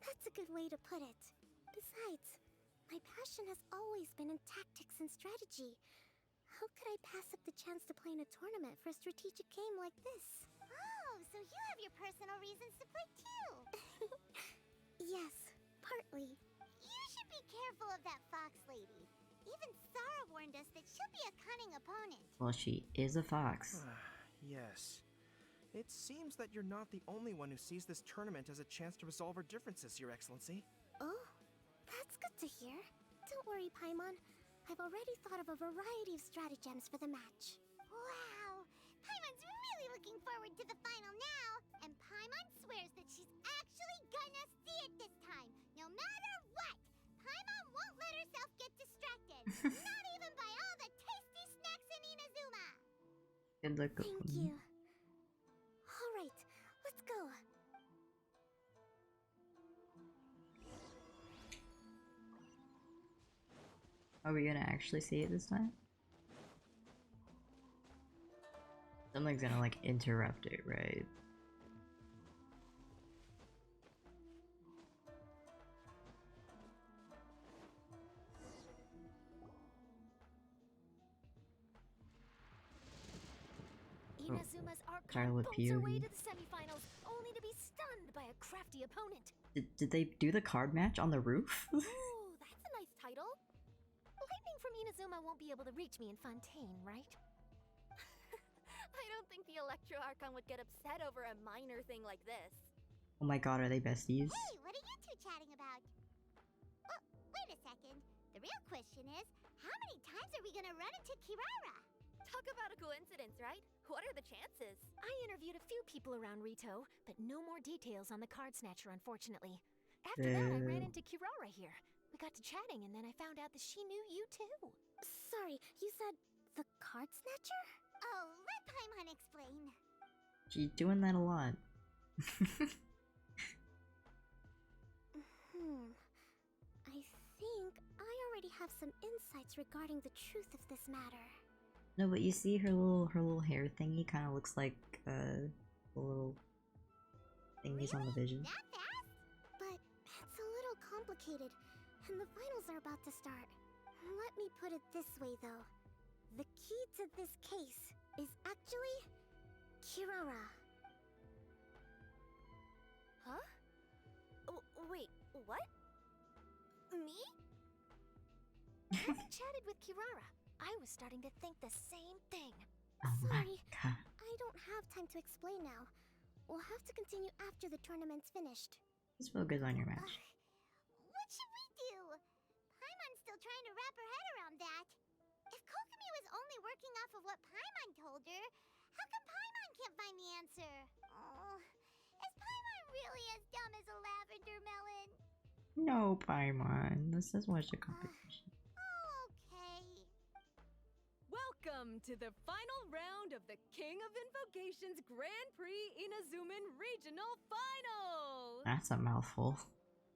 that's a good way to put it. Besides, my passion has always been in tactics and strategy. How could I pass up the chance to play in a tournament for a strategic game like this? Oh, so you have your personal reasons to play too. Yes, partly. You should be careful of that fox lady. Even Sara warned us that she'll be a cunning opponent. Well, she is a fox. Yes. It seems that you're not the only one who sees this tournament as a chance to resolve our differences, Your Excellency. Oh, good to hear. Don't worry, Paimon. I've already thought of a variety of stratagems for the match. Wow! Paimon's really looking forward to the final now! And Paimon swears that she's actually gonna see it this time, no matter what! Paimon won't let herself get distracted, not even by all the tasty snacks in Inazuma! Good luck. Thank you. Alright, let's go. Are we gonna actually see it this time? Something's gonna like interrupt it, right? Inazuma's art Charlotte card bolts her way POV. to the semifinals, only to be stunned by a crafty opponent. Did they do the card match on the roof? Ooh, that's a nice title. Lightning from Inazuma won't be able to reach me in Fontaine, right? I don't think the Electro Archon would get upset over a minor thing like this. Oh my god, are they besties? Hey, what are you two chatting about? Oh, wait a second. The real question is, how many times are we gonna run into Kirara? Talk about a coincidence, right? What are the chances? I interviewed a few people around Rito, but no more details on the card snatcher, unfortunately. After that, I ran into Kirara here. We got to chatting, and then I found out that she knew you too. Sorry, you said the card snatcher? Oh, let Paimon explain. She's doing that a lot. I think I already have some insights regarding the truth of this matter. No, but you see her little hair thingy kind of looks like the little thingies on the vision. That fast? But it's a little complicated, and the finals are about to start. Let me put it this way, though. The key to this case is actually Kirara. Huh? Wait, what? Me? As I chatted with Kirara, I was starting to think the same thing. Sorry, I don't have time to explain now. We'll have to continue after the tournament's finished. Just focus on your match. What should we do? Paimon's still trying to wrap her head around that. If Kokomi was only working off of what Paimon told her, how come Paimon can't find the answer? Oh, is Paimon really as dumb as a lavender melon? No, Paimon. Let's just watch the competition. Okay. Welcome to the final round of the King of Invocations Grand Prix Inazuman Regional Finals! That's a mouthful.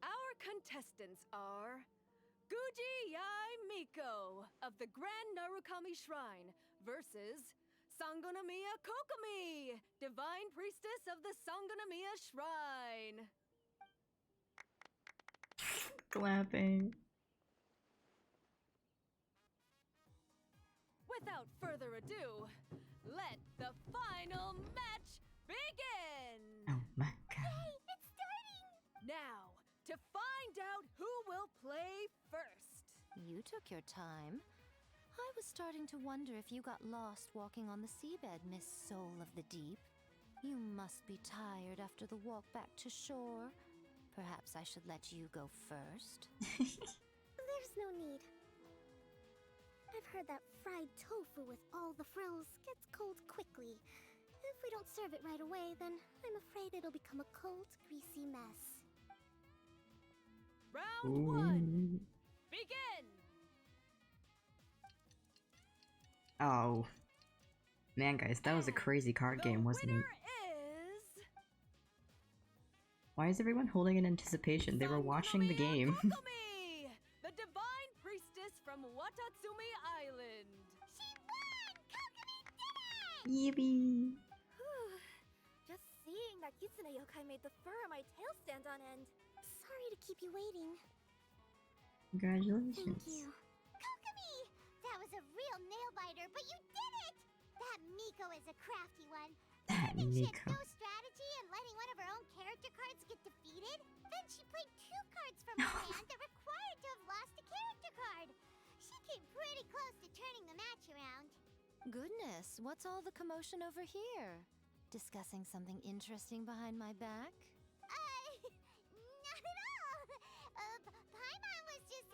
Our contestants are Guji Yai Miko of the Grand Narukami Shrine versus Sangonomiya Kokomi, Divine Priestess of the Sangonomiya Shrine. Clapping. Without further ado, let the final match begin! Oh my god. Hey, it's starting! Now, to find out who will play first. You took your time. I was starting to wonder if you got lost walking on the seabed, Miss Soul of the Deep. You must be tired after the walk back to shore. Perhaps I should let you go first. There's no need. I've heard that fried tofu with all the frills gets cold quickly. If we don't serve it right away, then I'm afraid it'll become a cold, greasy mess. Round one, begin! Oh. Man, guys, that was a crazy card game, wasn't it? Why is everyone holding in anticipation? They were watching the game. Kokomi, the Divine Priestess from Watatsumi Island. She won! Kokomi did it! Yippee! Just seeing that Kitsune yokai made the fur on my tail stand on end. Sorry to keep you waiting. Congratulations. Thank you. Kokomi! That was a real nail-biter, but you did it! That Miko is a crafty one. That She had Miko. no strategy in letting one of her own character cards get defeated. Then she played two cards from her hand that required to have lost a character card. She came pretty close to turning the match around. Goodness, what's all the commotion over here? Discussing something interesting behind my back? Not at all. Paimon was just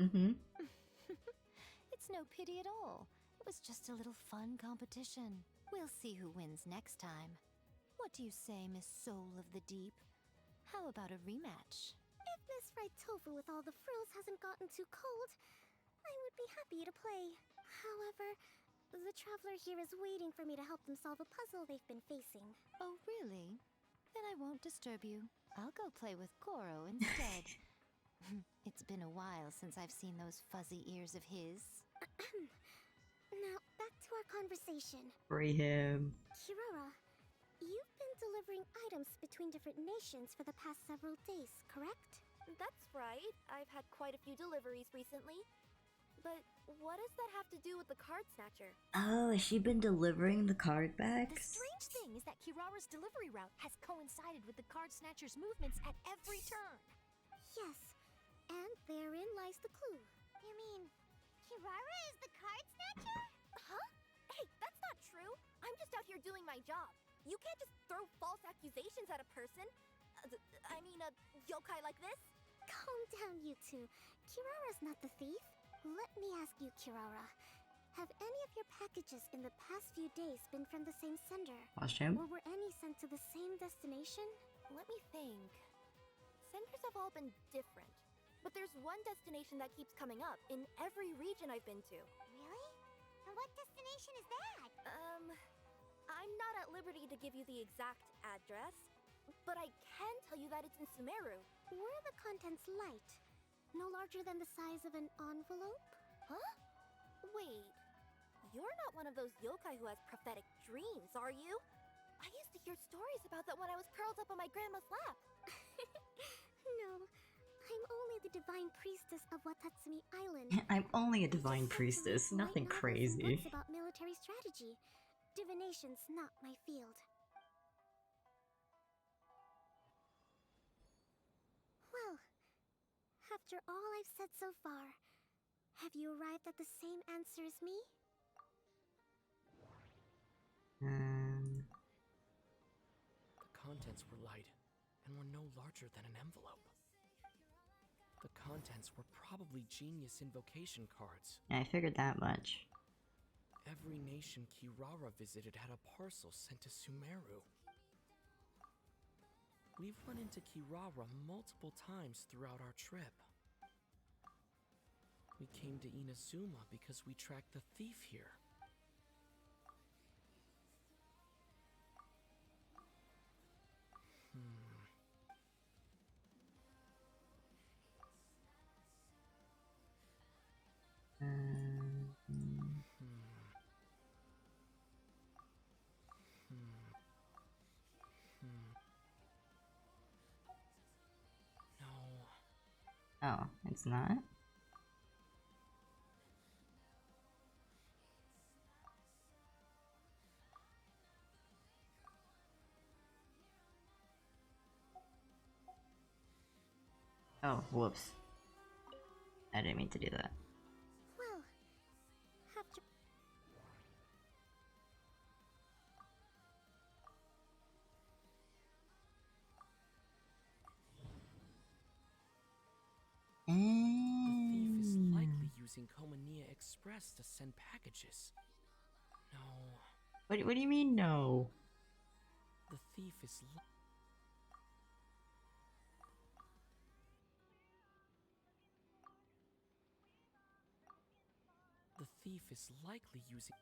Mm-hmm. It's no pity at all. It was just a little fun competition. We'll see who wins next time. What do you say, Miss Soul of the Deep? How about a rematch? If Miss Fried Tofu with all the frills hasn't gotten too cold, I would be happy to play. However, the traveler here is waiting for me to help them solve a puzzle they've been facing. Oh, really? Then I won't disturb you. I'll go play with Goro instead. It's been a while since I've seen those fuzzy ears of his. Now, back to our conversation. Free him. Kirara, you've been delivering items between different nations for the past several days, correct? That's right. I've had quite a few deliveries recently. But what does that have to do with the card snatcher? Oh, has she been delivering the card The backs? strange thing is that Kirara's delivery route has coincided with the card snatcher's movements at every turn. Yes, and therein lies the clue. You mean, Kirara is the card snatcher? Huh? Hey, that's not true. I'm just out here doing my job. You can't just throw false accusations at a person. I mean, a yokai like this. Calm down, you two. Kirara's not the thief. Let me ask you, Kirara. Have any of your packages in the past few days been from the same sender? Costume? Or were any sent to the same destination? Let me think. Senders have all been different. But there's one destination that keeps coming up in every region I've been to. Really? And what destination is that? I'm not at liberty to give you the exact address, but I can tell you that it's in Sumeru. Were the contents light? No larger than the size of an envelope? Huh? Wait, you're not one of those yokai who has prophetic dreams, are you? I used to hear stories about that when I was curled up on my grandma's lap. No, I'm only the divine priestess of Watatsumi Island. I'm only a divine priestess, nothing Light novels and crazy. books about military strategy. Divination's not my field. Well, after all I've said so far, have you arrived at the same answer as me? The contents were light and were no larger than an envelope. The contents were probably genius invocation cards. Yeah, I figured that much. Every nation Kirara visited had a parcel sent to Sumeru. We've run into Kirara multiple times throughout our trip. We came to Inazuma because we tracked the thief here. No. Oh, it's not? Oh, whoops. I didn't mean to do that. Well, after... The thief is likely using Komania Express to send packages. No. What do you mean, no? The thief is The thief is likely using...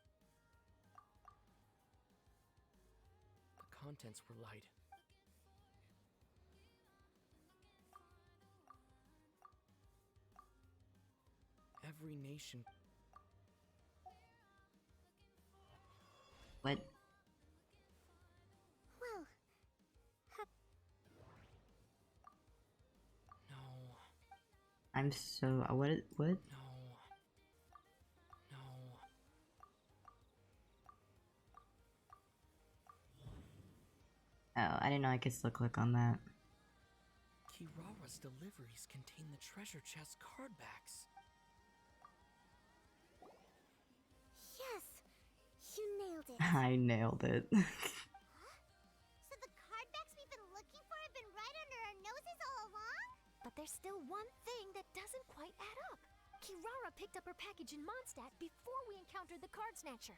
The contents were light. Every nation... What? Well, No. I'm so... what? No. Oh, I didn't know I could still click on that. Kirara's deliveries contain the treasure chest card backs. yes! You nailed it. I nailed it. So the card backs we've been looking for have been right under our noses all along? But there's still one thing that doesn't quite add up. Kirara picked up her package in Mondstadt before we encountered the card snatcher.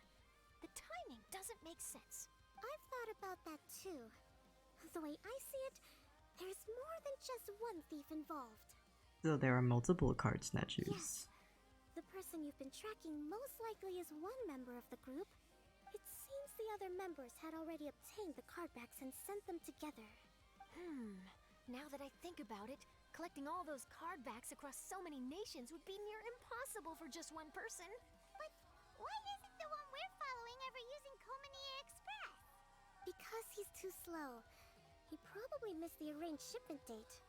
The timing doesn't make sense. I've thought about that too. The way I see it, there's more than just one thief involved. So there are multiple card snatchers. Yes. The person you've been tracking most likely is one member of the group. It seems the other members had already obtained the card backs and sent them together. Now that I think about it, collecting all those card backs across so many nations would be near impossible for just one person. But why isn't the one we're following ever using Yoimiya Express? Because he's too slow. He probably missed the arranged shipment date.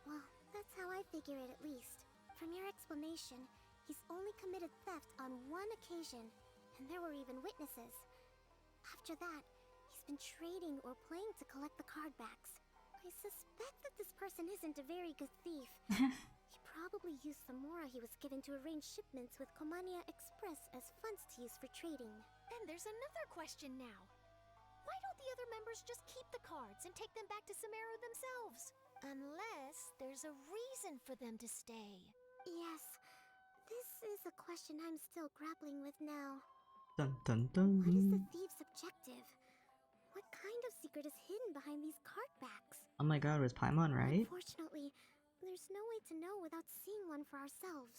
Well, that's how I figure it at least. From your explanation, he's only committed theft on one occasion, and there were even witnesses. After that, he's been trading or playing to collect the card backs. I suspect that this person isn't a very good thief. He probably used the mora he was given to arrange shipments with Yoimiya Express as funds to use for trading. And there's another question now. Why don't the other members just keep the cards and take them back to Sumeru themselves? Unless there's a reason for them to stay. Yes, this is a question I'm still grappling with now. Dun dun dun. What is the thief's objective? What kind of secret is hidden behind these card backs? Oh my god, was Paimon right? Unfortunately, there's no way to know without seeing one for ourselves.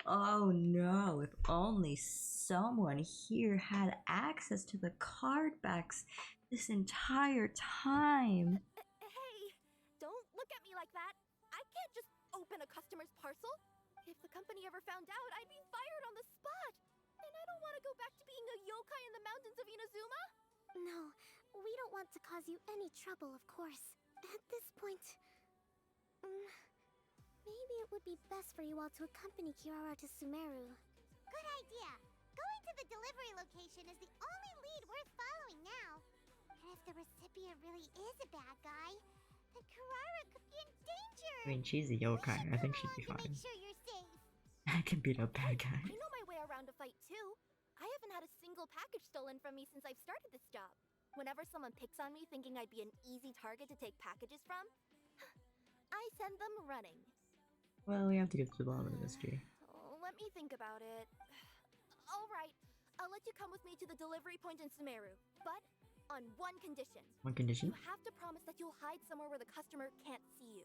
Oh no, if only someone here had access to the card backs this entire time. Hey, don't look at me like that. I can't just open a customer's parcel. If the company ever found out, I'd be fired on the spot. And I don't want to go back to being a yokai in the mountains of Inazuma. No, we don't want to cause you any trouble, of course. At this point, maybe it would be best for you all to accompany Kirara to Sumeru. Good idea. Going to the delivery location is the only lead worth following now. And if the recipient really is a bad guy, then Kirara could be in danger. I mean, she's a yokai. I think she'd be fine. Make sure you're safe. I can beat up bad guys. I know my way around a fight too. I haven't had a single package stolen from me since I've started this job. Whenever someone picks on me thinking I'd be an easy target to take packages from, I send them running. Well, we have to give Tsubala this year. Let me think about it. Alright, I'll let you come with me to the delivery point in Sumeru, but on one condition. One condition? You have to promise that you'll hide somewhere where the customer can't see you.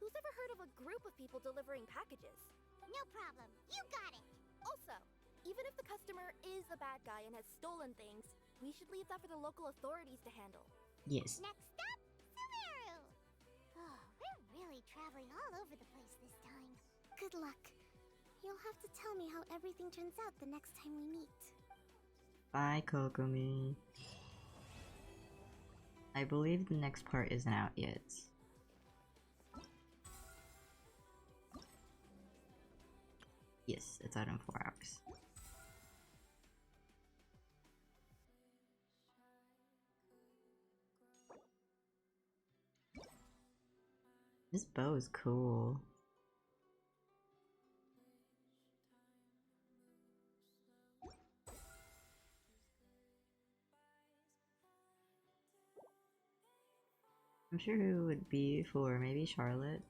Who's ever heard of a group of people delivering packages? No problem. You got it. Also, even if the customer is a bad guy and has stolen things, we should leave that for the local authorities to handle. Yes. Next up, Sumeru. Oh, we're really traveling all over the place this time. Good luck. You'll have to tell me how everything turns out the next time we meet. Bye, Kokumi. I believe the next part isn't out yet. Yes, it's out in 4 hours. This bow is cool. I'm sure who would be for maybe Charlotte.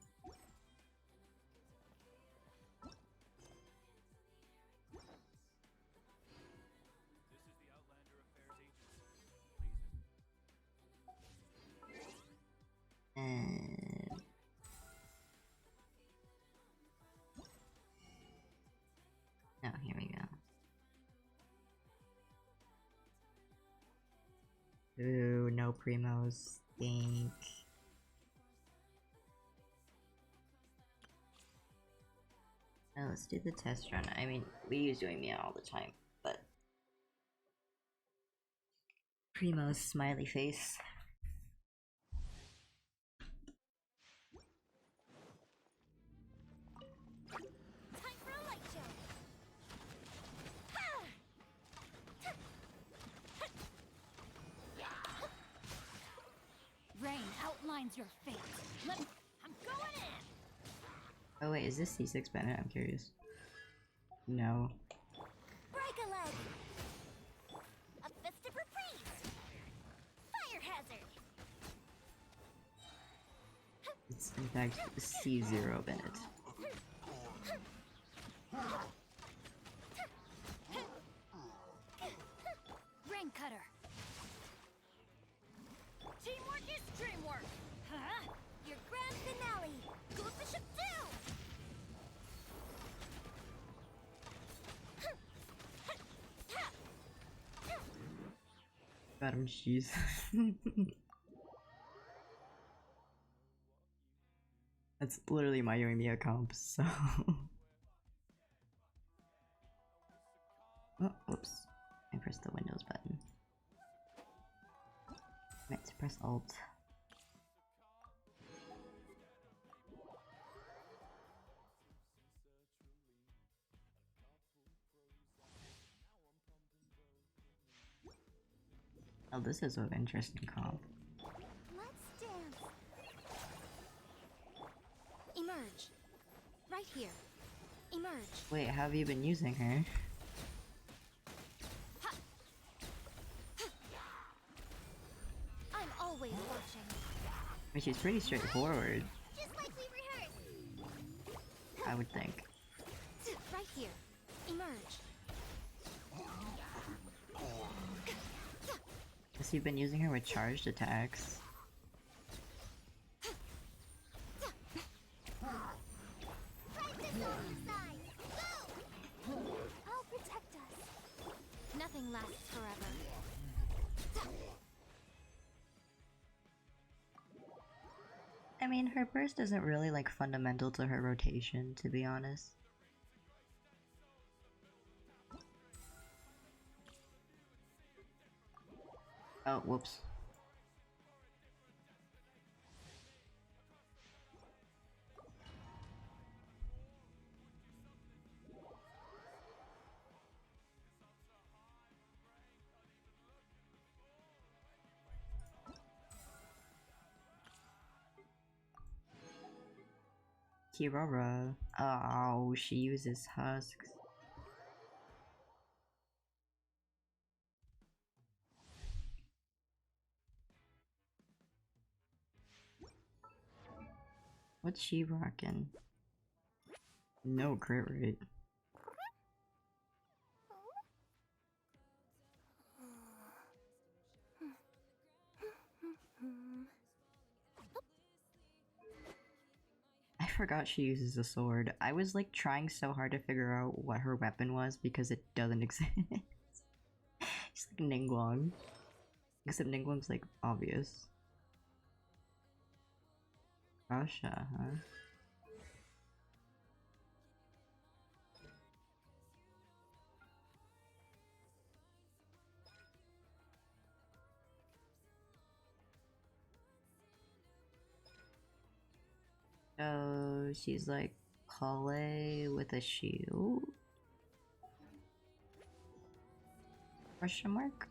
And oh, here we go. Ooh, no primos. Think. Now let's do the test run. I mean, we use yoimiya all the time, but Primo's smiley face. Time for a light show. Rain outlines your fate. I'm going in. Oh wait, is this C6 Bennett? I'm curious. No. Break a leg. A fist of reprise. Fire hazard. It's in fact C0 Bennett. Madam Cheese. That's literally my yoimiya comp, so... Oh, whoops. I pressed the Windows button. I meant to press Alt. Oh, this is an interesting comp. Let's dance. Emerge. Right here. Emerge. Wait, how have you been using her? I'm always watching. I mean, she's pretty straightforward, Just like we rehearsed. I would think. Right here. Emerge. Guess you've been using her with charged attacks. I'll protect us. Nothing lasts forever. I mean, her burst isn't really like fundamental to her rotation, to be honest. Oh, whoops. Kirara. Oh, she uses husks. What's she rocking? No crit rate. I forgot she uses a sword. I was like trying so hard to figure out what her weapon was because it doesn't exist. It's like Ningguang. Except Ningguang's like obvious. Russia, huh? So she's like Kale with a shield? Question mark?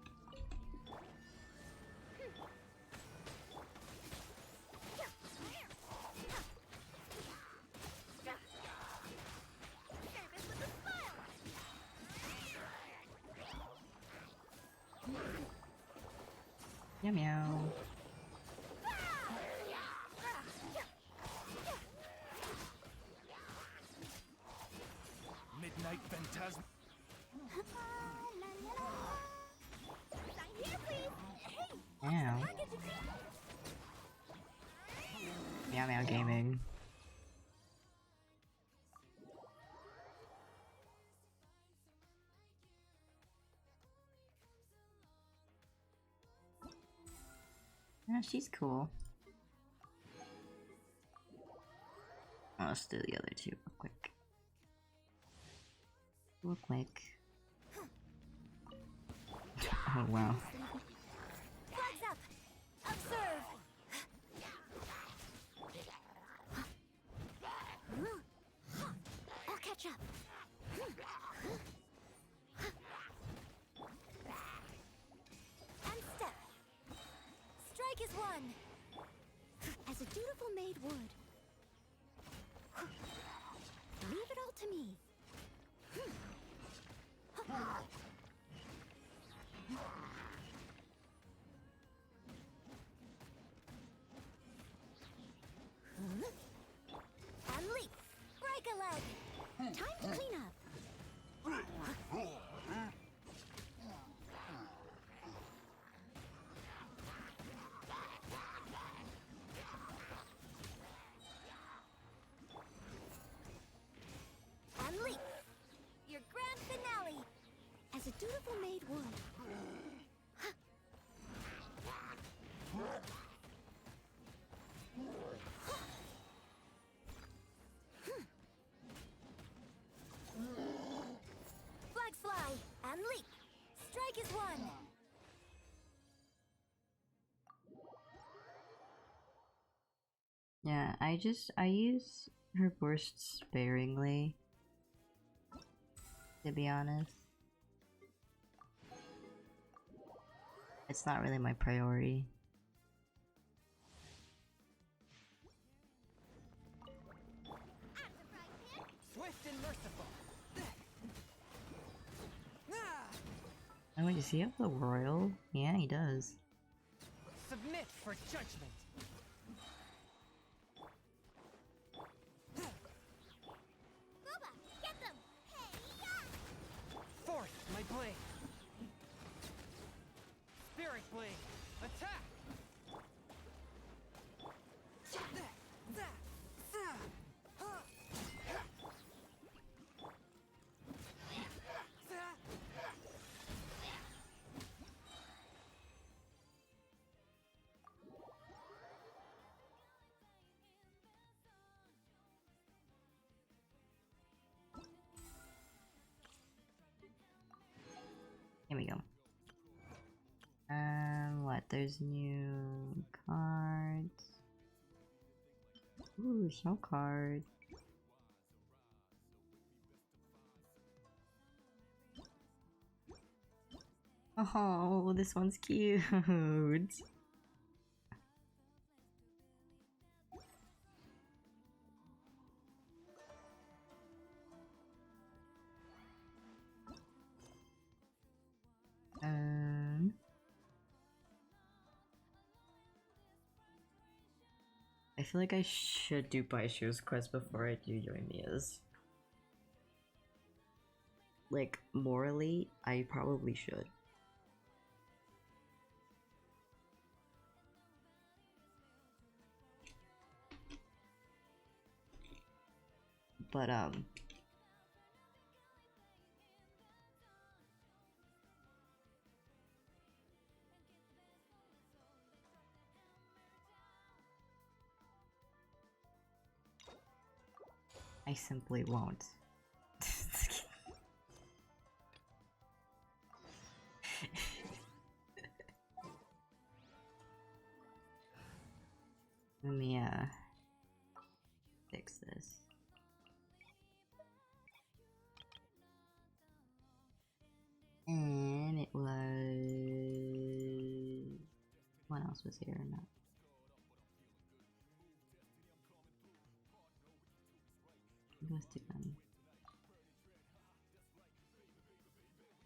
Meow meow. Midnight Phantasm. Meow. Meow meow gaming. Yeah, she's cool. Let's do the other two real quick. Real quick. Oh wow. Flags up. Observe. I'll catch up. And step. Strike is one. As a dutiful maid would. Leave it all to me. And leap. Break a leg. Time to clean up. And leap. Your grand finale. As a dutiful maid would. Yeah, I use her burst sparingly, to be honest. It's not really my priority. Swift and merciful. Oh, wait, does he have the royal? Yeah, he does. Submit for judgment. Booba, get them! Hey-ya! Forth my blade. Spirit blade. Attack! Here we go. What? There's new cards. Ooh, show card. Oh, this one's cute. I feel like I should do Baishu's quest before I do Yoimiya's. Like, morally, I probably should. But, I simply won't. Let me, fix this. And it was... What else was here or not?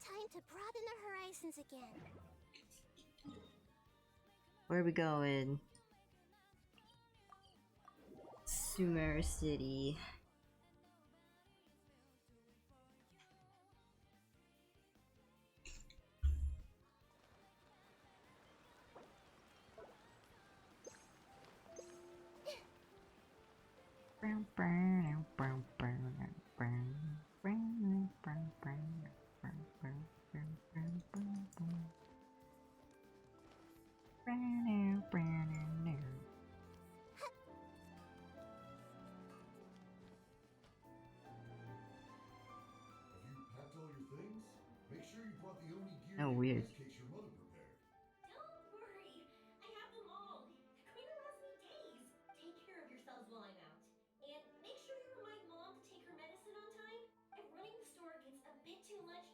Time to broaden the horizons again. Where are we going? Sumer City. Oh, weird. Don't worry, I have them all. They're going to last me days. Take care of yourselves while I'm out. And make sure you remind Mom to take her medicine on time. If running the store gets a bit too much,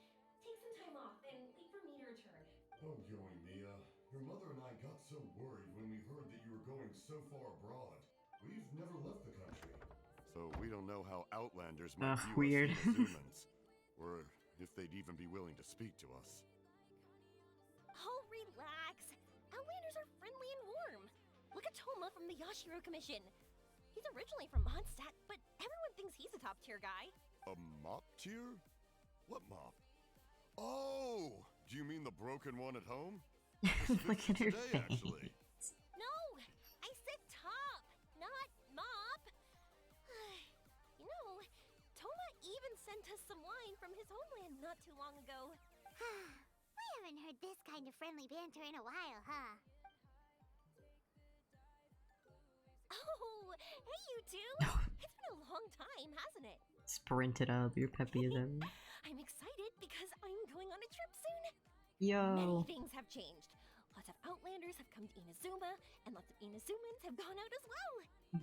take some time off and wait for me to return. Oh, yoimiya, your mother and I got so worried when we heard that you were going so far abroad. We've never left the country, so we don't know how Outlanders might view weird. us Inazumans, or if they'd even be willing to speak to us. Oh, relax. Outlanders are friendly and warm. Look at Toma from the Yashiro Commission. He's originally from Mondstadt, but everyone thinks he's a top-tier guy. A mop tier? What mop? Oh! Do you mean the broken one at home? Look at her today, face. actually. No! I said top, not mop. You know, Toma even sent us some wine from his homeland not too long ago. We haven't heard this kind of friendly banter in a while, huh? Oh, hey you two! It's been a long time, hasn't it? Sprinted up, you're peppy as ever. I'm excited because I'm going on a trip soon. Yo. Many things have changed. Lots of Outlanders have come to Inazuma, and lots of Inazumans have gone out as well.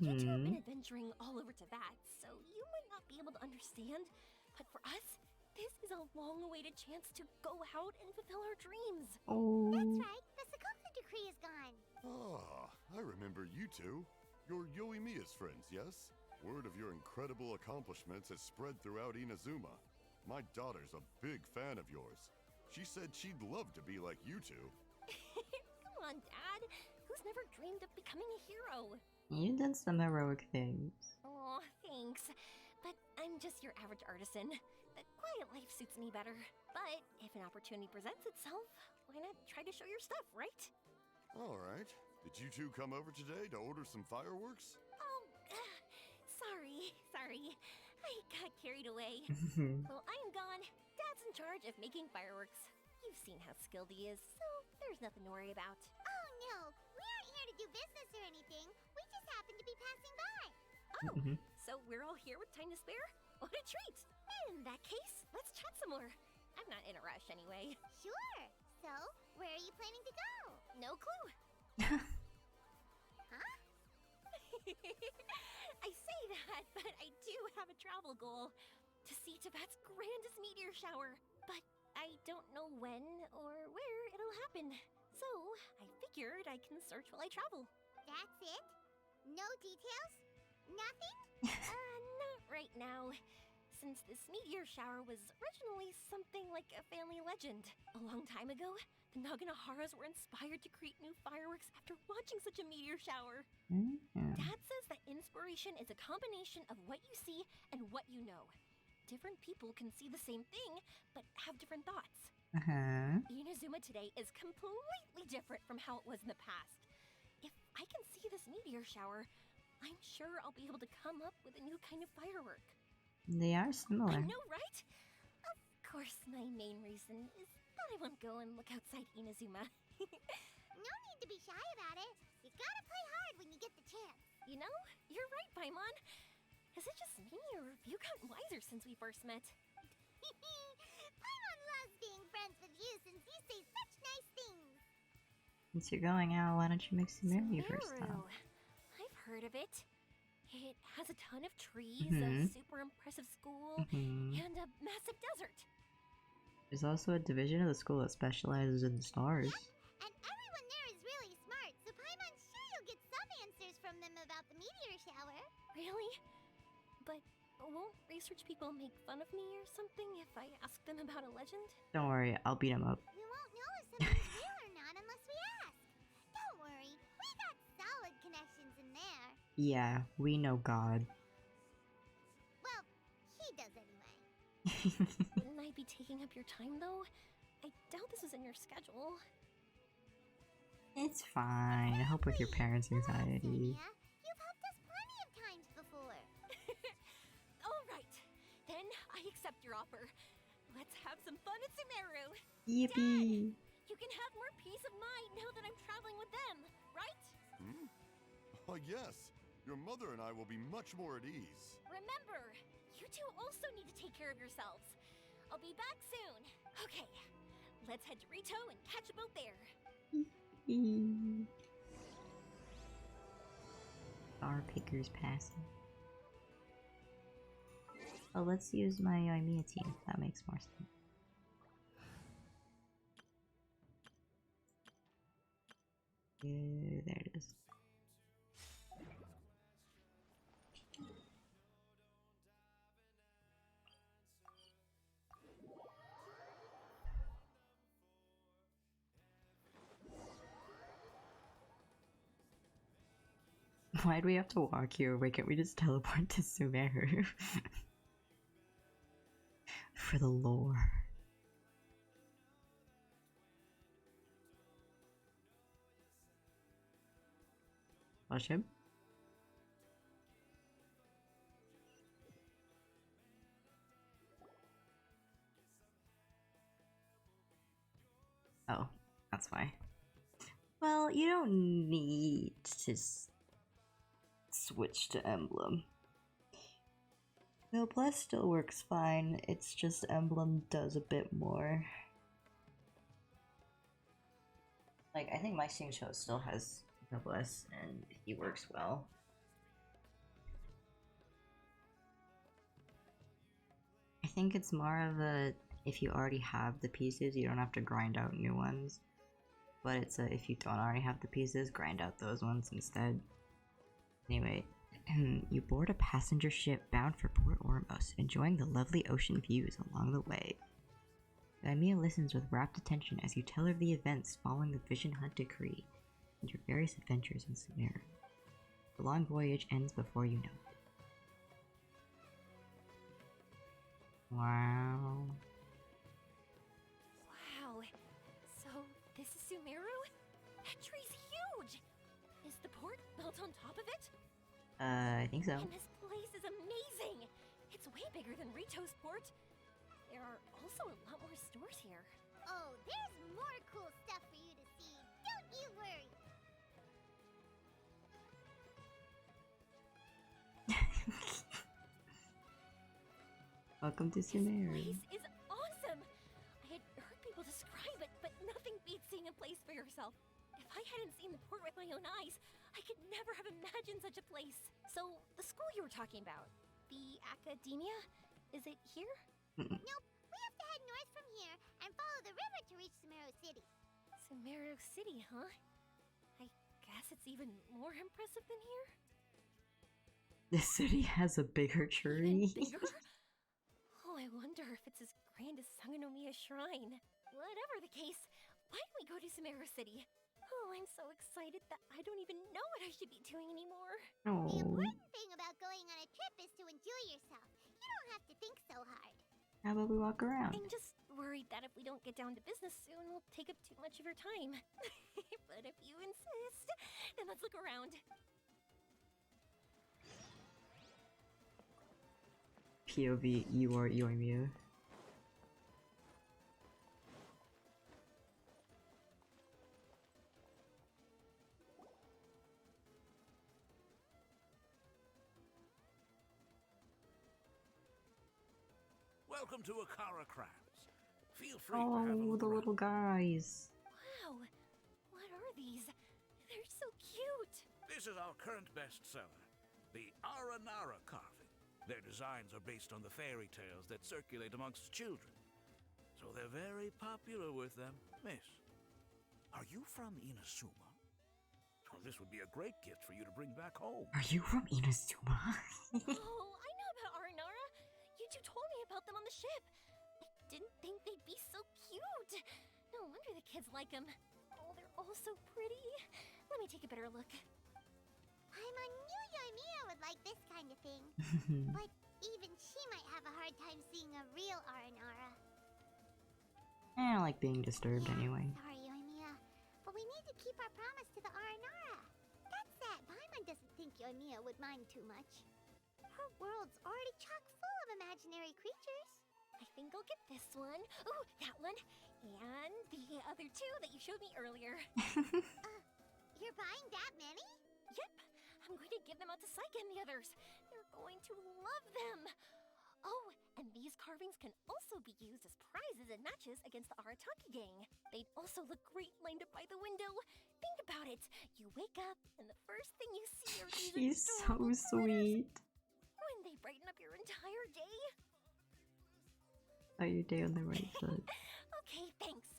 You two have been adventuring all over Teyvat, so you might not be able to understand, but for us, this is a long-awaited chance to go out and fulfill our dreams. Oh. That's right. The Sakoku decree is gone. Ah, I remember you two. You're Yoimiya's friends, yes? Word of your incredible accomplishments has spread throughout Inazuma. My daughter's a big fan of yours. She said she'd love to be like you two. Come on, Dad. Who's never dreamed of becoming a hero? You've done some heroic things. Oh, thanks. But I'm just your average artisan. The quiet life suits me better. But if an opportunity presents itself, why not try to show your stuff, right? All right. Did you two come over today to order some fireworks? Oh, sorry. I got carried away. Well, I am gone. Dad's in charge of making fireworks. You've seen how skilled he is, so there's nothing to worry about. Oh no, we aren't here to do business or anything. We just happen to be passing by. Oh, so we're all here with time to spare? What a treat! In that case, let's chat some more. I'm not in a rush anyway. Sure. So, where are you planning to go? No clue. Huh? I say that, but I do have a travel goal. To see Teyvat's grandest meteor shower. But I don't know when or where it'll happen. So, I figured I can search while I travel. That's it? No details? Nothing? Not right now. Since this meteor shower was originally something like a family legend. A long time ago, the Naganaharas were inspired to create new fireworks after watching such a meteor shower. Dad says that inspiration is a combination of what you see and what you know. Different people can see the same thing, but have different thoughts. Inazuma today is completely different from how it was in the past. If I can see this meteor shower, I'm sure I'll be able to come up with a new kind of firework. They are similar. I know, right? Of course, my main reason is that I want to go and look outside Inazuma. No need to be shy about it. You gotta play hard when you get the chance. You know, you're right, Paimon. Is it just me, or have you gotten wiser since we first met? Paimon loves being friends with you since you say such nice things. Since you're going out, why don't you make Sumeru first though? I've heard of it. It has a ton of trees, a super impressive school, and a massive desert. There's also a division of the school that specializes in stars. And everyone there is really smart, so Paimon's sure you'll get some answers from them about the meteor shower. Really? But won't research people make fun of me or something if I ask them about a legend? Don't worry, I'll beat him up. We won't know if something's real or not unless we ask. Don't worry, we got solid connections in there. Yeah, we know God. Well, he does anyway. Wouldn't I be taking up your time, though? I doubt this was in your schedule. It's fine. Help with your parents' anxiety. Yeah, you've helped us plenty of times before. All right, then I accept your offer. Let's have some fun at Sumeru. Yippee! Dad, you can have more peace of mind now that I'm traveling with them, right? Oh, yes. Your mother and I will be much more at ease. Remember, you two also need to take care of yourselves. I'll be back soon. Okay, let's head to Rito and catch a boat there. Star pickers passing. Oh, let's use my yoimiya team. That makes more sense. There it is. Why do we have to walk here? Why can't we just teleport to Sumeru? For the lore. Watch him. Oh, that's why. Well, you don't need to switch to Emblem. Noblesse still works fine, it's just Emblem does a bit more. Like, I think my stream show still has double S and he works well. I think it's more of a, if you already have the pieces, you don't have to grind out new ones. But it's a, if you don't already have the pieces, grind out those ones instead. Anyway, you board a passenger ship bound for Port Ormos, enjoying the lovely ocean views along the way. Yoimiya listens with rapt attention as you tell her of the events following the Vision Hunt decree and your various adventures in Sumeru. The long voyage ends before you know it. Wow. Wow. So, this is Sumeru? That tree's huge! Is the port built on top of it? I think so. And this place is amazing! It's way bigger than Rito's port. There are also a lot more stores here. Oh, there's more cool stuff for you to see. Don't you worry. Welcome to Sumeru. This place is awesome! I had heard people describe it, but nothing beats seeing a place for yourself. If I hadn't seen the port with my own eyes, I could never have imagined such a place. So, the school you were talking about, the academia, is it here? Nope, we have to head north from here and follow the river to reach Sumeru City. Sumeru City, huh? I guess it's even more impressive than here? This city has a bigger tree. Bigger? Oh, I wonder if it's as grand as Sangonomiya Shrine. Whatever the case, why don't we go to Sumeru City? Oh, I'm so excited that I don't even know what I should be doing anymore. The important thing about going on a trip is to enjoy yourself. You don't have to think so hard. How about we walk around? I'm just worried that if we don't get down to business soon, we'll take up too much of your time. But if you insist, then let's look around. POV, you are Yoimiya. Welcome to Akara Crabs. Feel free to have a Oh, look the around. little guys. Wow, what are these? They're so cute. This is our current bestseller, the Aranara carving. Their designs are based on the fairy tales that circulate amongst children, so they're very popular with them. Miss, are you from Inazuma? Well, this would be a great gift for you to bring back home. Are you from Inazuma? Oh, I know about Aranara. You two told me about them on the ship. I didn't think they'd be so cute. No wonder the kids like them. Oh, they're all so pretty. Let me take a better look. Paimon knew Yoimiya would like this kind of thing. But even she might have a hard time seeing a real Aranara. I don't like being disturbed anyway. Sorry, Yoimiya, but we need to keep our promise to the Aranara. That said, Paimon doesn't think Yoimiya would mind too much. Her world's already chock full of imaginary creatures. I think I'll get this one. Ooh, that one. And the other two that you showed me earlier. You're buying that many? Yep. I'm going to give them out to Saika and the others. They're going to love them. Oh, and these carvings can also be used as prizes and matches against the Arataki gang. They'd also look great lined up by the window. Think about it. You wake up, and the first thing you see are these She's so adorable sweet. when they brighten up your entire day. Are you day on the right foot? Okay, thanks.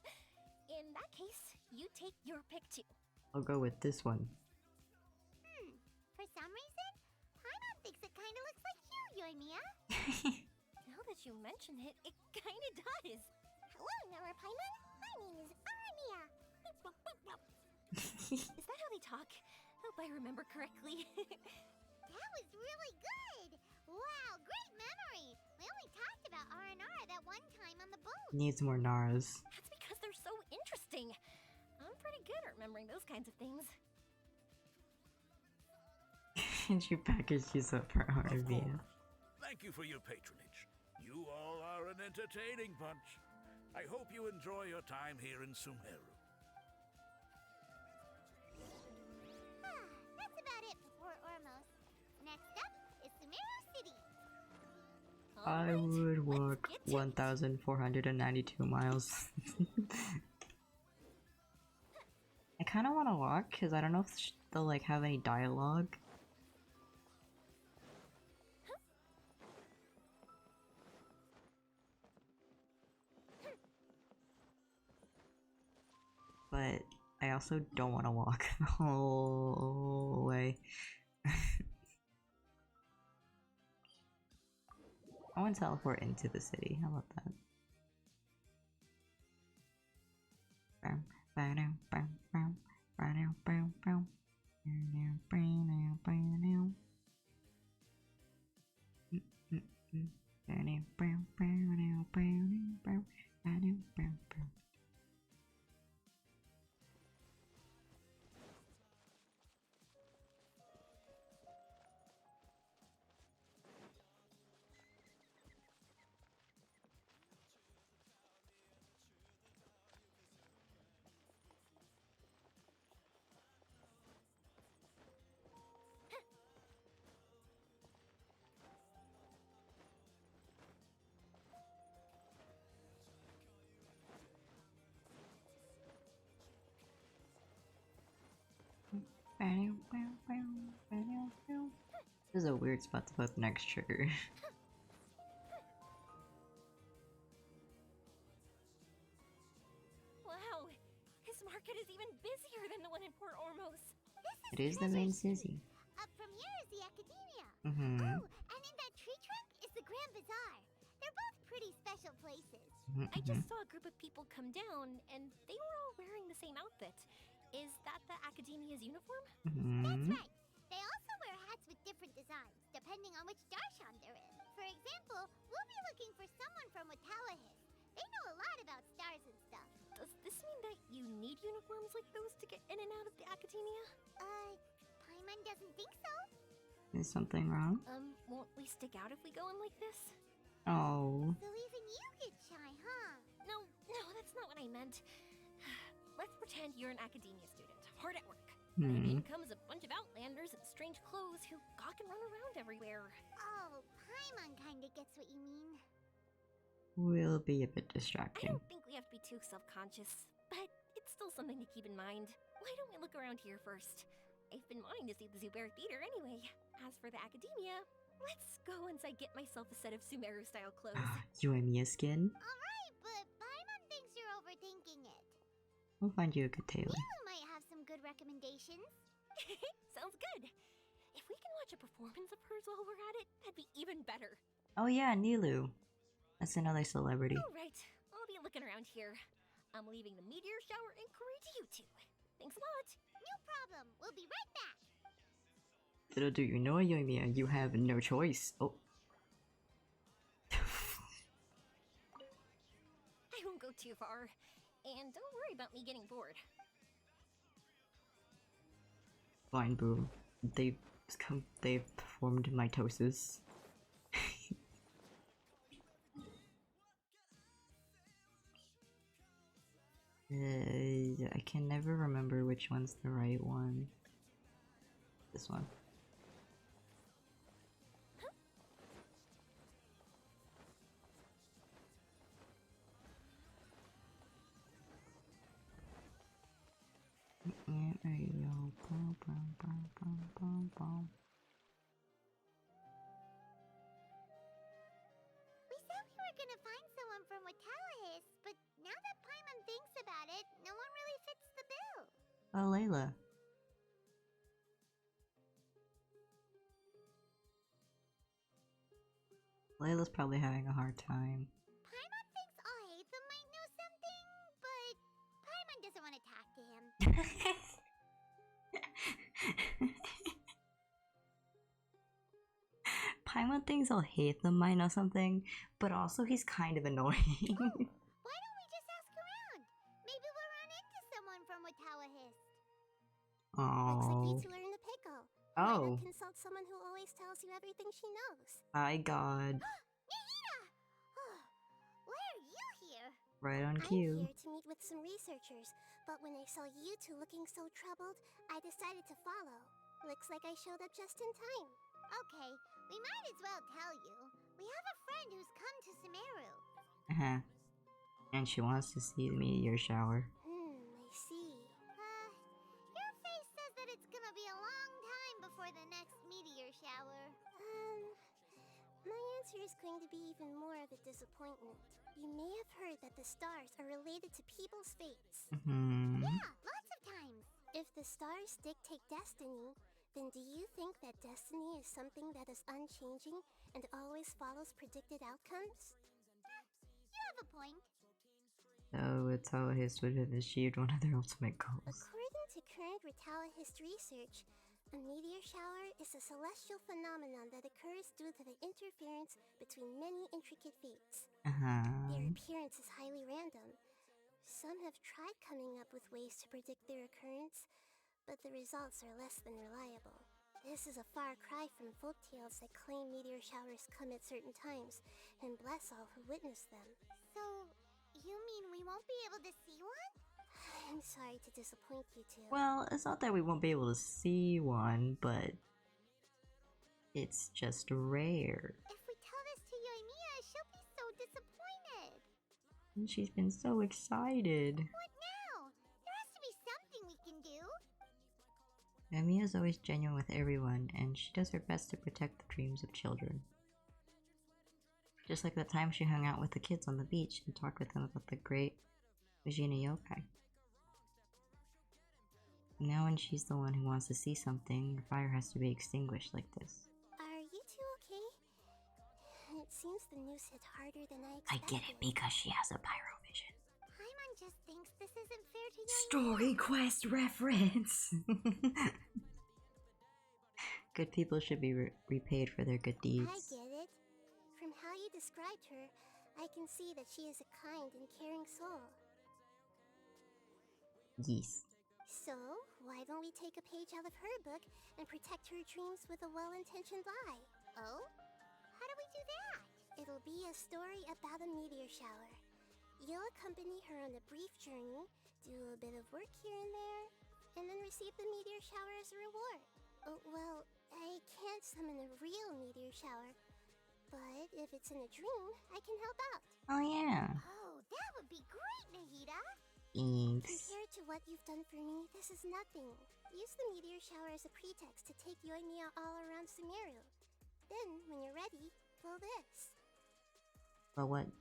In that case, you take your pick too. I'll go with this one. For some reason, Paimon thinks it kind of looks like you, Yoimiya. Now that you mention it, it kind of does. Hello, Nara Paimon. My name is Yoimiya. Is that how they talk? Hope I remember correctly. That was really good. Wow, great memory. We only talked about Aranara that one time on the boat. Needs more Naras. That's because they're so interesting. I'm pretty good at remembering those kinds of things. And she packaged these up for our review. Thank you for your patronage. You all are an entertaining bunch. I hope you enjoy your time here in Sumeru. That's about it for Port Ormos. Next up is Sumeru City. I would walk 1,492 miles. kind of want to walk because I don't know if they'll like have any dialogue. But I also don't want to walk the whole way. I want to teleport into the city. How about that? This is a weird spot to put the next trigger. Wow, his market is even busier than the one in Port Ormos. It is the main city. Up from here is the Academia. Mm-hmm. Oh, and in that tree trunk is the Grand Bazaar. They're both pretty special places. I just saw a group of people come down, and they were all wearing the same outfit. Is that the Academia's uniform? That's right. They also wear hats with different designs, depending on which darshan they're in. For example, we'll be looking for someone from Watawahis. They know a lot about stars and stuff. Does this mean that you need uniforms like those to get in and out of the Academia? Paimon doesn't think so. Is something wrong? Won't we stick out if we go in like this? Oh. So even you get shy, huh? No, that's not what I meant. Let's pretend you're an Academia student, hard at work. And in comes a bunch of outlanders in strange clothes who gawk and run around everywhere. Oh, Paimon kinda gets what you mean. Will be a bit I distracting. don't think we have to be too self-conscious, but it's still something to keep in mind. Why don't we look around here first? I've been wanting to see the Zubair Theater anyway. As for the Academia, let's go once I get myself a set of Sumeru-style clothes. yoimiya skin? Alright, but Paimon thinks you're overthinking it. We'll find you a good tailor. You might have some good recommendations. Sounds good. If we can watch a performance of hers while we're at it, that'd be even better. Oh yeah, Nilu. That's another celebrity. Alright, I'll be looking around here. I'm leaving the meteor shower inquiry to you two. Thanks a lot. No problem. We'll be right back. Little do you know, yoimiya, you have no choice. Oh. I won't go too far. And don't worry about me getting bored. Fine, boo. They've performed mitosis. I can never remember which one's the right one. This one. We said we were gonna find someone from Watawahis, but now that Paimon thinks about it, no one really fits the bill. Oh, Layla. Layla's probably having a hard time. Paimon thinks Alhaitham might know something, but Paimon doesn't want to talk to him. Paimon thinks Alhaitham might know something, but also he's kind of annoying. Why don't we just ask around? Maybe we'll run into someone from Watawahis. Looks like you Oh. two are in the pickle. Why Oh. not consult someone who always tells you everything she knows? My god. Nahida! Why are you here? Right on I'm cue. here to meet with some researchers, but when I saw you two looking so troubled, I decided to follow. Looks like I showed up just in time. Okay, we might as well tell you. We have a friend who's come to Sumeru. Uh-huh. And she wants to see the meteor shower. I see. going to be even more of a disappointment. You may have heard that the stars are related to people's fates. Yeah, lots of times. If the stars dictate destiny, then do you think that destiny is something that is unchanging and always follows predicted outcomes? You have a point. So Retaliate would have achieved one of their ultimate goals. According to current Retaliate research, a meteor shower is a celestial phenomenon that occurs due to the interference between many intricate fates. Their appearance is highly random. Some have tried coming up with ways to predict their occurrence, but the results are less than reliable. This is a far cry from folktales that claim meteor showers come at certain times and bless all who witness them. So, you mean we won't be able to see one? I'm sorry to disappoint you two. Well, it's not that we won't be able to see one, but it's just rare. If we tell this to Yoimiya, she'll be so disappointed. And she's been so excited. What now? There has to be something we can do. Yoimiya is always genuine with everyone, and she does her best to protect the dreams of children. Just like that time she hung out with the kids on the beach and talked with them about the great Vagina yokai. Now when she's the one who wants to see something, her fire has to be extinguished like this. Are you two okay? It seems the news hit harder than I I expected. get it, because she has a pyro vision. Paimon just thinks this isn't fair to Yoimiya. Story quest reference! Good people should be repaid for their good deeds. I get it. From how you described her, I can see that she is a kind and caring soul. Yes. So, why don't we take a page out of her book and protect her dreams with a well-intentioned lie? Oh? How do we do that? It'll be a story about a meteor shower. You'll accompany her on a brief journey, do a bit of work here and there, and then receive the meteor shower as a reward. Oh, well, I can't summon a real meteor shower, but if it's in a dream, I can help out. Oh yeah. Oh, that would be great, Nahida! Thanks. Compared to what you've done for me, this is nothing. Use the meteor shower as a pretext to take Yoimiya all around Sumeru. Then, when you're ready, pull this. But what?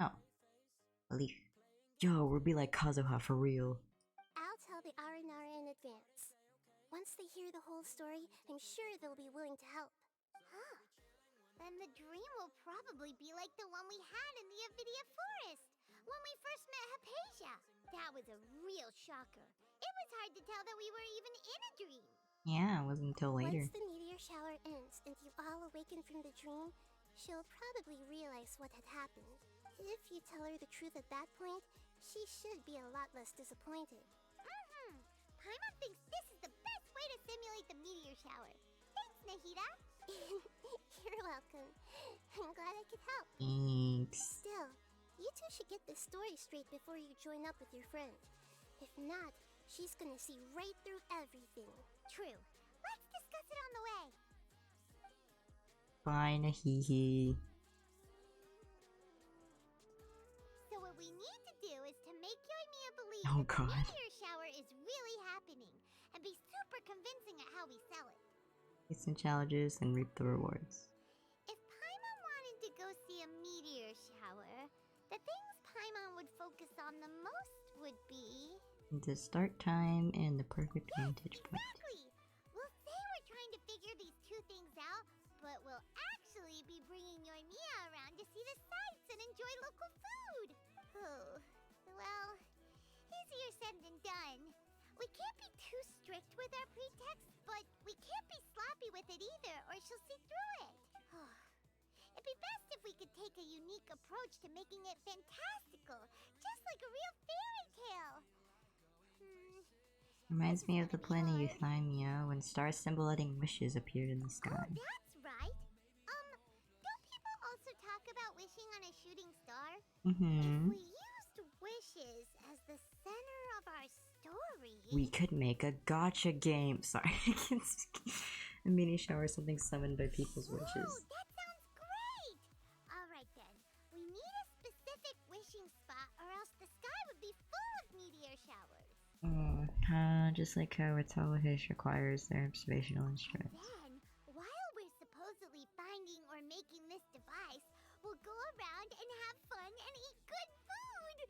Oh. A leaf. Yo, we'll be like Kazuha for real. I'll tell the Aranara in advance. Once they hear the whole story, I'm sure they'll be willing to help. Huh. Then the dream will probably be like the one we had in the Avidia Forest, when we first met Hypatia. That was a real shocker. It was hard to tell that we were even in a dream. Yeah, it wasn't until later. Once the meteor shower ends and you all awaken from the dream, she'll probably realize what had happened. If you tell her the truth at that point, she should be a lot less disappointed. Paimon thinks this is the best way to simulate the meteor shower. Thanks, Nahida. You're welcome. I'm glad I could help. Thanks. Still, you two should get this story straight before you join up with your friend. If not, she's gonna see right through everything. True. Let's discuss it on the way. Bye, Nahihi. So what we need to do is to make Yoimiya believe Oh, that God. the meteor shower is really happening, and be super convincing at how we sell it. Get some challenges and reap the rewards. If Paimon wanted to go see a meteor shower, the things Paimon would focus on the most would be... The start time and the perfect vantage point. Exactly! We'll say we're trying to figure these two things out, but we'll actually be bringing Yoimiya around to see the sights and enjoy local food! Oh, well, easier said than done. We can't be too strict with our pretext, but we can't be sloppy with it either, or she'll see through it. It'd be best if we could take a unique approach to making it fantastical, just like a real fairy tale. Reminds me of the plan of Euthymia when stars symbolizing wishes appeared in the sky. Oh, that's right. Don't people also talk about wishing on a shooting star? If we used wishes as the center of our story... We could make a gotcha game. Sorry, a mini shower, something summoned by people's wishes. That sounds great! Alright then, we need a specific wishing spot or else the sky would be full of meteor showers. Just like how Retaliate requires their observational instruments. Then, while we're supposed supposedly finding or making this device will go around and have fun and eat good food.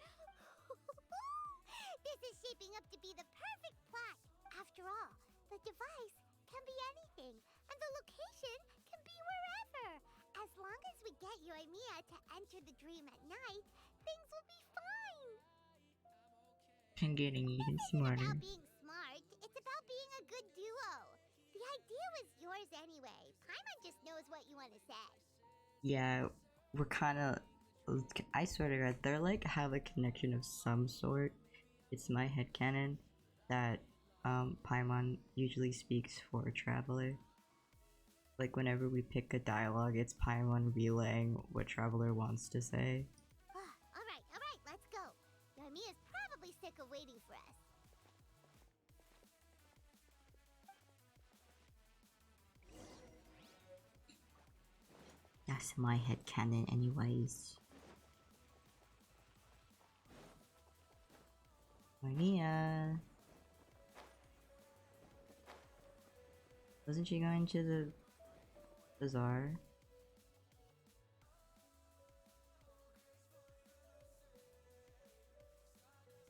This is shaping up to be the perfect plot. After all, the device can be anything, and the location can be wherever. As long as we get Yoimiya to enter the dream at night, things will be fine. I'm getting even This isn't smarter. about being smart, it's about being a good duo. The idea was yours anyway. Paimon just knows what you want to say. Yeah, we're kind of. I swear to God, they're like have a connection of some sort. It's my headcanon that Paimon usually speaks for a traveler. Like whenever we pick a dialogue, it's Paimon relaying what traveler wants to say. Alright, let's go. Yoimiya's probably sick of waiting for us. That's my headcanon anyways. Yoimiya. Wasn't she going to the bazaar?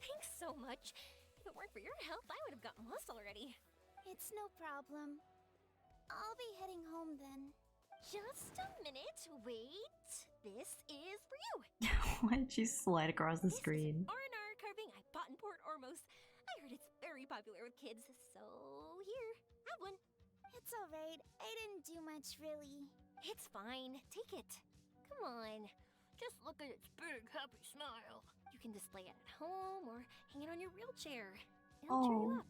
Thanks so much. If it weren't for your help, I would have gotten lost already. It's no problem. I'll be heading home then. Just a minute. Wait. This is for you. Why did she slide across the screen? R&R carving I bought in Port Ormos. I heard it's very popular with kids, so here, have one. It's alright. I didn't do much, really. It's fine. Take it. Come on. Just look at its big, happy smile. You can display it at home or hang it on your wheelchair. It'll cheer you up.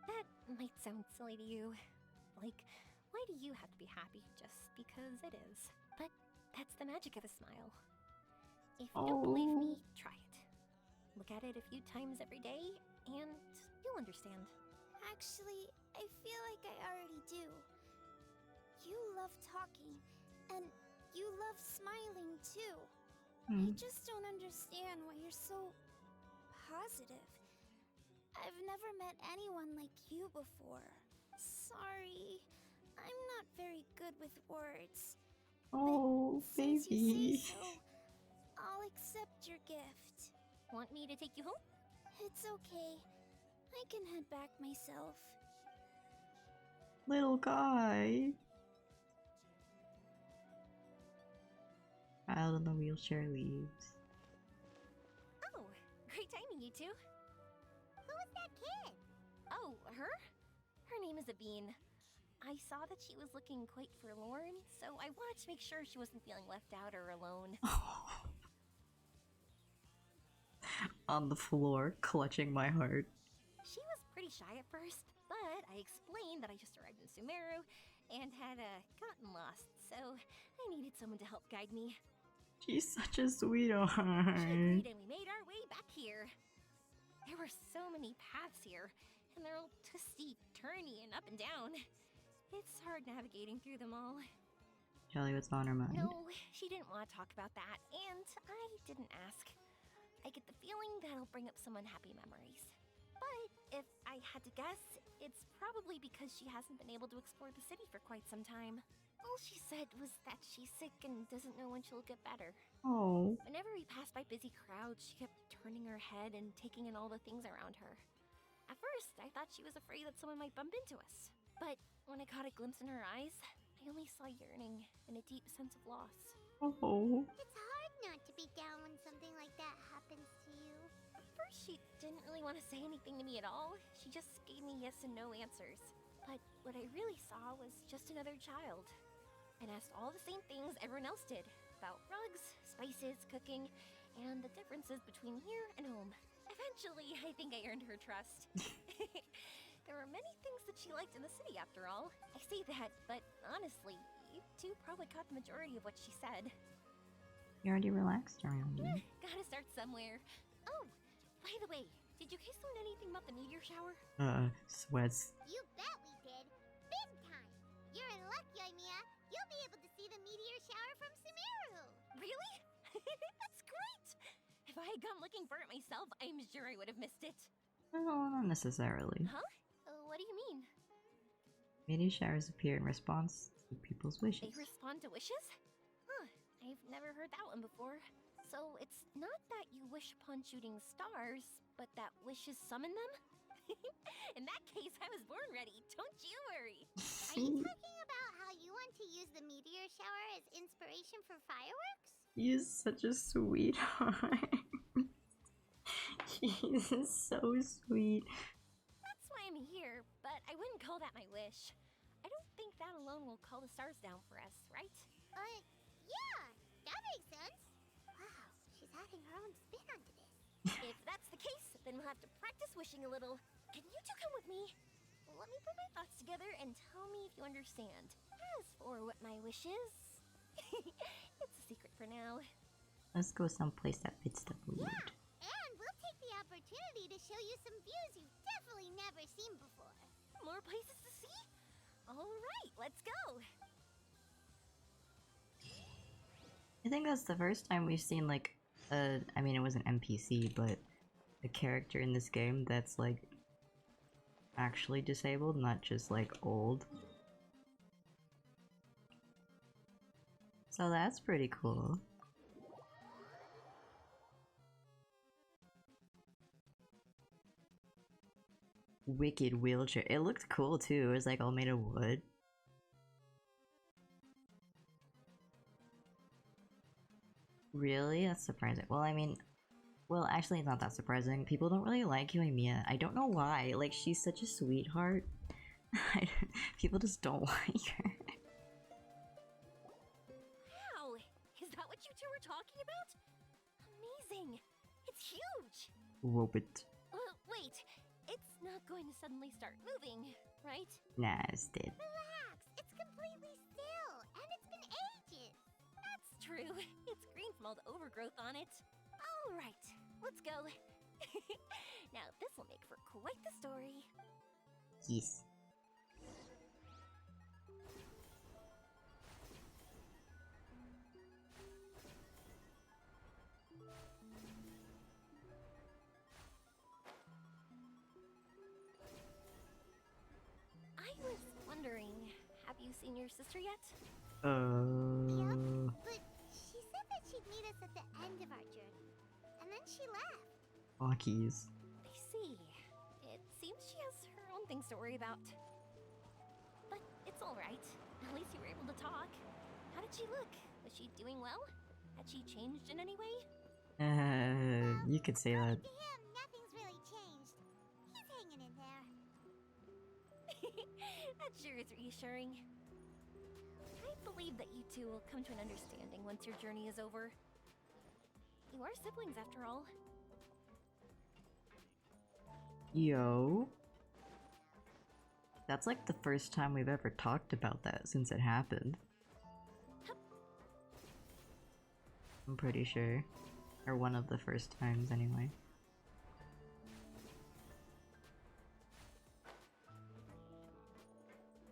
That might sound silly to you. Like, why do you have to be happy just because it is? But that's the magic of a smile. If you don't believe me, try it. Look at it a few times every day, and you'll understand. Actually, I feel like I already do. You love talking, and you love smiling too. I just don't understand why you're so positive. I've never met anyone like you before. Sorry, I'm not very good with words. Oh, Since you baby. say so, I'll accept your gift. Want me to take you home? It's okay. I can head back myself. Little guy. Child in the wheelchair leaves. Oh, great timing, you two. Who was that kid? Oh, her? Her name is Abine. I saw that she was looking quite forlorn, so I wanted to make sure she wasn't feeling left out or alone. On the floor, clutching my heart. She was pretty shy at first, but I explained that I just arrived in Sumeru and had gotten lost, so I needed someone to help guide me. She's such a sweetheart. She agreed and we made our way back here. There were so many paths here, and they're all twisty, turny, and up and down. It's hard navigating through them all. Jelly, what's on her mind? No, she didn't want to talk about that, and I didn't ask. I get the feeling that'll bring up some unhappy memories. But if I had to guess, it's probably because she hasn't been able to explore the city for quite some time. All she said was that she's sick and doesn't know when she'll get better. Oh. Whenever we passed by busy crowds, she kept turning her head and taking in all the things around her. At first, I thought she was afraid that someone might bump into us. But when I caught a glimpse in her eyes, I only saw yearning and a deep sense of loss. Oh. It's hard not to be down when something like that happens to you. At first, she didn't really want to say anything to me at all. She just gave me yes and no answers. But what I really saw was just another child. And asked all the same things everyone else did. About rugs, spices, cooking, and the differences between here and home. Eventually, I think I earned her trust. There were many things that she liked in the city, after all. I say that, but honestly, you two probably caught the majority of what she said. You're already relaxed around you. Gotta start somewhere. Oh, by the way, did you guys learn anything about the meteor shower? Sweats. You bet we did. Big time. You're in luck, Yoimiya. You'll be able to see the meteor shower from Sumeru. Really? That's great! If I had gone looking for it myself, I'm sure I would have missed it. No, not necessarily. Huh? What do you mean? Meteor showers appear in response to people's wishes. They respond to wishes? Huh, I've never heard that one before. So it's not that you wish upon shooting stars, but that wishes summon them? In that case, I was born ready. Don't you worry. Are you talking about how you want to use the meteor shower as inspiration for fireworks? He is such a sweetheart. He is so sweet. That's why I'm here, but I wouldn't call that my wish. I don't think that alone will call the stars down for us, right? Yeah, that makes sense. Wow, she's adding her own spin onto this. If that's the case, then we'll have to practice wishing a little. Can you two come with me? Let me put my thoughts together and tell me if you understand. As for what my wish is, it's a secret for now. Let's go someplace that fits the mood. Yeah, and we'll take the opportunity to show you some views you've definitely never seen before. More places to see? Alright, let's go! I think that's the first time we've seen like I mean it was an NPC, but a character in this game that's like actually disabled, not just like old. So that's pretty cool. Wicked wheelchair. It looked cool too. It was like all made of wood. Really? That's surprising. Well, I mean, well, actually, it's not that surprising. People don't really like yoimiya. I don't know why. Like, she's such a sweetheart. People just don't like her. Wow! Is that what you two were talking about? Amazing! It's huge! Robot. Wait, it's not going to suddenly start moving, right? Nah, it's dead. Relax, it's completely still, and it's been ages. That's true. It's green from all the overgrowth on it. Alright, let's go. Now, this will make for quite the story. Yes. I was wondering, have you seen your sister yet? Yep, but she said that she'd meet us at the end of our journey. And then she left. Rockies. I see. It seems she has her own things to worry about. But it's alright. At least you were able to talk. How did she look? Was she doing well? Had she changed in any way? You could say that. To him, nothing's really changed. He's hanging in there. That sure is reassuring. I believe that you two will come to an understanding once your journey is over. You are siblings after all. Yo. That's like the first time we've ever talked about that since it happened. I'm pretty sure. Or one of the first times anyway.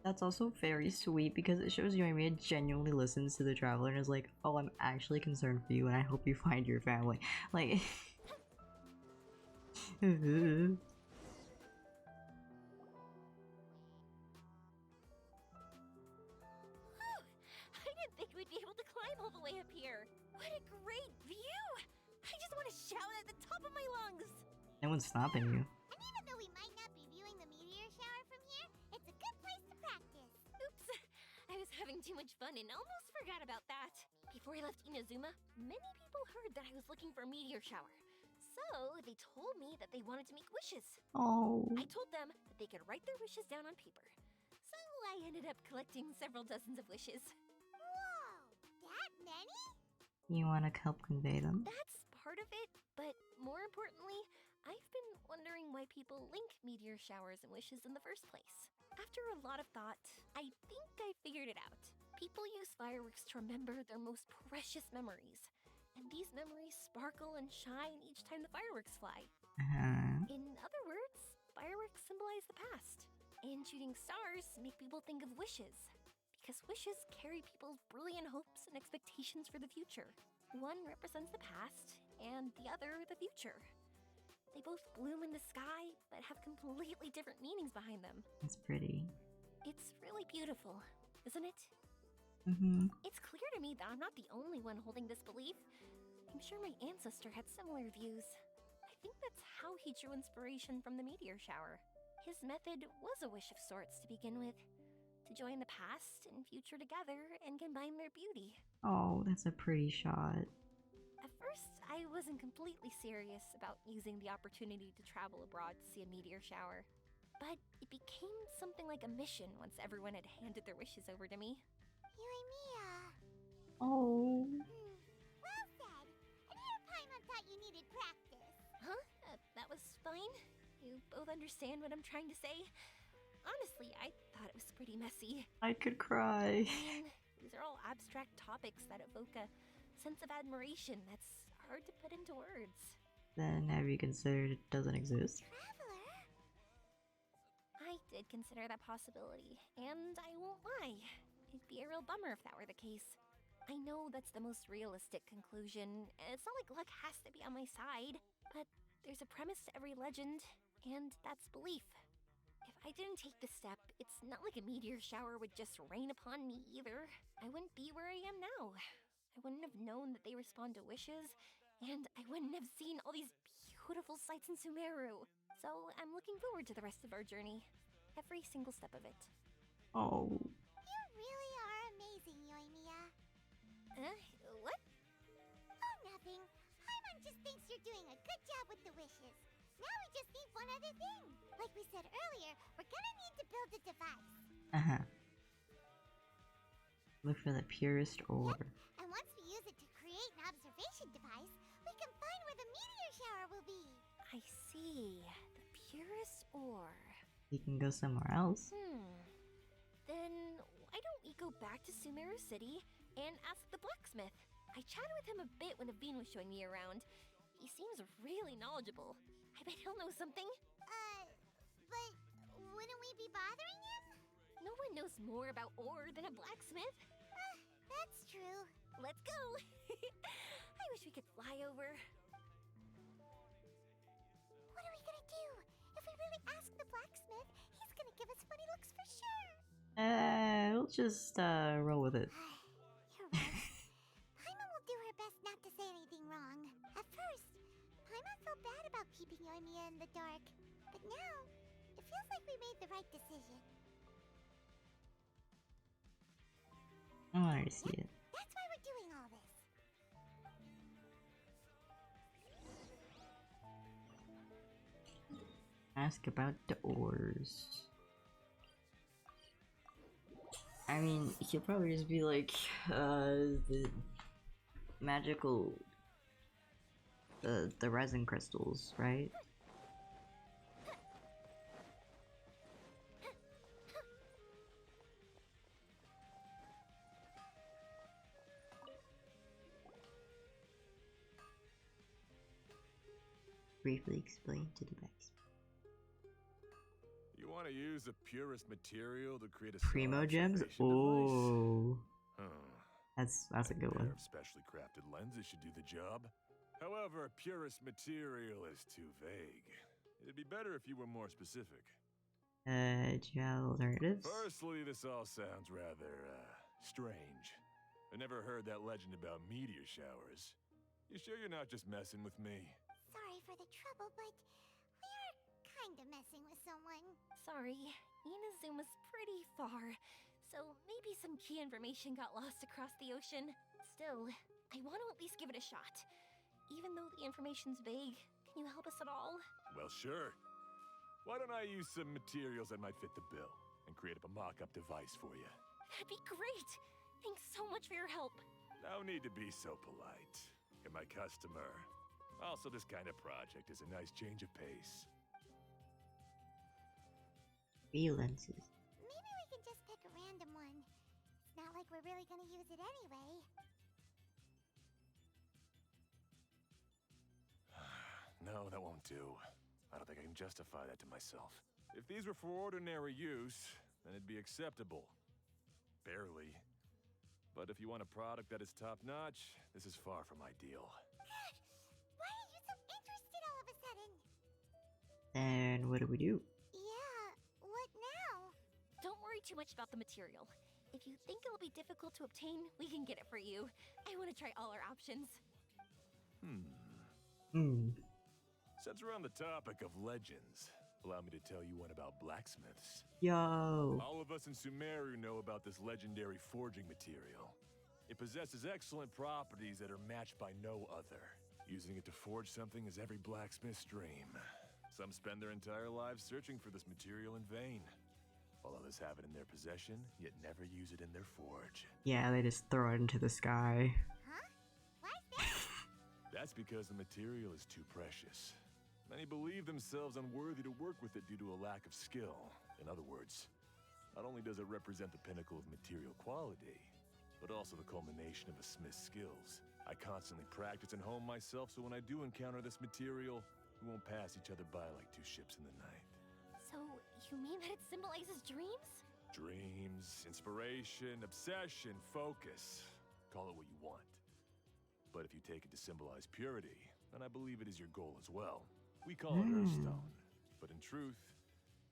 That's also very sweet because it shows yoimiya genuinely listens to the traveler and is like, oh, I'm actually concerned for you and I hope you find your family. Like... I didn't think we'd be able to climb all the way up here. What a great view! I just want to shout at the top of my lungs! No one's stopping you. And even though we might not be viewing the meteor shower from here, it's a good place to practice. Oops! I was having too much fun and almost forgot about that. Before I left Inazuma, many people heard that I was looking for a meteor shower. So, they told me that they wanted to make wishes. Oh. I told them that they could write their wishes down on paper. So, I ended up collecting several dozens of wishes. Whoa! That many? You want to help convey them? That's part of it, but more importantly, I've been wondering why people link meteor showers and wishes in the first place. After a lot of thought, I think I figured it out. People use fireworks to remember their most precious memories. And these memories sparkle and shine each time the fireworks fly. In other words, fireworks symbolize the past. And shooting stars make people think of wishes. Because wishes carry people's brilliant hopes and expectations for the future. One represents the past, and the other the future. They both bloom in the sky, but have completely different meanings behind them. It's pretty. It's really beautiful, isn't it? It's clear to me that I'm not the only one holding this belief. I'm sure my ancestor had similar views. I think that's how he drew inspiration from the meteor shower. His method was a wish of sorts to begin with, to join the past and future together and combine their beauty. Oh, that's a pretty shot. At first, I wasn't completely serious about using the opportunity to travel abroad to see a meteor shower. But it became something like a mission once everyone had handed their wishes over to me. Yoimiya. Oh. Well said. I knew Paimon thought you needed practice. Huh? That was fine? You both understand what I'm trying to say? Honestly, I thought it was pretty messy. I could cry. I mean, these are all abstract topics that evoke a sense of admiration that's hard to put into words. Then have you considered it doesn't exist? Traveler? I did consider that possibility, and I won't lie. It'd be a real bummer if that were the case. I know that's the most realistic conclusion. It's not like luck has to be on my side, but there's a premise to every legend, and that's belief. If I didn't take this step, it's not like a meteor shower would just rain upon me either. I wouldn't be where I am now. I wouldn't have known that they respond to wishes, and I wouldn't have seen all these beautiful sights in Sumeru. So I'm looking forward to the rest of our journey. Every single step of it. Oh. You really are amazing, Yoimiya. What? Oh, nothing. Paimon just thinks you're doing a good job with the wishes. Now we just need one other thing. Like we said earlier, we're gonna need to build a device. Uh-huh. Look for the purest ore. Yep. And once we use it to create an observation device, we can find where the meteor shower will be. I see. The purest ore. We can go somewhere else. Then why don't we go back to Sumeru City and ask the blacksmith? I chatted with him a bit when Aveen was showing me around. He seems really knowledgeable. I bet he'll know something. But wouldn't we be bothering him? No one knows more about ore than a blacksmith. That's true. Let's go. I wish we could fly over. What are we gonna do? If we really ask the blacksmith, he's gonna give us funny looks for sure. We'll just roll with it. You're right. Paimon will do her best not to say anything wrong. At first, Paimon felt bad about keeping Yoimiya in the dark. But now, it feels like we made the right decision. I want to see it. That's why we're doing all this. Ask about the ores. I mean, he'll probably just be like, the magical, the resin crystals, right? Briefly explain to the blacksmith. You want to use the purest material to create a Primo gems? Oh, that's a good one. A pair of specially crafted lenses should do the job. However, purest material is too vague. It'd be better if you were more specific. Do you have alternatives? Firstly, this all sounds rather, strange. I never heard that legend about meteor showers. You sure you're not just messing with me? Sorry for the trouble, but we are kinda messing with someone. Sorry, Inazuma's pretty far, so maybe some key information got lost across the ocean. Still, I want to at least give it a shot. Even though the information's vague, can you help us at all? Well, sure. Why don't I use some materials that might fit the bill and create up a mock-up device for you? That'd be great! Thanks so much for your help. No need to be so polite. You're my customer. Also, this kind of project is a nice change of pace. Lenses. Maybe we can just pick a random one. It's not like we're really gonna use it anyway. No, that won't do. I don't think I can justify that to myself. If these were for ordinary use, then it'd be acceptable. Barely. But if you want a product that is top-notch, this is far from ideal. Why are you so interested all of a sudden? And what do we do? Yeah, what now? Don't worry too much about the material. if you think it'll be difficult to obtain, we can get it for you. I want to try all our options. Since we're on the topic of legends, allow me to tell you one about blacksmiths. Yo. All of us in Sumeru know about this legendary forging material. It possesses excellent properties that are matched by no other. Using it to forge something is every blacksmith's dream. Some spend their entire lives searching for this material in vain, while others have it in their possession, yet never use it in their forge. Yeah, they just throw it into the sky. That's because the material is too precious. Many believe themselves unworthy to work with it due to a lack of skill. In other words, not only does it represent the pinnacle of material quality, but also the culmination of a smith's skills. I constantly practice and hone myself, so when I do encounter this material, we won't pass each other by like two ships in the night. So, you mean that it symbolizes dreams? Dreams, inspiration, obsession, focus. Call it what you want. But if you take it to symbolize purity, then I believe it is your goal as well. We call it Earthstone. But in truth,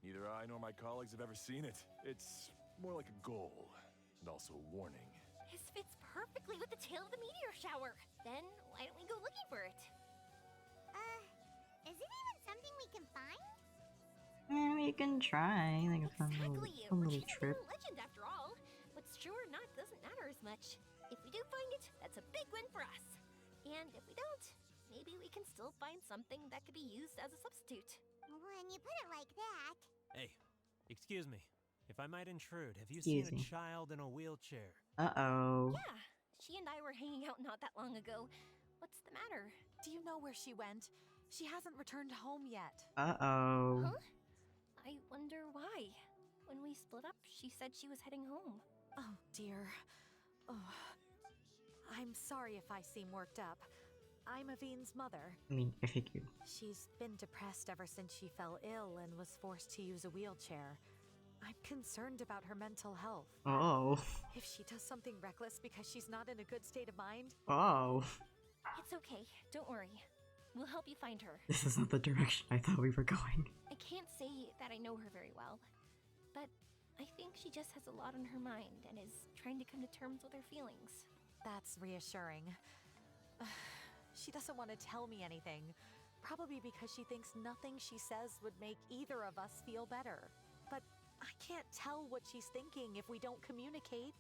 neither I nor my colleagues have ever seen it. It's more like a goal, and also a warning. This fits perfectly with the tale of the meteor shower. Then, why don't we go looking for it? Is it even something we can find? You can try, like a fun little trip. A legend after all. What's true or not doesn't matter as much. If we do find it, that's a big win for us. And if we don't, maybe we can still find something that could be used as a substitute. When you put it like that... Hey, excuse me. If I might intrude, have you Excuse seen me. a child in a wheelchair? Uh-oh. Yeah, she and I were hanging out not that long ago. What's the matter? Do you know where she went? She hasn't returned home yet. Uh-oh. Huh? I wonder why. When we split up, she said she was heading home. Oh, dear. Oh. I'm sorry if I seem worked up. I'm Avine's mother. I mean, I figured. She's been depressed ever since she fell ill and was forced to use a wheelchair. I'm concerned about her mental health. Oh. If she does something reckless because she's not in a good state of mind... Oh. It's okay. Don't worry. We'll help you find her. This is not the direction I thought we were going. I can't say that I know her very well, but I think she just has a lot on her mind and is trying to come to terms with her feelings. That's reassuring. She doesn't want to tell me anything, probably because she thinks nothing she says would make either of us feel better. But I can't tell what she's thinking if we don't communicate.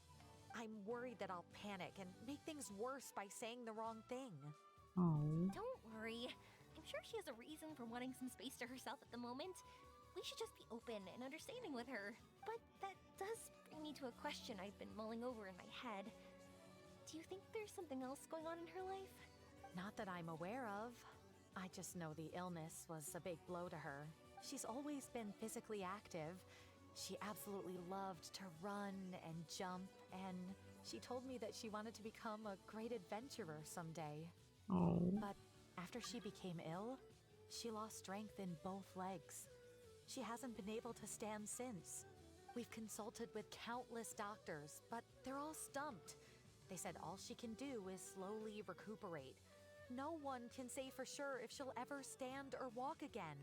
I'm worried that I'll panic and make things worse by saying the wrong thing. Oh. Don't worry. I'm sure she has a reason for wanting some space to herself at the moment. We should just be open and understanding with her. But that does bring me to a question I've been mulling over in my head. Do you think there's something else going on in her life? Not that I'm aware of. I just know the illness was a big blow to her. She's always been physically active. She absolutely loved to run and jump, and she told me that she wanted to become a great adventurer someday. Oh. But after she became ill, she lost strength in both legs. She hasn't been able to stand since. We've consulted with countless doctors, but they're all stumped. They said all she can do is slowly recuperate. No one can say for sure if she'll ever stand or walk again.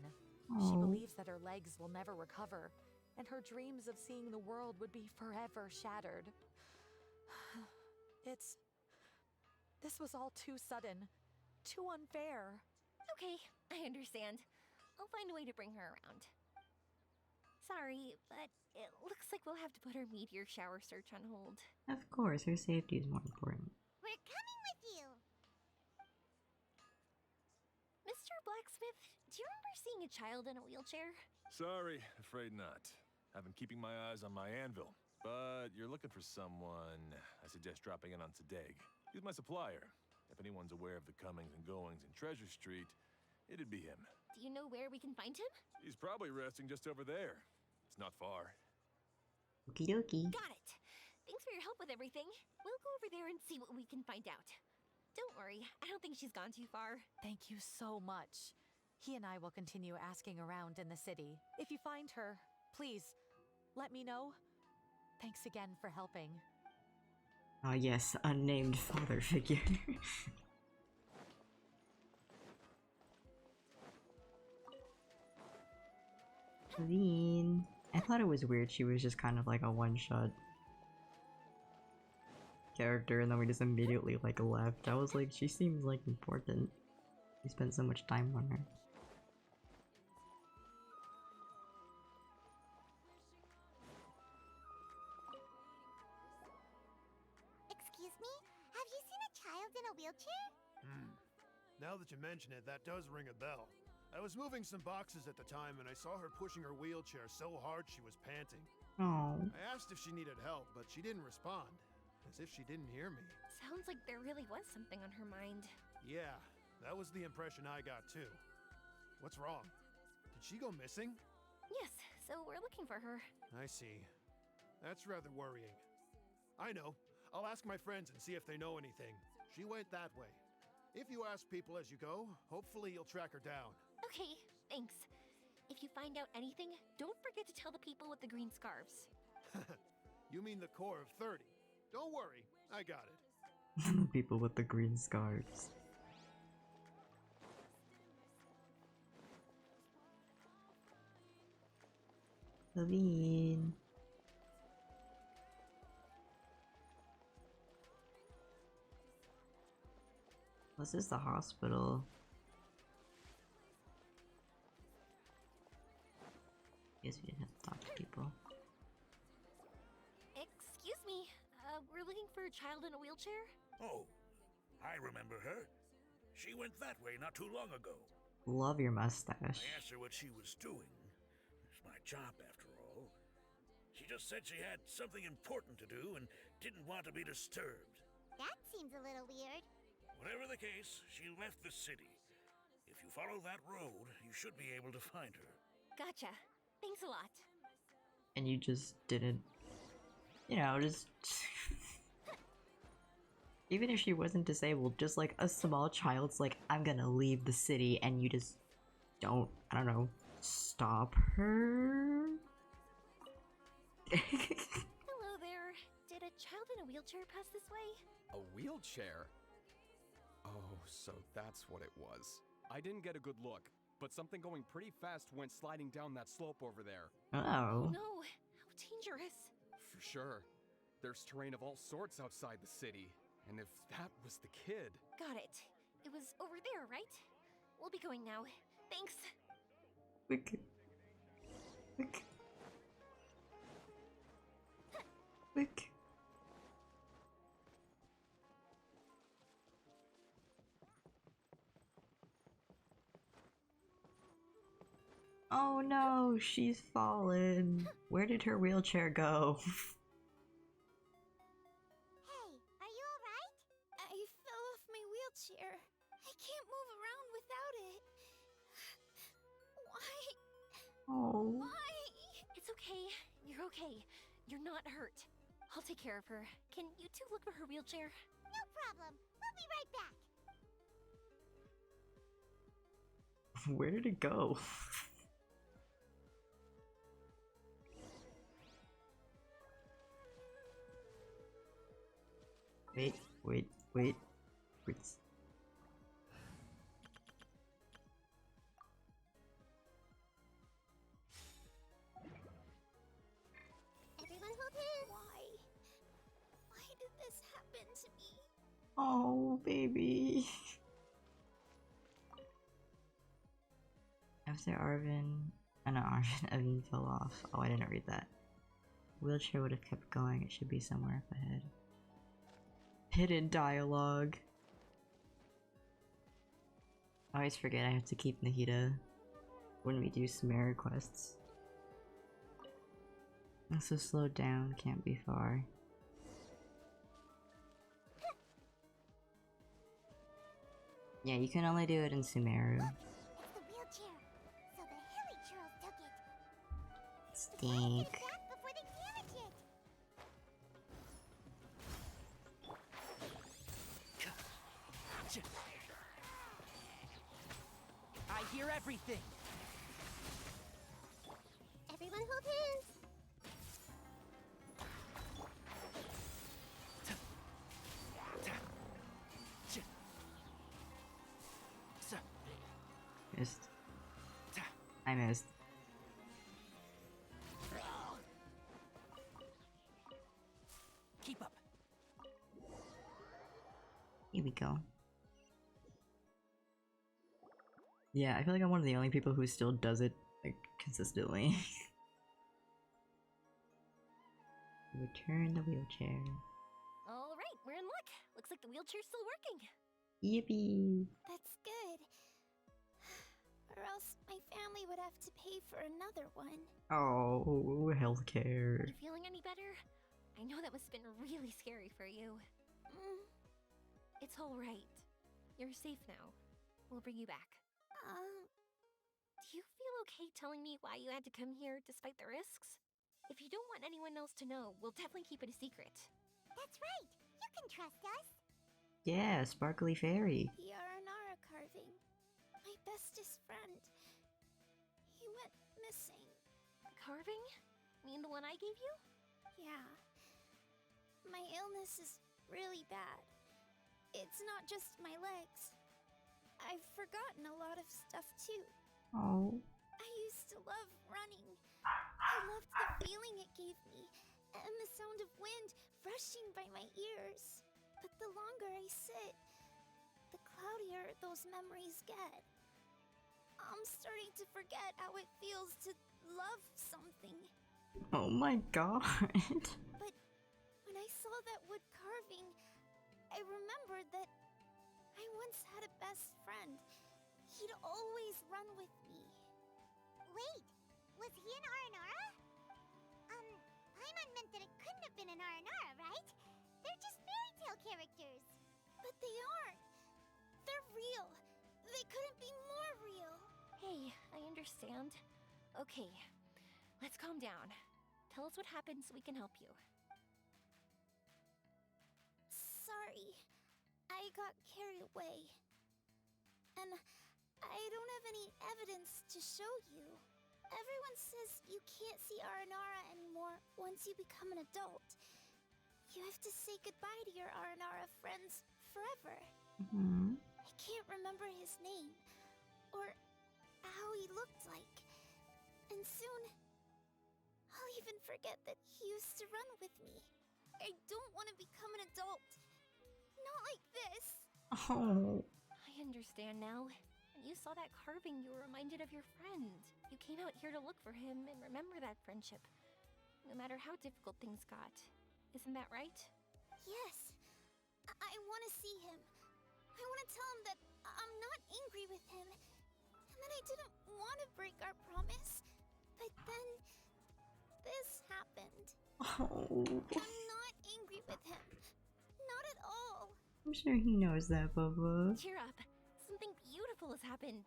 She believes that her legs will never recover, and her dreams of seeing the world would be forever shattered. This was all too sudden. Too unfair. Okay, I understand. I'll find a way to bring her around. Sorry, but it looks like we'll have to put our meteor shower search on hold. Of course, her safety is more important. We're coming with you! Mr. Blacksmith, do you remember seeing a child in a wheelchair? Sorry, afraid not. I've been keeping my eyes on my anvil. But you're looking for someone, I suggest dropping in on Sadeg. He's my supplier. If anyone's aware of the comings and goings in Treasure Street, it'd be him. Do you know where we can find him? He's probably resting just over there. It's not far. Okie dokie. Got it. Thanks for your help with everything. We'll go over there and see what we can find out. Don't worry, I don't think she's gone too far. Thank you so much. He and I will continue asking around in the city. If you find her, please, let me know. Thanks again for helping. Ah, yes, unnamed father figure. Avine. I thought it was weird she was just kind of like a one-shot character, and then we just immediately like left. I was like, she seems like important. We spent so much time on her. Excuse me? Have you seen a child in a wheelchair? Now that you mention it, that does ring a bell. I was moving some boxes at the time and I saw her pushing her wheelchair so hard she was panting. Oh. I asked if she needed help, but she didn't respond. As if she didn't hear me. Sounds like there really was something on her mind. Yeah, that was the impression I got too. What's wrong? Did she go missing? Yes, so we're looking for her. I see. That's rather worrying. I know. I'll ask my friends and see if they know anything. She went that way. If you ask people as you go, hopefully you'll track her down. Okay, thanks. If you find out anything, don't forget to tell the people with the green scarves. You mean the core of 30. Don't worry, I got it. The people with the green scarves. Levine. This is the hospital. Guess we didn't have to talk to people. Excuse me, we're looking for a child in a wheelchair? Oh, I remember her. She went that way not too long ago. Love your I mustache. asked her what she was doing. It's my job, after all. She just said she had something important to do and didn't want to be disturbed. That seems a little weird. Whatever the case, she left the city. If you follow that road, you should be able to find her. Gotcha. Thanks a lot. And you just didn't, you know, just even if she wasn't disabled, just like a small child's like, I'm gonna leave the city, and you just don't, I don't know, stop her? Hello there. Did a child in a wheelchair pass this way? A wheelchair? Oh, so that's what it was. I didn't get a good look, but something going pretty fast went sliding down that slope over there. Oh. No, how dangerous. For sure. There's terrain of all sorts outside the city. And if that was the kid... Got it. It was over there, right? We'll be going now. Thanks. Quick. Quick. Quick. Oh no, she's fallen. Where did her wheelchair go? Hey, are you alright? I fell off my wheelchair. I can't move around without it. Why? Oh. Why? It's okay. You're okay. You're not hurt. I'll take care of her. Can you two look for her wheelchair? No problem. We'll be right back. Where did it go? Wait. Everyone hold hands. Why did this happen to me? Oh, baby. After Arvin fell off. Oh, I didn't read that. Wheelchair would have kept going. It should be somewhere up ahead. Hidden dialogue. I always forget I have to keep Nahida when we do Sumeru quests. Also slow down, can't be far. Yeah, you can only do it in Sumeru. It's the wheelchair. So the hilly churls took it. Stink. Back before they damage it. I hear everything. Everyone hold hands. Missed. I missed. Keep up. Here we go. Yeah, I feel like I'm one of the only people who still does it like consistently. Return the wheelchair. All right, we're in luck. Looks like the wheelchair's still working. Yippee! That's good. Or else my family would have to pay for another one. Oh, healthcare. You feeling any better? I know that must have been really scary for you. It's all right. You're safe now. We'll bring you back. Do you feel okay telling me why you had to come here despite the risks? If you don't want anyone else to know, we'll definitely keep it a secret. That's right. You can trust us. Yeah, sparkly fairy. The Aranara carving. My bestest friend. He went missing. Carving? Mean the one I gave you? Yeah. My illness is really bad. It's not just my legs. I've forgotten a lot of stuff too. Oh. I used to love running. I loved the feeling it gave me, and the sound of wind rushing by my ears. But the longer I sit, the cloudier those memories get. I'm starting to forget how it feels to love something. Oh my god. But when I saw that wood carving, I remembered that I once had a best friend. He'd always run with me. Wait, was he an Aranara? Paimon meant that it couldn't have been an Aranara, right? They're just fairy tale characters. But they aren't. They're real. They couldn't be more real. Hey, I understand. Okay, let's calm down. Tell us what happened so we can help you. Sorry. I got carried away. And I don't have any evidence to show you. Everyone says you can't see Aranara anymore once you become an adult. You have to say goodbye to your Aranara friends forever. I can't remember his name, or how he looked like. And soon, I'll even forget that he used to run with me. I don't want to become an adult. Not like this. Oh. I understand now. When you saw that carving, you were reminded of your friend. You came out here to look for him and remember that friendship, no matter how difficult things got. Isn't that right? Yes. I want to see him. I want to tell him that I'm not angry with him, and that I didn't want to break our promise. But then, this happened. Oh. I'm not angry with him. Not at all. I'm sure he knows that, Bubba. Cheer up. Something beautiful has happened.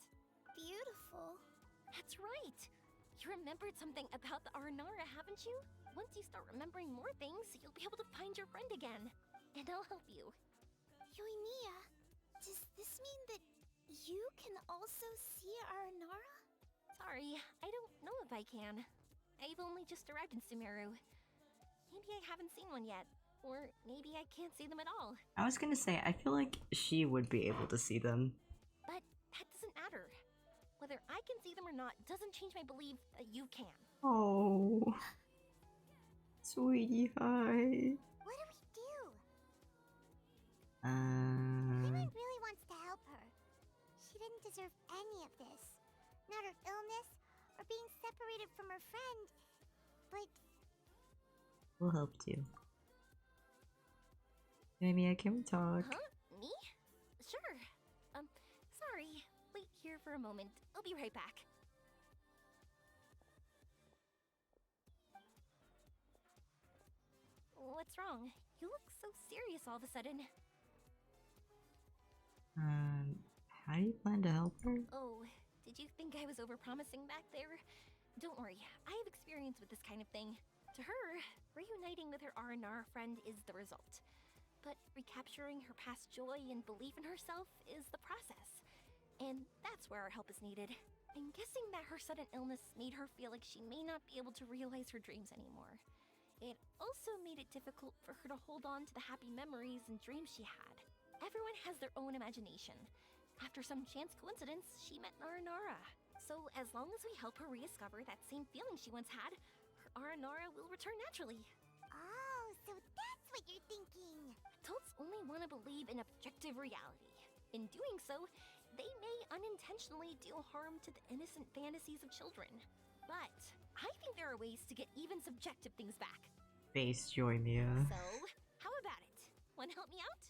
Beautiful? That's right. You remembered something about the Aranara, haven't you? Once you start remembering more things, you'll be able to find your friend again. And I'll help you. Yoimiya, does this mean that you can also see Aranara? Sorry, I don't know if I can. I've only just arrived in Sumeru. Maybe I haven't seen one yet. Or maybe I can't see them at all. I was gonna say, I feel like she would be able to see them. But that doesn't matter. Whether I can see them or not doesn't change my belief that you can. Oh. Sweetie, hi. What do we do? Paimon really wants to help her. She didn't deserve any of this. Not her illness, or being separated from her friend. But We'll help too. Yoimiya, can we talk? Huh? Me? Sure. Sorry. Wait here for a moment. I'll be right back. What's wrong? You look so serious all of a sudden. How do you plan to help her? Oh, did you think I was overpromising back there? Don't worry, I have experience with this kind of thing. To her, reuniting with her Aranara friend is the result. But recapturing her past joy and belief in herself is the process. And that's where our help is needed. I'm guessing that her sudden illness made her feel like she may not be able to realize her dreams anymore. It also made it difficult for her to hold on to the happy memories and dreams she had. Everyone has their own imagination. After some chance coincidence, she met Aranara. So as long as we help her rediscover that same feeling she once had, her Aranara will return naturally. oh, so that's what you're thinking. Adults only want to believe an objective reality. In doing so, they may unintentionally do harm to the innocent fantasies of children. But I think there are ways to get even subjective things back. Face yoimiya. So, how about it? Wanna help me out?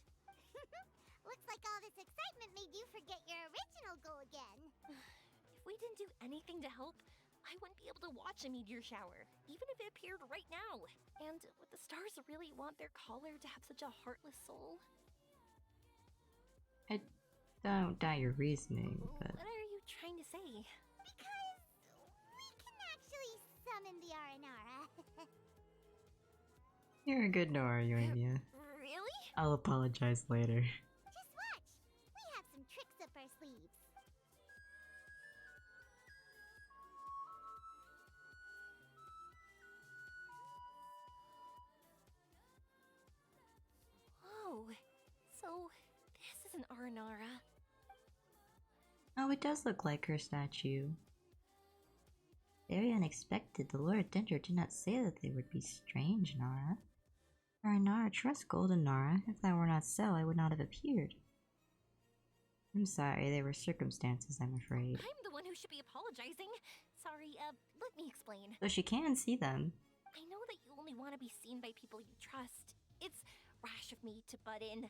Looks like all this excitement made you forget your original goal again. If we didn't do anything to help, I wouldn't be able to watch a meteor shower, even if it appeared right now. And would the stars really want their caller to have such a heartless soul? I don't doubt your reasoning, but What are you trying to say? Because we can actually summon the Aranara. you're a good Nora, yoimiya. Really? I'll apologize later. Just watch. We have some tricks up our sleeves. Oh, so this is an Aranara. Oh, it does look like her statue. Very unexpected. The Lord Dendro did not say that they would be strange, Nara. Aranara trusts Golden Nara. If that were not so, I would not have appeared. I'm sorry, they were circumstances, I'm afraid. I'm the one who should be apologizing. Sorry, let me explain. Though she can see them. I know that you only want to be seen by people you trust. It's rash of me to butt in.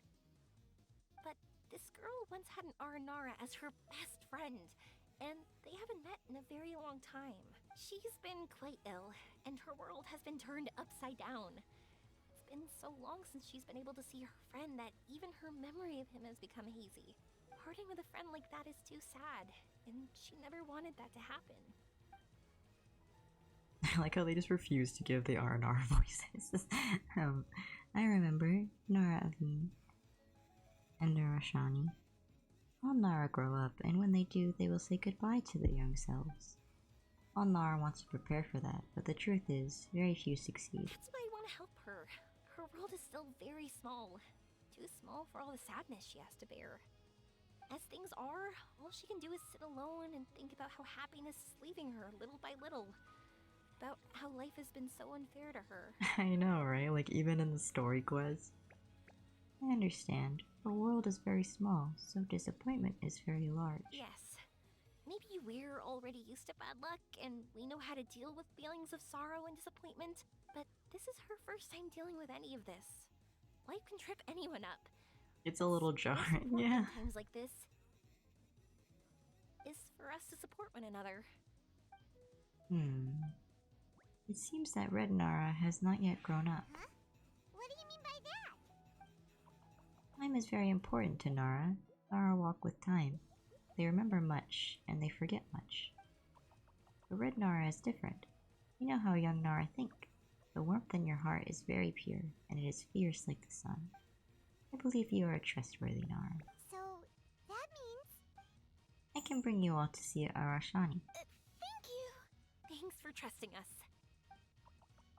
But this girl once had an Aranara as her best friend, and they haven't met in a very long time. She's been quite ill, and her world has been turned upside down. It's been so long since she's been able to see her friend that even her memory of him has become hazy. Parting with a friend like that is too sad, and she never wanted that to happen. I like how they just refuse to give the R&R voices. I remember Nara Aveen and Nara Shani. All Nara grow up, and when they do, they will say goodbye to their young selves. All Nara wants to prepare for that, but the truth is, very few succeed. That's why I want to help her. Her world is still very small. Too small for all the sadness she has to bear. As things are, all she can do is sit alone and think about how happiness is leaving her little by little. About how life has been so unfair to her. I know, right? Like, even in the story quest. I understand. The world is very small, so disappointment is very large. Yes. Maybe we're already used to bad luck, and we know how to deal with feelings of sorrow and disappointment, but this is her first time dealing with any of this. Life can trip anyone up. It's a little jarring, yeah. Times like this is for us to support one another. It seems that Red Nara has not yet grown up. Huh? What do you mean by that? Time is very important to Nara. Nara walk with time. They remember much, and they forget much. But Red Nara is different. You know how young Nara think. The warmth in your heart is very pure, and it is fierce like the sun. I believe you are a trustworthy Nara. So, that means... I can bring you all to see Arashani. Thank you! Thanks for trusting us.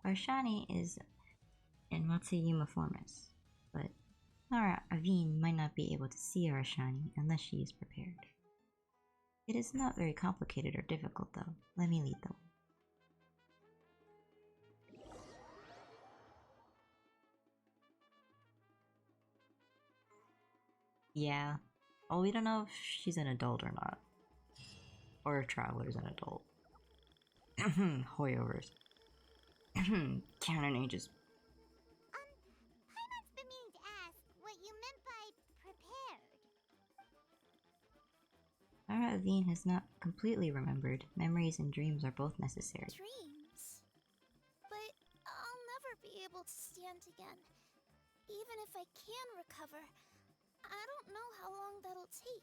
Arashani is in Matsuyumiformis, but Nara Aveen might not be able to see Arashani unless she is prepared. It is not very complicated or difficult though. Let me lead the way. Yeah. Well, we don't know if she's an adult or not. Or if Traveler's an adult. Hoyovers. Canon ages. Paimon's been meaning to ask what you meant by prepared. Nara Aveen has not completely remembered. Memories and dreams are both necessary. Dreams? But I'll never be able to stand again. Even if I can recover, I don't know how long that'll take.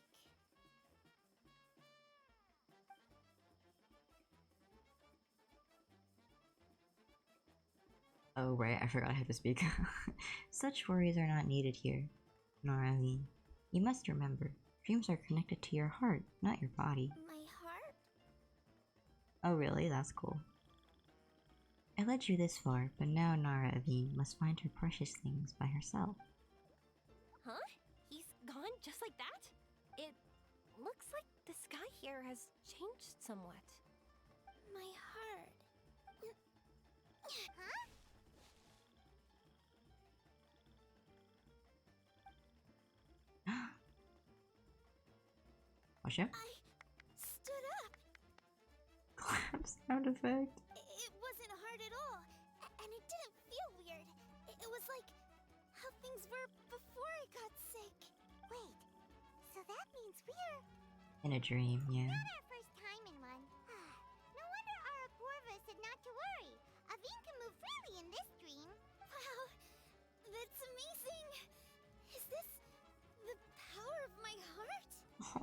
Oh right, I forgot I had to speak. Such worries are not needed here, Nara Aveen. You must remember, dreams are connected to your heart, not your body. My heart? Oh really? That's cool. I led you this far, but now Nara Aveen must find her precious things by herself. Huh? He's gone just like that? It looks like the sky here has changed somewhat. My heart. Huh? Watch out. I stood up. Clap sound effect. It wasn't hard at all, and it didn't feel weird. It was like how things were before I got sick. Wait, so that means we're In a dream, yeah. not our first time in one. No wonder Araporva said not to worry. Aveen can move freely in this dream. Wow, that's amazing. Is this the power of my heart?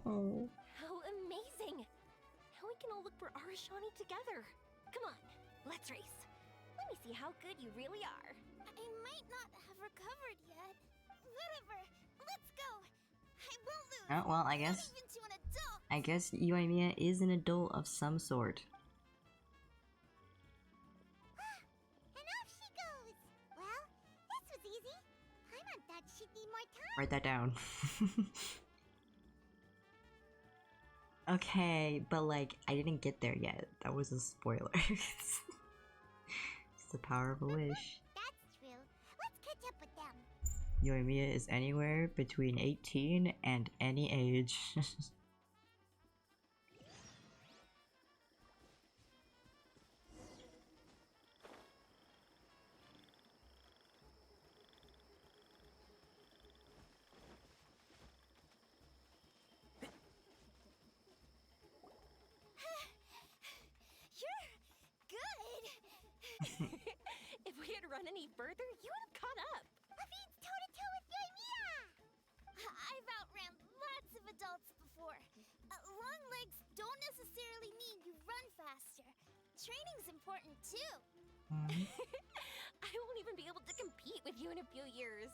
Oh. How amazing! Now we can all look for Arashani together. Come on, let's race. Let me see how good you really are. I might not have recovered yet. Whatever, let's go. I won't lose. Oh, well, I Not guess. even to an adult. I guess Yoimiya is an adult of some sort. And off she goes. Well, this was easy. Paimon thought she'd need more time. Write that down. Okay, but like, I didn't get there yet. That was a spoiler. It's the power of a wish. That's true. Let's catch up with them. Yoimiya is anywhere between 18 and any age. You're good. If we had run any further, you would have caught up. Aveen's toe-to-toe with Yoimiya. I've outran lots of adults before. Long legs don't necessarily mean you run faster. Training's important too. I won't even be able to compete with you in a few years.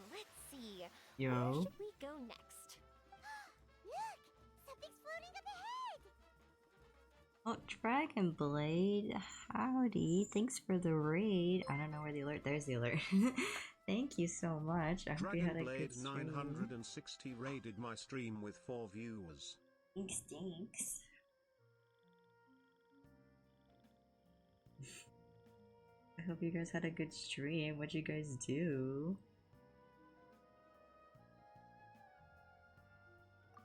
Let's see. Yo. Where should we go next? Look, something's floating up ahead. Oh, Dragon Blade. Howdy. Thanks for the raid. I don't know where the alert. There's the alert. Thank you so much. I hope you had a good Dragonblade stream. 960 raided my stream with 4 viewers. Stinks. I hope you guys had a good stream. What'd you guys do?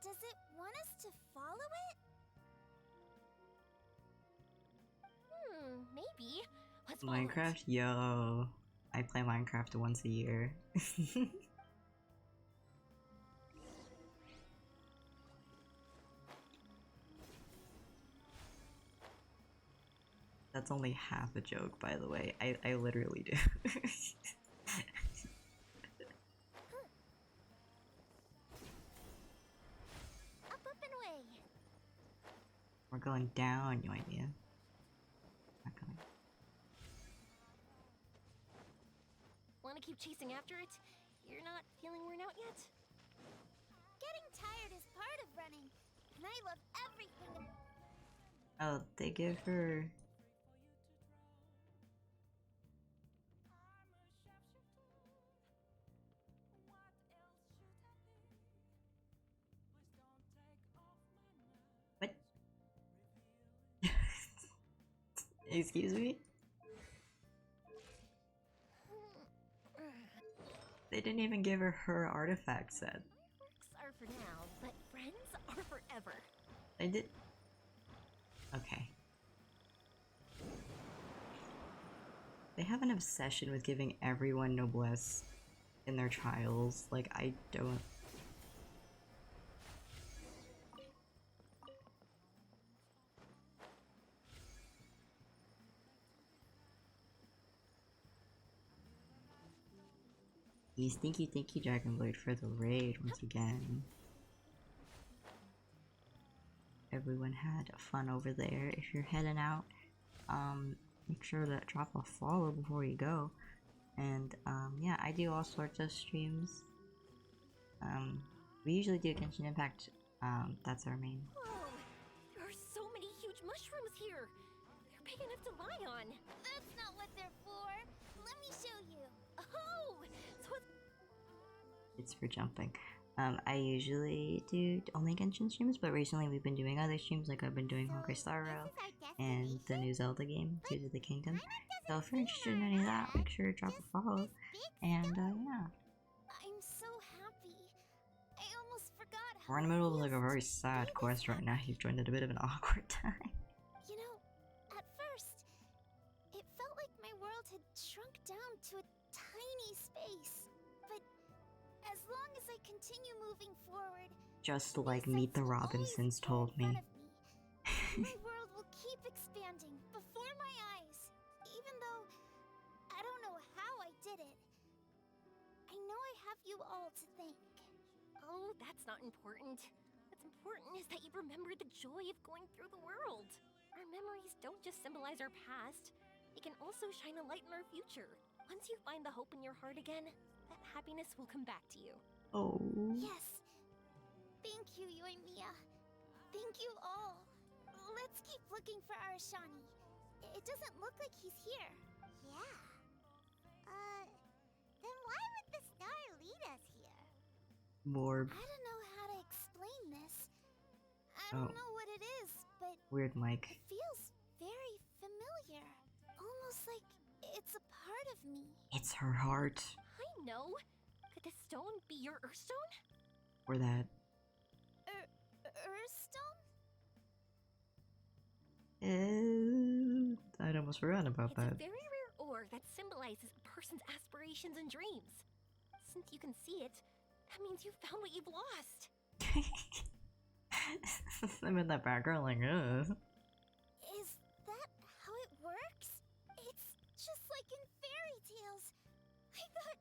Does it want us to follow it? Maybe. Let's follow it. Minecraft? Yo. I play Minecraft once a year. That's only half a joke, by the way. I literally do. Up and away. We're going down, Yoimiya. Not coming. Want to keep chasing after it? You're not feeling worn out yet? Getting tired is part of running, and I love everything. Oh, they give her... What? Excuse me? They didn't even give her artifact set. Works are for now, but friends are forever. I did... Okay. They have an obsession with giving everyone noblesse in their trials. Like, I don't... Yes, thank you, Dragonblade, for the raid once again. Everyone had fun over there. If you're heading out, make sure to drop a follow before you go. And yeah, I do all sorts of streams. We usually do Genshin Impact. That's our main. Whoa! There are so many huge mushrooms here. They're big enough to lie on. That's not what they're for. Let me show you. Oh! So It's for jumping. I usually do only Genshin streams, but recently we've been doing other streams, like I've been doing Honkai Star Rail and the new Zelda game, Tears of the Kingdom. So if you're interested in any of that, make sure to drop a follow. And yeah. I'm so happy. I almost forgot how We're in the middle of like a very sad quest right now. You've joined at a bit of an awkward time. You know, at first, it felt like my world had shrunk down to a tiny space. But as long as I continue moving forward, Just like Meet the Robinsons told me. my world will keep expanding before my eyes. Even though I don't know how I did it, I know I have you all to thank. Oh, that's not important. What's important is that you remember the joy of going through the world. Our memories don't just symbolize our past, they can also shine a light in our future. Once you find the hope in your heart again, that happiness will come back to you. Oh. Yes. Thank you, yoimiya. Thank you all. Let's keep looking for Arashani. It doesn't look like he's here. Yeah. Then why would the star lead us here? More I don't know how to explain this. I Oh. don't know what it is, but weird mic. it feels very familiar. Almost like it's a part of me. It's her heart. I know. Could this stone be your Earthstone? Or that. Earthstone? I'd almost forgotten about It's that. a very rare ore that symbolizes a person's aspirations and dreams. Since you can see it, that means you found what you've lost. I'm in that background like, ugh. Is that how it works? It's just like in fairy tales. I thought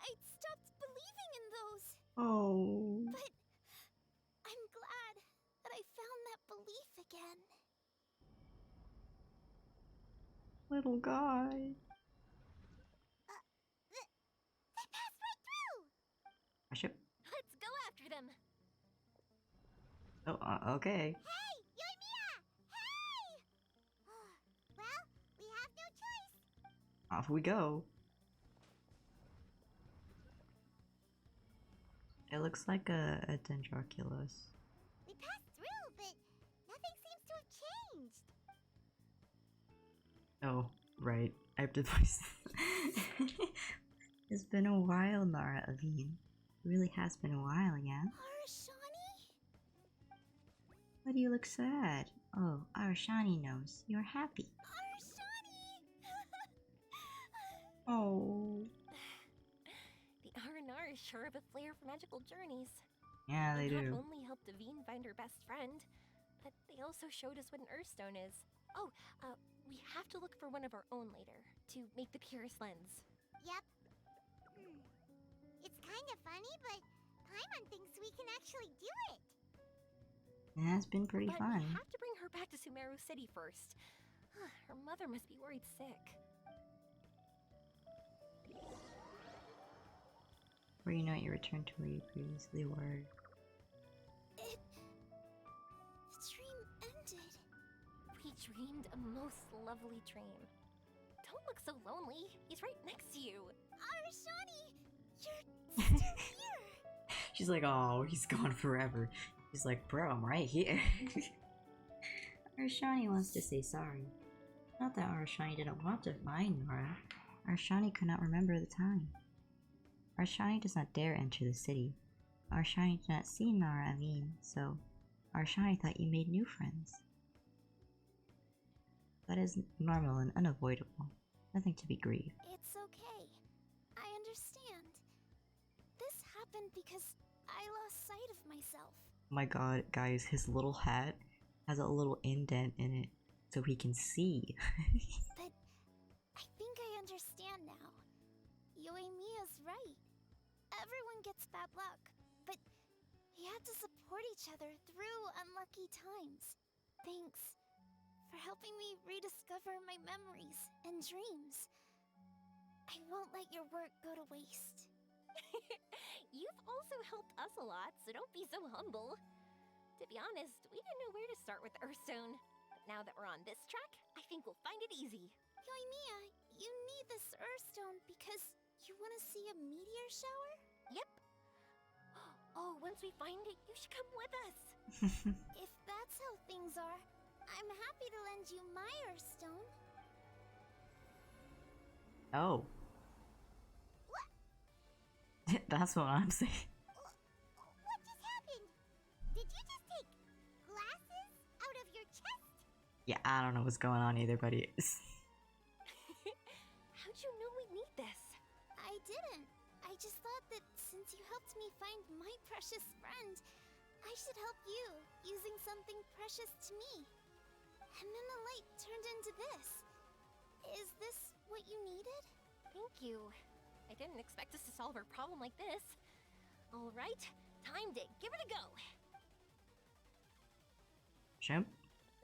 I'd stopped believing in those. Oh. But I'm glad that I found that belief again. Little guy. They passed right through! I should. Let's go after them. Oh, okay. Hey, yoimiya! Hey! Well, we have no choice. Off we go. It looks like a Dendroculus. We passed through, but nothing seems to have changed. Oh, right. I have to voice. It's been a while, Nara Aveen. It really has been a while, yeah? Arashani? Why do you look sad? Oh, Arashani knows. You're happy. Arashani! Oh. The R&R is sure of a flair for magical journeys. Yeah, they do. Not only helped Aveen find her best friend, but they also showed us what an Earthstone is. Oh, we have to look for one of our own later, to make the purest lens. Yep. It's kind of funny, but Paimon thinks we can actually do it. It has been pretty But fun. we have to bring her back to Sumeru City first. Her mother must be worried sick. Or you know, you return to where you previously were. The dream ended. We dreamed a most lovely dream. Don't look so lonely. He's right next to you. Arashani! You're still here! She's like, oh, he's gone forever. He's like, bro, I'm right here. Arashani wants to say sorry. Not that Arashani didn't want to find Nora. Arashani could not remember the time. Arashani does not dare enter the city. Arashani did not see Nara Aveen, so Arashani thought you made new friends. That is normal and unavoidable. Nothing to be grieved. It's okay. I understand. This happened because I lost sight of myself. Oh my god, guys, his little hat has a little indent in it so he can see. But I think I understand now. Yoimiya's right. Everyone gets bad luck, but we have to support each other through unlucky times. Thanks for helping me rediscover my memories and dreams. I won't let your work go to waste. You've also helped us a lot, so don't be so humble. To be honest, we didn't know where to start with Earthstone. But now that we're on this track, I think we'll find it easy. Yoimiya, you need this Earthstone because you want to see a meteor shower? Yep. Oh, once we find it, you should come with us. If that's how things are, I'm happy to lend you my Earthstone. Oh. That's what I'm saying. What Yeah, I don't know what's going on either, buddy. How'd you know we need this? I didn't. I just thought that since you helped me find my precious friend, I should help you using something precious to me. And then the light turned into this. Is this what you needed? Thank you. I didn't expect us to solve our problem like this. All right, time to give it a go. Chimp?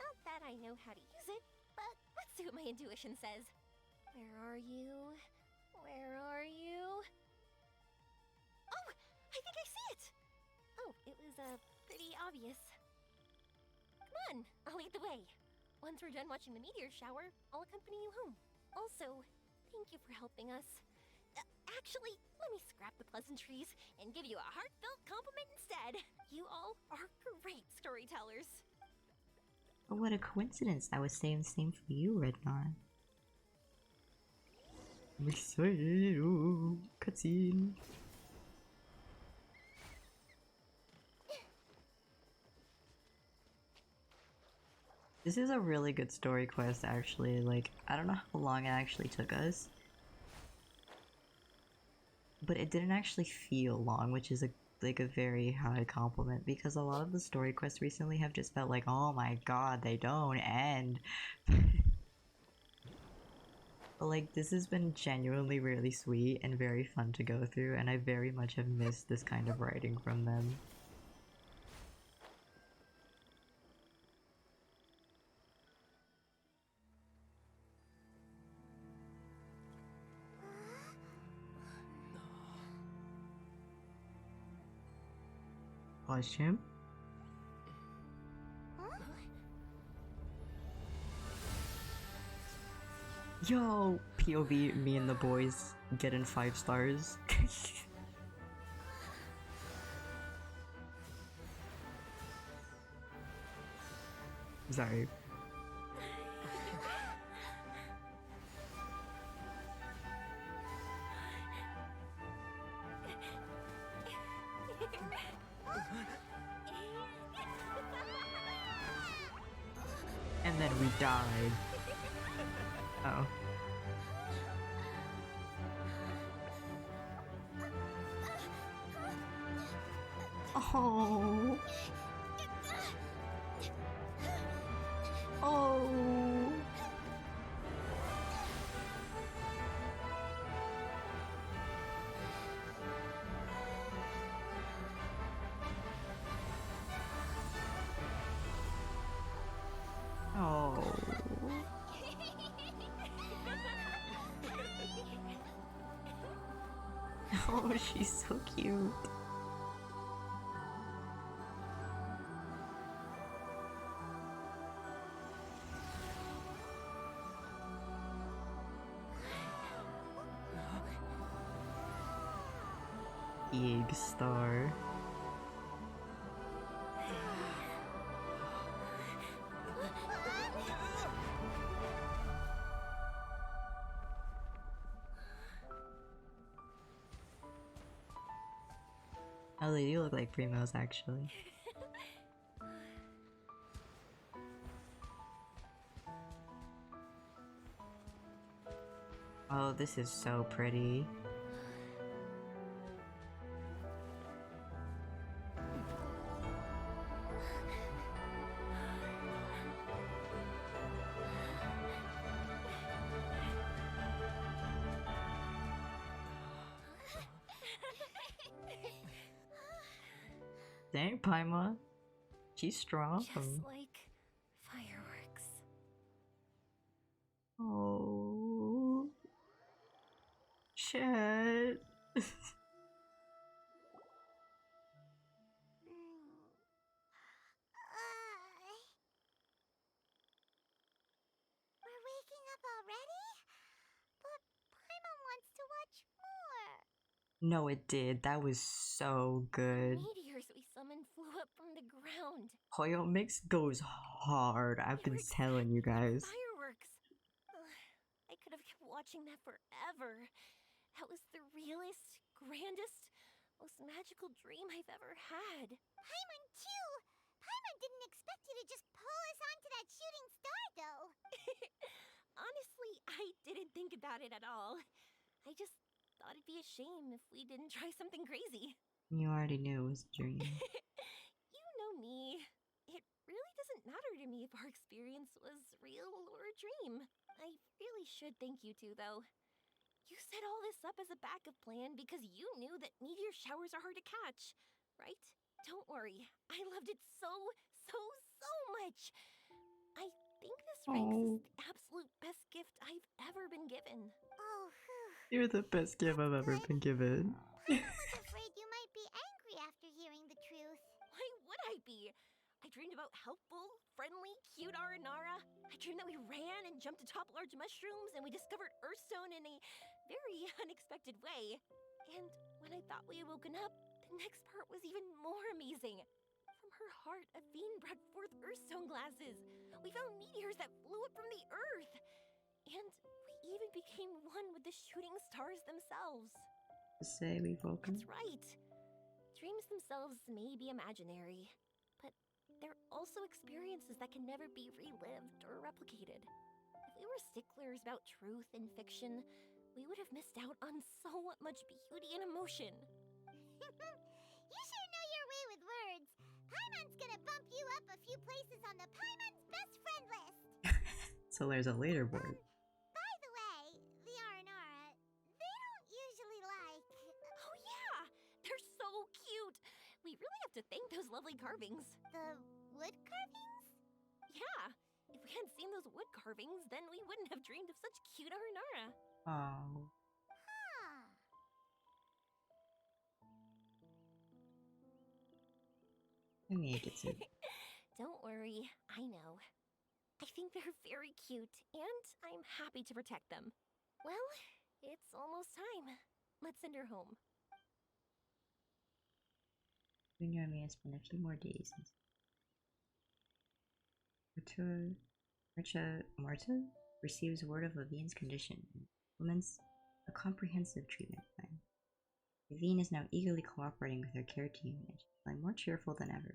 Not that I know how to use it, but let's see what my intuition says. Where are you? Where are you? Oh, I think I see it! Oh, it was, pretty obvious. Come on, I'll lead the way. Once we're done watching the meteor shower, I'll accompany you home. Also, thank you for helping us. Actually, let me scrap the pleasantries and give you a heartfelt compliment instead. You all are great storytellers. Oh, what a coincidence. I was saying the same for you, Rednar. I'm excited. Ooh, cutscene. This is a really good story quest, actually. Like, I don't know how long it actually took us, but it didn't actually feel long, which is a very high compliment, because a lot of the story quests recently have just felt like, oh my god, they don't end. But like, this has been genuinely really sweet and very fun to go through, and I very much have missed this kind of writing from them. Pause, Jim. Yo, POV, me and the boys getting 5 stars. Sorry. And then we died. Uh oh. Oh. Oh. Oh. Oh, she's so cute. Big star. Oh, they do look like primos, actually. Oh, this is so pretty. Dang, Paima. She's strong. Just like fireworks. Oh. Shit. We're waking up already? But Paimon wants to watch more. No, it did. That was so good. Meteors we summoned flew up from the ground. Hoyo Mix goes hard. I've been telling you guys. Fireworks. I could have kept watching that forever. That was the realest, grandest, most magical dream I've ever had. Paimon too! Paimon didn't expect you to just pull us onto that shooting star, though. Honestly, I didn't think about it at all. I just thought it'd be a shame if we didn't try something crazy. You already knew it was a dream. You know me. It really doesn't matter to me if our experience was real or a dream. I really should thank you two, though. You set all this up as a backup plan because you knew that meteor showers are hard to catch, right? Don't worry. I loved it so much. I think this ranks as the absolute best gift I've ever been given. Oh, You're the best gift I've ever been given. Paimon was afraid you might be angry after hearing the truth. Why would I be? I dreamed about helpful, friendly, cute Aranara. I dreamed that we ran and jumped atop large mushrooms and we discovered Earthstone in a very unexpected way. And when I thought we had woken up, the next part was even more amazing. From her heart, Avene brought forth Earthstone glasses. We found meteors that flew up from the Earth. And we even became one with the shooting stars themselves. Say we've woken. That's right. Dreams themselves may be imaginary, but they're also experiences that can never be relived or replicated. If we were sticklers about truth and fiction, we would have missed out on so much beauty and emotion. You sure know your way with words. Paimon's gonna bump you up a few places on the Paimon's best friend list. So there's a leaderboard. By the way, the Aranara, they don't usually like... Oh yeah! They're so cute! We really have to thank those lovely carvings. The wood carvings? Yeah! If we hadn't seen those wood carvings, then we wouldn't have dreamed of such cute Aranara. Oh. Huh. I make it so. Don't worry, I know. I think they're very cute, and I'm happy to protect them. Well, it's almost time. Let's send her home. Junior and me have spent a few more days. Marta receives word of Avene's condition and implements a comprehensive treatment plan. Avene is now eagerly cooperating with her care team and she's feeling more cheerful than ever.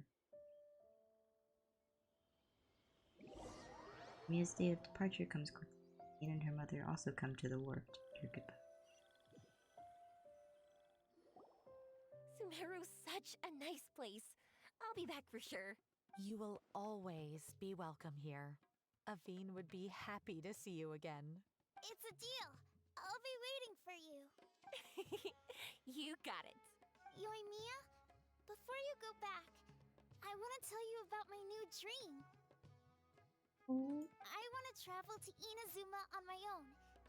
Mia's day of departure comes quickly. Avene and her mother also come to the wharf to bid her goodbye. Sumeru's such a nice place. I'll be back for sure. You will always be welcome here. Avene would be happy to see you again. It's a deal. I'll be waiting for you. You got it. Yoimiya, before you go back, I want to tell you about my new dream. I want to travel to Inazuma on my own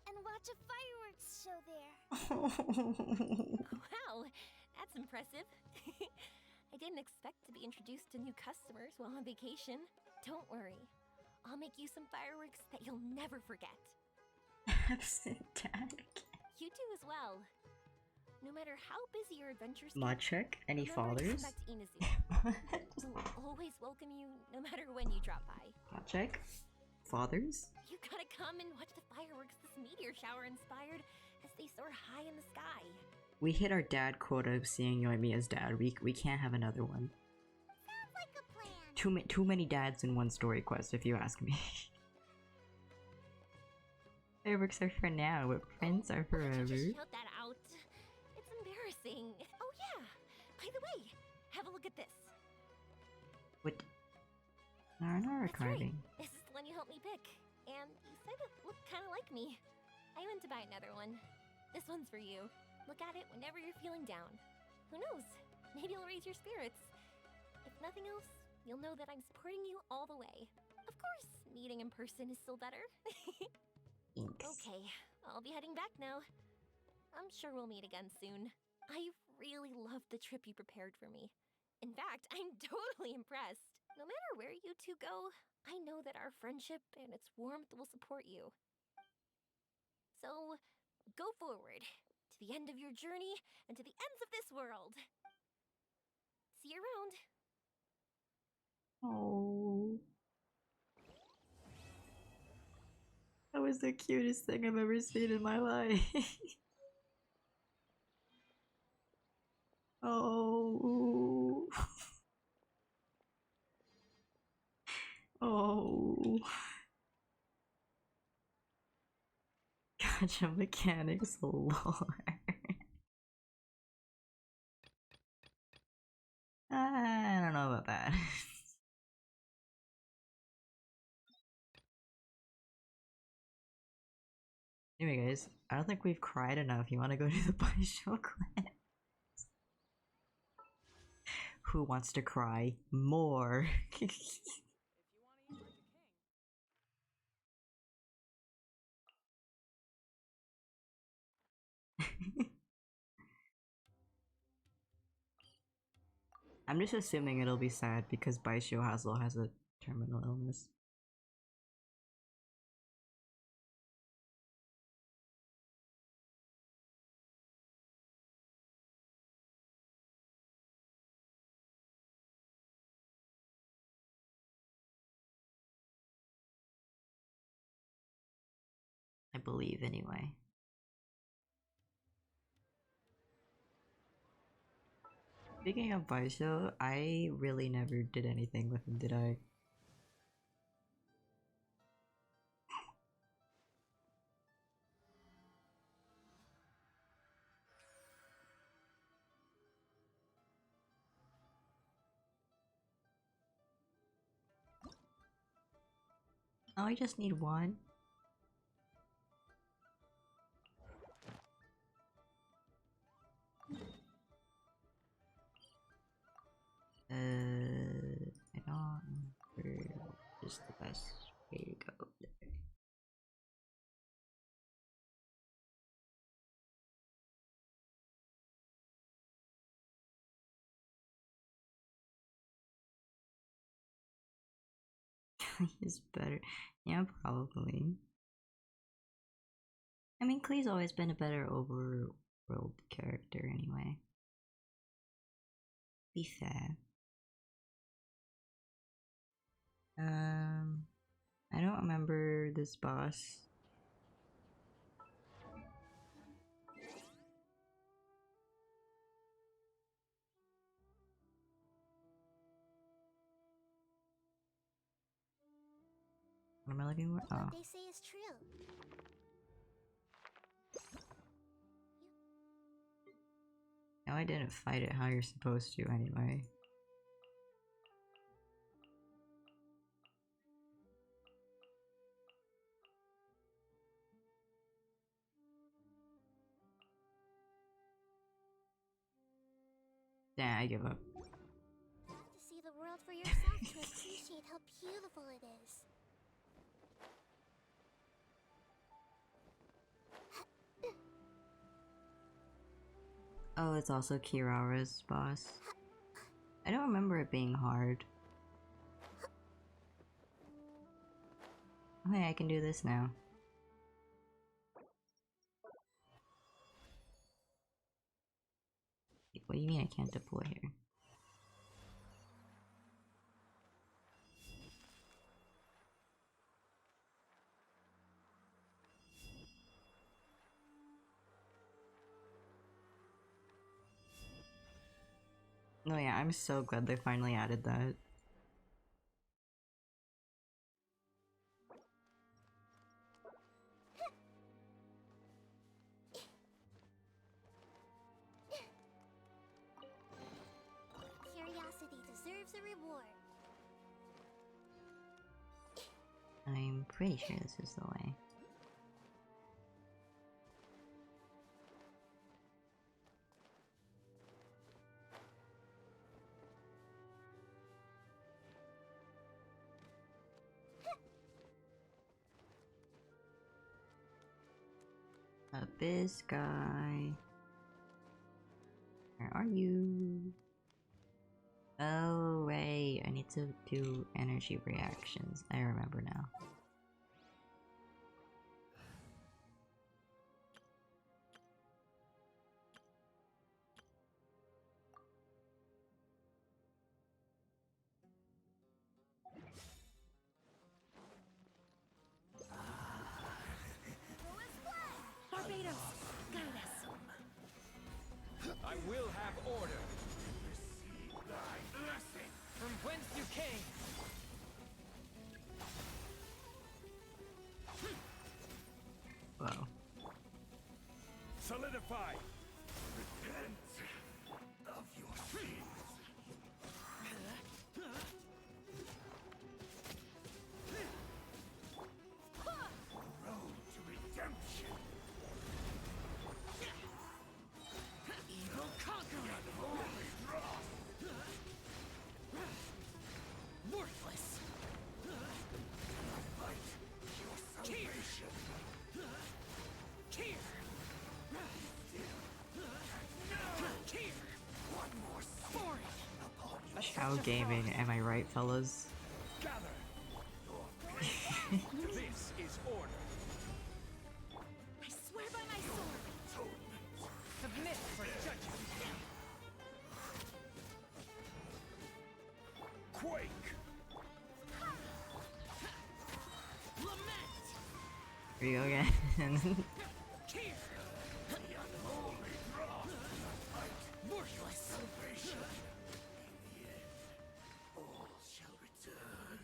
and watch a fireworks show there. Wow, that's impressive. I didn't expect to be introduced to new customers while on vacation. Don't worry. I'll make you some fireworks that you'll never forget. Absent dad. You do as well. No matter how busy your adventures Mod check. Any fathers? Come back to Inazuma. We'll always welcome you no matter when you drop by. Mod check. Fathers? You gotta come and watch the fireworks this meteor shower inspired as they soar high in the sky. We hit our dad quota of seeing Yoimiya's dad. We can't have another one. Sounds like a plan. Too many dads in one story quest, if you ask me. Fireworks are for now, but friends are forever. Just shout that out. It's embarrassing. Oh yeah. By the way, have a look at this. What? Aranara carving. Right. This is the one you helped me pick, and you said it looked kind of like me. I went to buy another one. This one's for you. Look at it whenever you're feeling down. Who knows? Maybe it'll raise your spirits. If nothing else, you'll know that I'm supporting you all the way. Of course, meeting in person is still better. Okay, I'll be heading back now. I'm sure we'll meet again soon. I really loved the trip you prepared for me. In fact, I'm totally impressed. No matter where you two go, I know that our friendship and its warmth will support you. So, go forward, to the end of your journey, and to the ends of this world. See you around. Oh. That was the cutest thing I've ever seen in my life. Oh. gacha mechanics lore. I don't know about that. Anyway, guys, I don't think we've cried enough. You want to go to the Baisho clan? Who wants to cry more? I'm just assuming it'll be sad because Baisho Hazel has a terminal illness. I believe, anyway. Speaking of Baisho, I really never did anything with him, did I? Oh, I just need one. I don't remember what is the best way to go there. He's better. Yeah, probably. I mean, Klee's always been a better overworld character anyway. Be fair. I don't remember this boss. What am I looking for? Oh. What they say is true. No, I didn't fight it how you're supposed to anyway. Yeah, I give up. You have to see the world for yourself to appreciate how beautiful it is. Oh, it's also Kirara's boss. I don't remember it being hard. Oh, hey, I can do this now. What do you mean I can't deploy here? No, yeah, I'm so glad they finally added that. Curiosity deserves a reward. I'm pretty sure this is the way. This guy. Where are you? Oh, right. I need to do energy reactions. I remember now. Barbados, guide us. I will have order. Receive thy blessing from whence you came. solidify. Repent of your sins. Road to redemption. Evil conquering! Worthless! Fight your salvation. Here! Here! One more Foreign! Chow gaming, am I right, fellas? gather. This is order. I swear by my sword. Submit for judgment. Quake. Lament. Here you go again. Here. The unholy wrath of the fight. Worthless! Salvation. In the end, all shall return.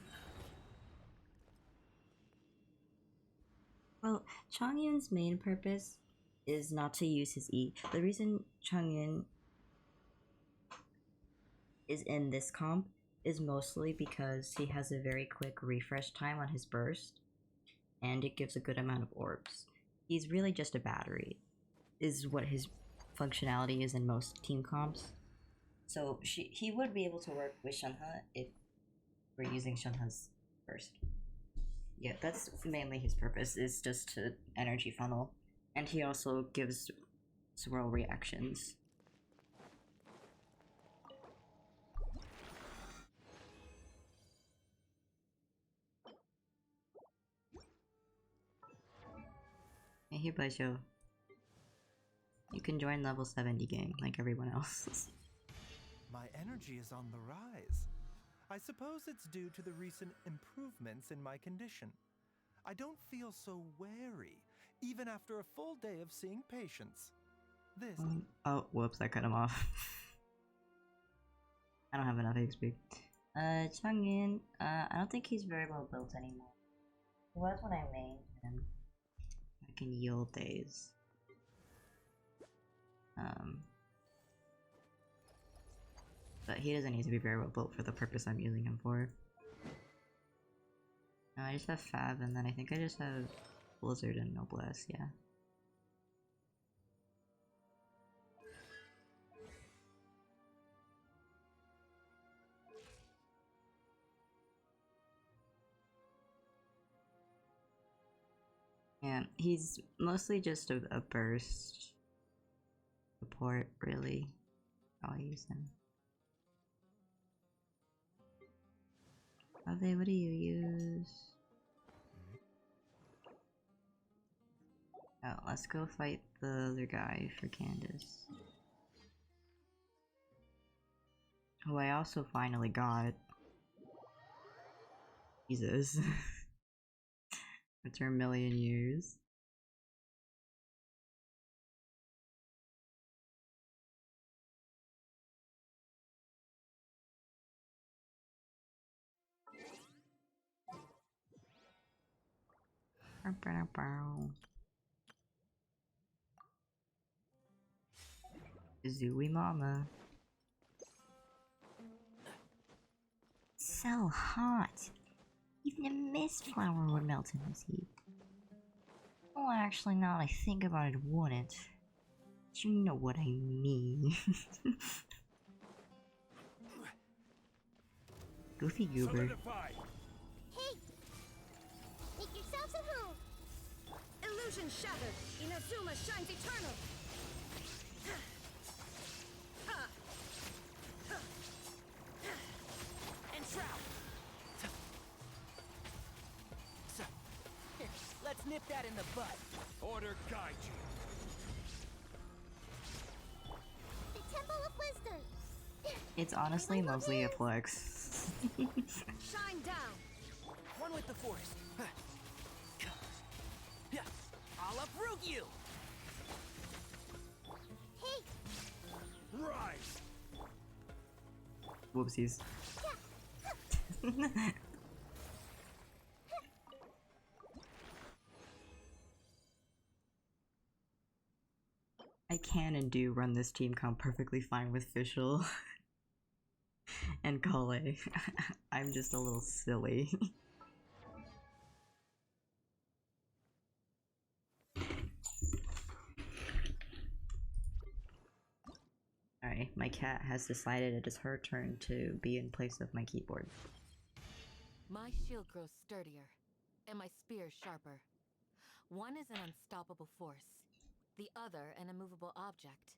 Well, Chongyun's main purpose is not to use his E. The reason Chongyun is in this comp is mostly because he has a very quick refresh time on his burst, and it gives a good amount of orbs. He's really just a battery, is what his functionality is in most team comps. So he would be able to work with Shenhe if we're using Shenhe's burst. Yeah, that's mainly his purpose, is just to energy funnel. And he also gives swirl reactions. Hey, here, Bajo. You can join level 70 gang like everyone else. My energy is on the rise. I suppose it's due to the recent improvements in my condition. I don't feel so wary, even after a full day of seeing patients. This. Oh, whoops, I cut him off. I don't have enough XP. Changyin, I don't think he's very well built anymore. He was when I made him back in Yule days. But he doesn't need to be very well built for the purpose I'm using him for. No, I just have Fab, and then I think I just have Blizzard and Noblesse, yeah. Yeah, he's mostly just a burst support, really. I'll use him. Ave, what do you use? Oh, let's go fight the other guy for Candace. Who I also finally got. Jesus. After a million years. Zooey Mama. So hot. Even a mist flower would melt in this heat. Well, actually, now that I think about it, it wouldn't. But you know what I mean. Goofy Goober. Solidify. Hey! Make yourselves at home! Illusion shattered. Inazuma shines eternal. Entrap! So, here, let's nip that in the bud. Order guide you. The Temple of Wisdom! It's honestly mostly a flex. Shine down. One with the forest. I'll uproot you. Hey! Rise. Whoopsies. I can and do run this team comp perfectly fine with Fischl and Kale. I'm just a little silly. Alright, my cat has decided it is her turn to be in place of my keyboard. My shield grows sturdier, and my spear sharper. One is an unstoppable force, the other an immovable object.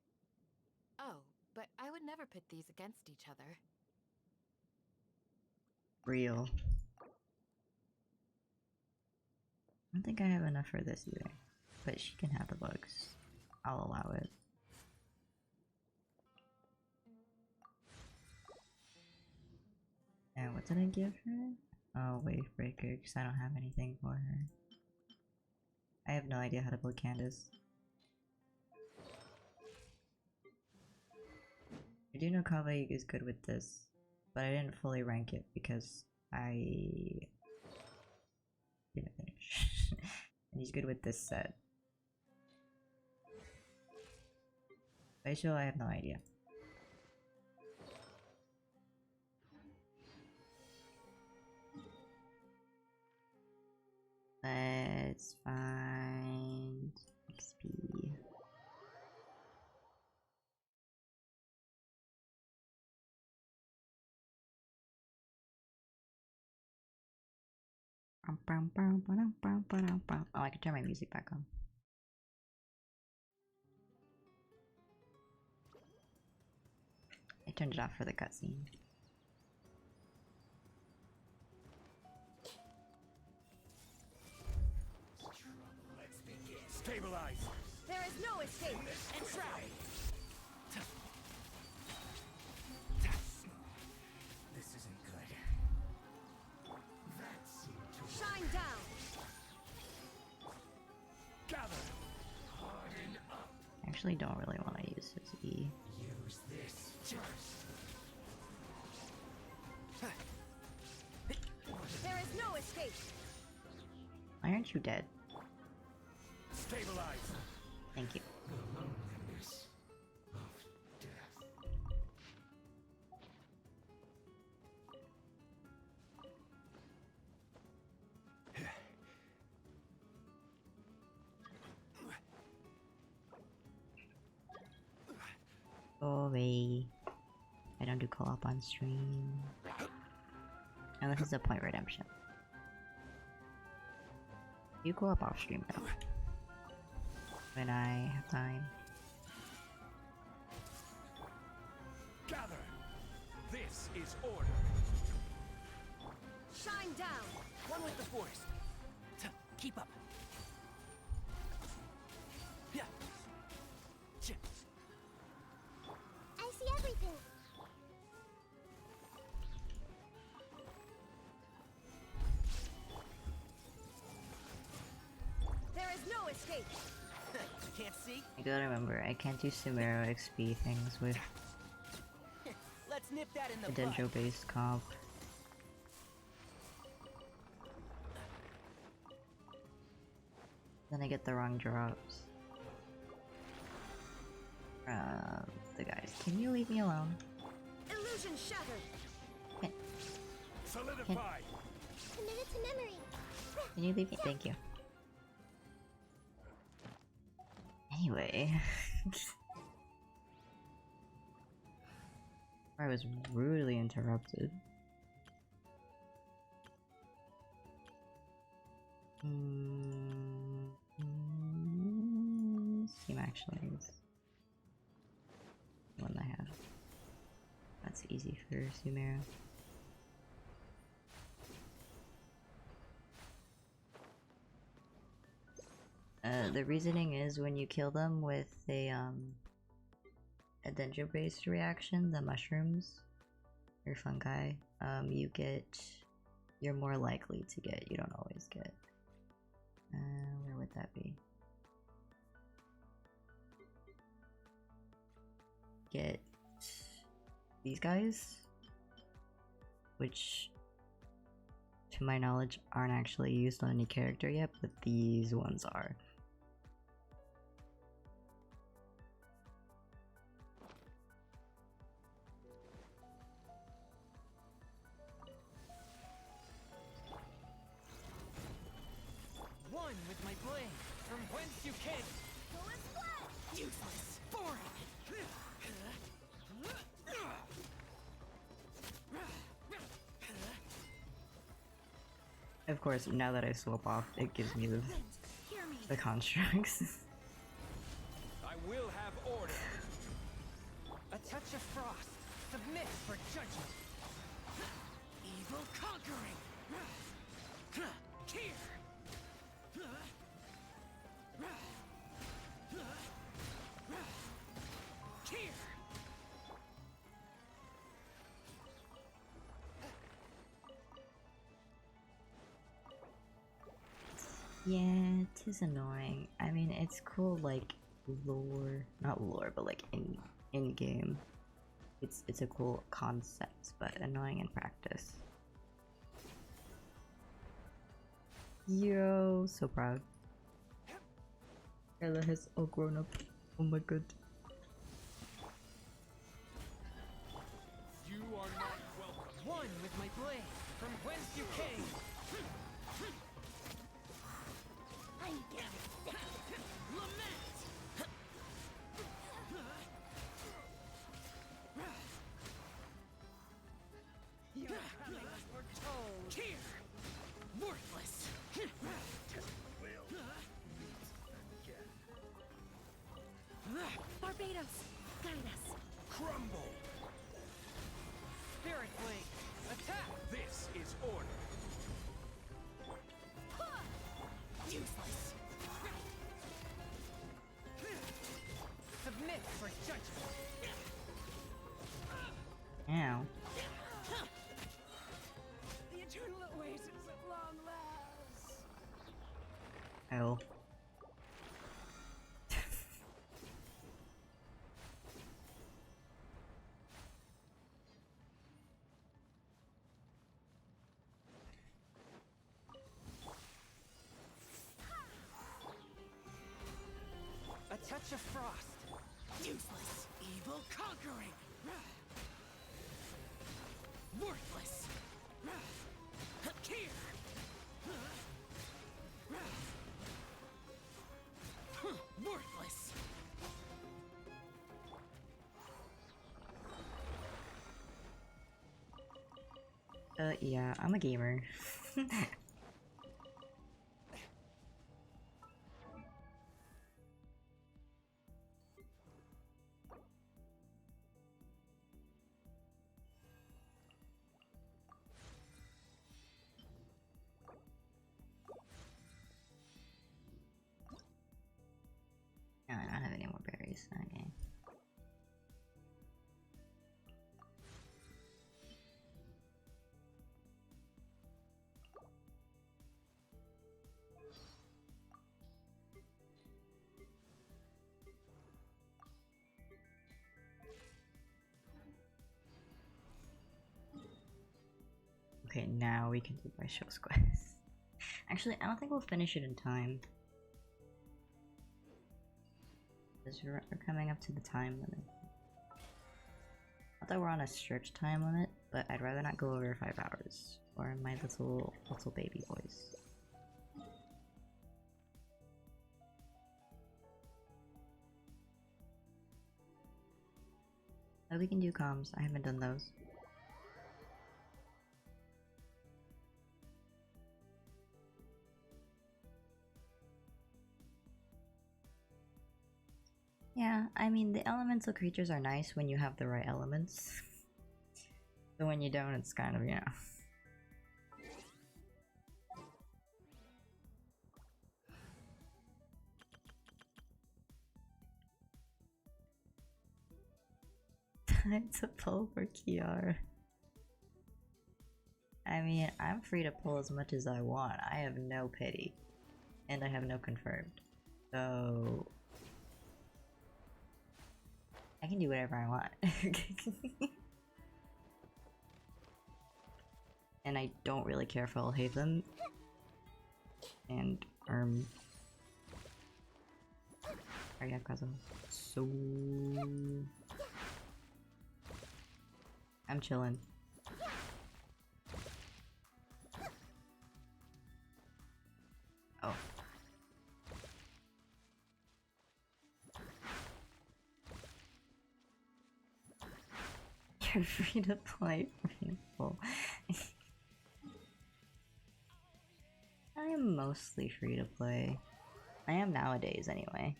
Oh, but I would never pit these against each other. Real. I don't think I have enough for this either, but she can have the bugs. I'll allow it. And what did I give her? Oh, Wave Breaker, because I don't have anything for her. I have no idea how to build Candace. I do know Kaveh is good with this, but I didn't fully rank it because I didn't finish. And he's good with this set. Facial, I have no idea. Let's find XP. Oh, I can turn my music back on. I turned it off for the cutscene. Stabilize! There is no escape! Entrap! This isn't good. Shine down! Gather! I actually don't really want to use his E. Use this first. There is no escape! Why aren't you dead? Stabilize! Thank you. Sorry. I don't do co-op on stream. Unless it's a point redemption. You co-op off stream though. When I have time. Gather! This is order! Shine down! One with the force! Keep up! Yeah. I see everything. There is no escape! You can't see? I gotta remember, I can't do Sumeru XP things with Let's nip that in the a bud. Dendro based comp. Then I get the wrong drops. The guys, can you leave me alone? Illusion shattered! Solidify! Committed to memory. Can you leave me? Thank you. Anyway. I was rudely interrupted. Steam actually is the one I have. That's easy for Sumeru. The reasoning is when you kill them with a dendro-based reaction, the mushrooms or fungi, you're more likely to get, you don't always get. Where would that be? Get these guys, which to my knowledge aren't actually used on any character yet, but these ones are. Of course, now that I swap off, it gives me the constructs. I will have order. A touch of frost. Submit for judgment. Evil conquering. Here. Here. Yeah, it is annoying. I mean, it's cool, like, lore, not lore, but like in game. It's a cool concept, but annoying in practice. Yo, so proud. Ella has all grown up. Oh my god. You are not welcome. One with my blade, from whence you came. I'm getting sick. Lament. You're coming as we're told. Here. Worthless. Barbados, guide us. Crumble. Spirit blade. Attack. This is order. Useless. Submit for judgment. Ow. The eternal oasis at long last. Hell. A touch of frost. Useless. Evil conquering. Worthless. Here. Worthless. Yeah, I'm a gamer. No, I don't have any more berries. Okay. Okay, now we can do my show's quest. Actually, I don't think we'll finish it in time. Because we're coming up to the time limit. Not that we're on a strict time limit, but I'd rather not go over 5 hours. Or my little baby boys. Oh, we can do comms. I haven't done those. Yeah, I mean, the elemental creatures are nice when you have the right elements. But when you don't, it's kind of, you know. Time to pull for Kiara. I mean, I'm free to pull as much as I want. I have no pity. And I have no confirmed. So... I can do whatever I want. And I don't really care if I'll hate them. And, oh yeah, cousin. So... I'm chilling. Oh. You're free to play, painful. I am mostly free to play. I am nowadays anyway.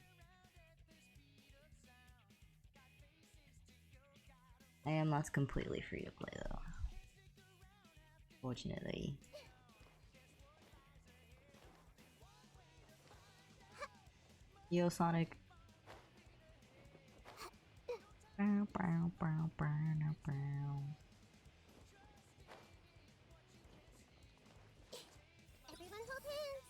I am not completely free to play though. Fortunately. Yo, Sonic. Bow, bow, bow, bow, bow. Everyone hold hands.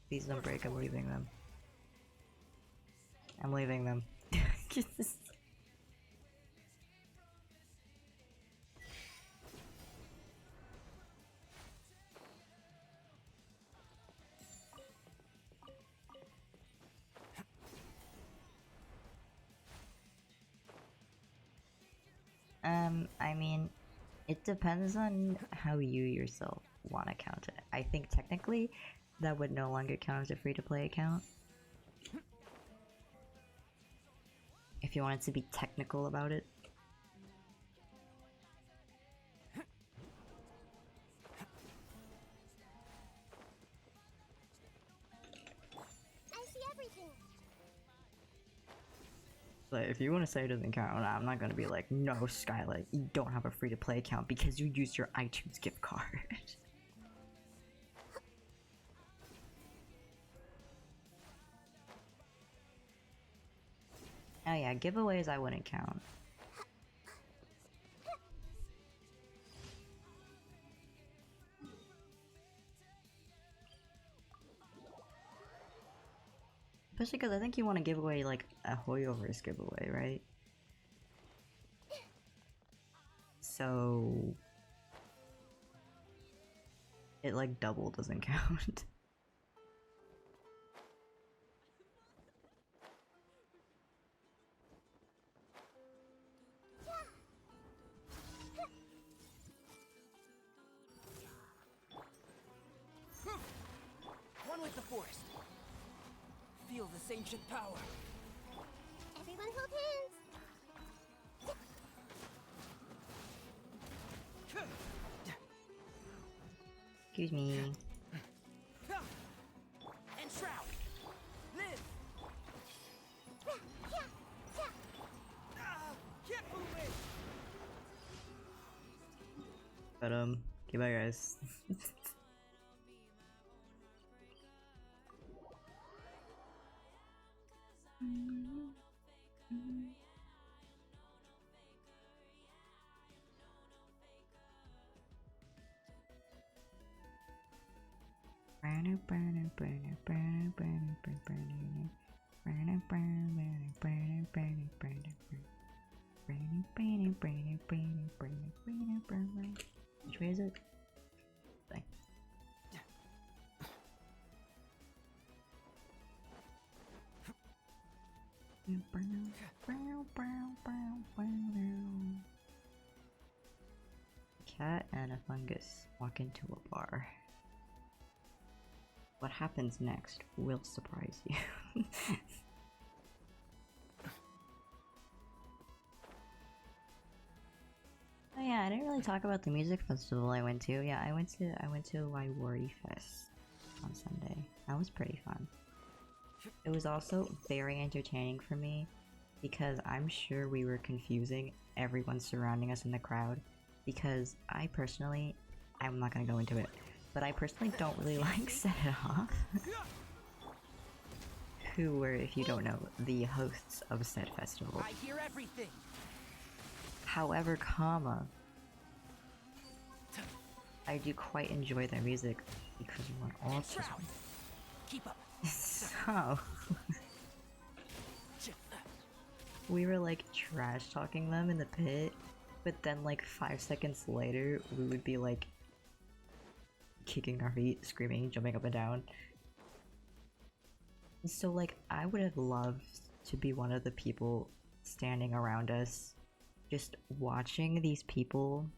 Please don't break, I'm leaving them. I'm leaving them. I mean, it depends on how you yourself want to count it. I think technically that would no longer count as a free-to-play account. If you wanted to be technical about it. I see everything. But if you want to say it doesn't count, I'm not gonna be like, no, Skylight, you don't have a free-to-play account because you used your iTunes gift card. Oh yeah, giveaways I wouldn't count. Especially because I think you want to give away like a Hoyoverse giveaway, right? So it like double doesn't count. One with the forest. Feel this ancient power. Everyone hold hands. Excuse me. And shroud. Live. Can't move it. But goodbye guys. Which way is it? Bye. Cat and a fungus walk into a bar. What happens next will surprise you. Oh yeah, I didn't really talk about the music festival I went to. Yeah, I went to Waiwari Fest on Sunday. That was pretty fun. It was also very entertaining for me because I'm sure we were confusing everyone surrounding us in the crowd because I personally, I'm not gonna go into it, but I personally don't really like Set It Off. Who were, if you don't know, the hosts of said festival. I hear everything. However, I do quite enjoy their music because we're all just Keep up. so we were like trash talking them in the pit, but then like 5 seconds later we would be like kicking our feet, screaming, jumping up and down. So like I would have loved to be one of the people standing around us just watching these people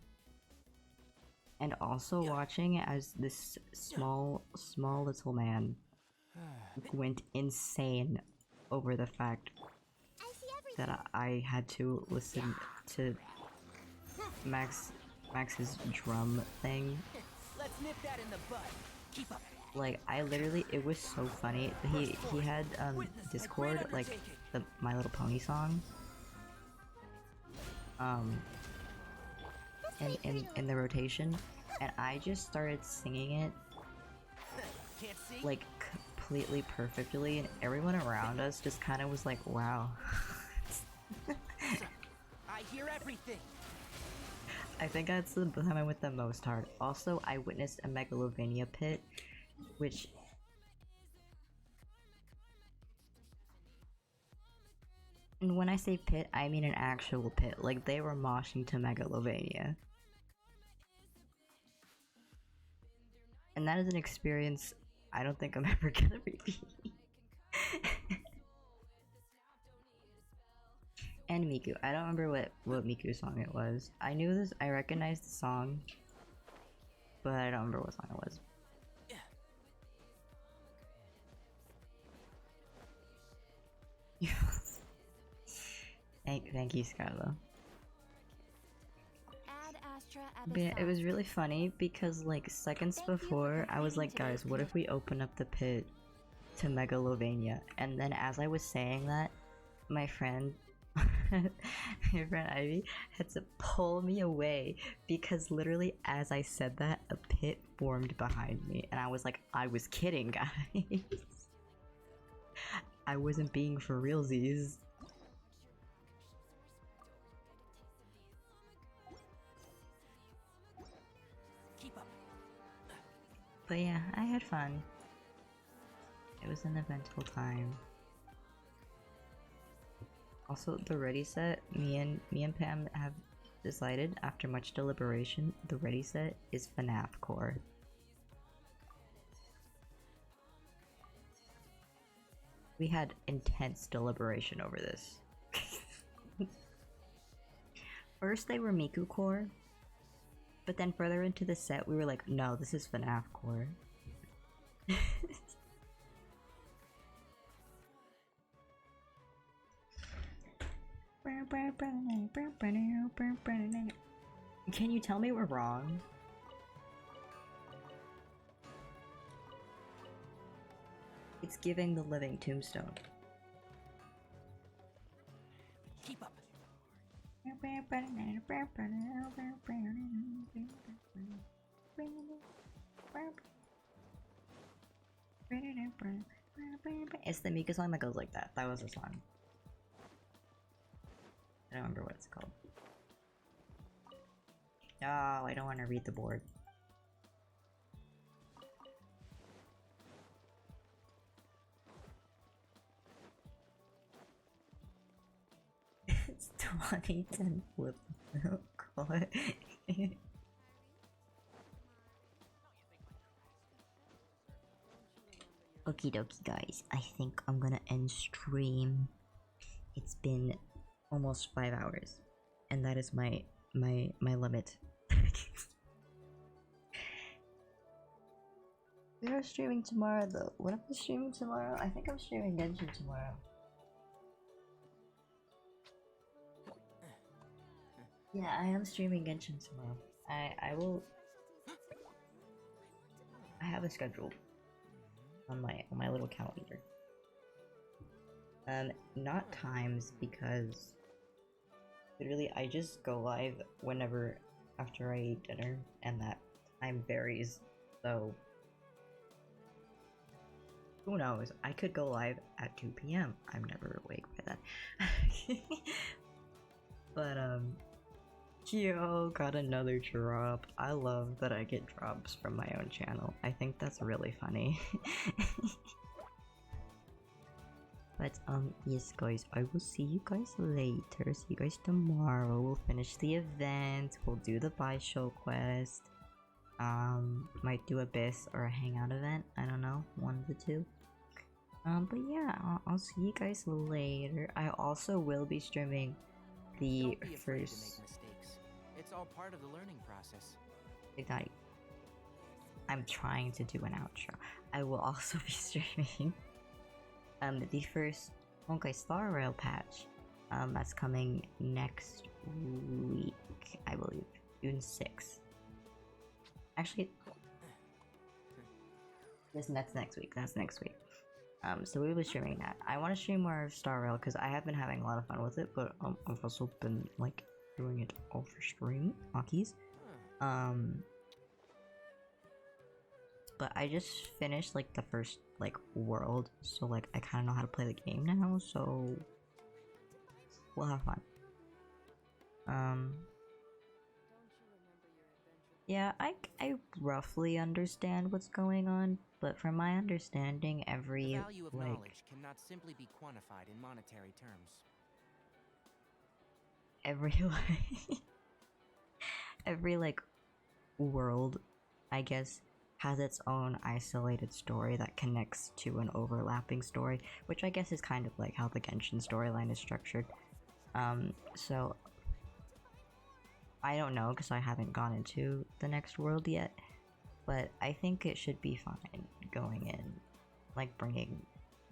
and also watching as this small little man went insane over the fact that I had to listen to Max's drum thing. Let's nip that in the bud. Keep up. Like, I literally, it was so funny. He had Discord, like the My Little Pony song, in the rotation, and I just started singing it like completely perfectly, and everyone around us just kind of was like, wow. I hear everything. I think that's the time I went the most hard. Also, I witnessed a Megalovania pit, which... And when I say pit, I mean an actual pit. Like, they were moshing to Megalovania. And that is an experience I don't think I'm ever gonna repeat. And Miku. I don't remember what Miku song it was. I knew this, I recognized the song, but I don't remember what song it was. Thank you, Skylo. But yeah, it was really funny because like seconds before, I was like, guys, what if we open up the pit to Megalovania? And then as I was saying that, my friend Ivy had to pull me away because literally as I said that, a pit formed behind me, and I was like, I was kidding, guys. I wasn't being for realsies. But yeah, I had fun. It was an eventful time. Also, the ready set, me and Pam have decided after much deliberation, the ready set is FNAF core. We had intense deliberation over this. First they were Miku core, but then further into the set we were like, no, this is FNAF core. Can you tell me we're wrong? It's giving the living tombstone. Keep up. It's the Mika song that goes like that. That was the song. I don't remember what it's called. Oh, I don't want to read the board. It's 2010 flip. God. Okie dokie, guys. I think I'm gonna end stream. It's been almost 5 hours, and that is my limit. We are streaming tomorrow though. What am I streaming tomorrow? I think I'm streaming Genshin tomorrow. Yeah, I am streaming Genshin tomorrow. I will. I have a schedule on my little calendar. Not times, because literally I just go live whenever after I eat dinner, and that time varies. So who knows? I could go live at 2 p.m. I'm never awake by that. But yo, got another drop. I love that I get drops from my own channel. I think that's really funny. But yes guys, I will see you guys later. See you guys tomorrow. We'll finish the event. We'll do the buy show quest. Might do a BIS or a hangout event. I don't know, one of the two. But yeah, I'll see you guys later. I also will be streaming the first. It's all part of the learning process. Ignite. I'm trying to do an outro. I will also be streaming the first Okay, Star Rail patch. That's coming next week, I believe. June 6th. Actually, that's next week. That's next week. So we'll be streaming that. I want to stream more of Star Rail because I have been having a lot of fun with it, but I've also been like doing it over stream, monkeys. But I just finished like the first like world, so like I kind of know how to play the game now. So we'll have fun. Yeah, I roughly understand what's going on, but from my understanding, The every value of like knowledge cannot simply be quantified in monetary terms. every like every like world, I guess, has its own isolated story that connects to an overlapping story, which I guess is kind of like how the Genshin storyline is structured. So I don't know because I haven't gone into the next world yet, but I think it should be fine going in, like bringing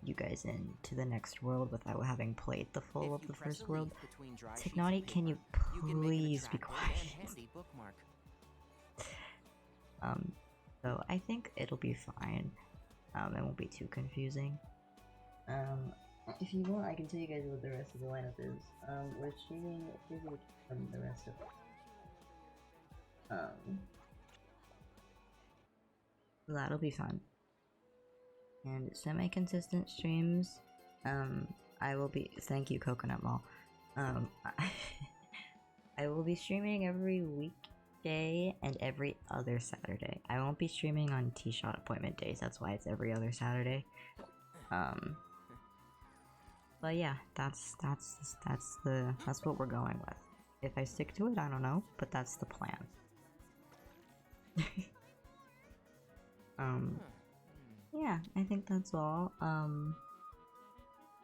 you guys into the next world without having played the full of the first world. Tignati, can you please be quiet? So I think it'll be fine. It won't be too confusing. If you want, I can tell you guys what the rest of the lineup is. We're streaming from the rest of that'll be fun. And semi-consistent streams. I will be. Thank you, Coconut Mall. I will be streaming every weekday and every other Saturday. I won't be streaming on T-Shot appointment days. That's why it's every other Saturday. But yeah, that's what we're going with. If I stick to it, I don't know, but that's the plan. Yeah, I think that's all.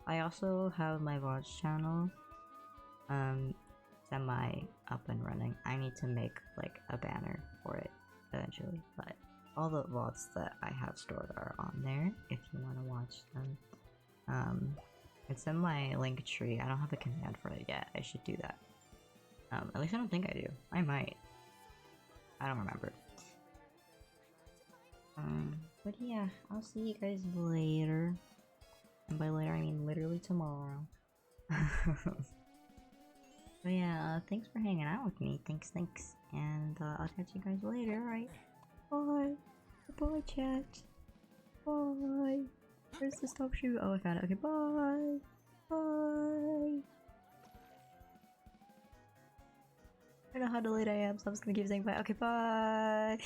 I also have my VOD channel, semi up and running. I need to make like a banner for it eventually, but all the VODs that I have stored are on there if you want to watch them. It's in my link tree. I don't have a command for it yet. I should do that. At least I don't think I do. I might. I don't remember. But yeah, I'll see you guys later. And by later, I mean literally tomorrow. But yeah, thanks for hanging out with me. Thanks. And I'll catch you guys later, alright? Bye. Bye, chat. Bye. Where's the stop shoe? Oh, I found it. Okay, bye. Bye. I don't know how delayed I am, so I'm just gonna keep saying bye. Okay, bye.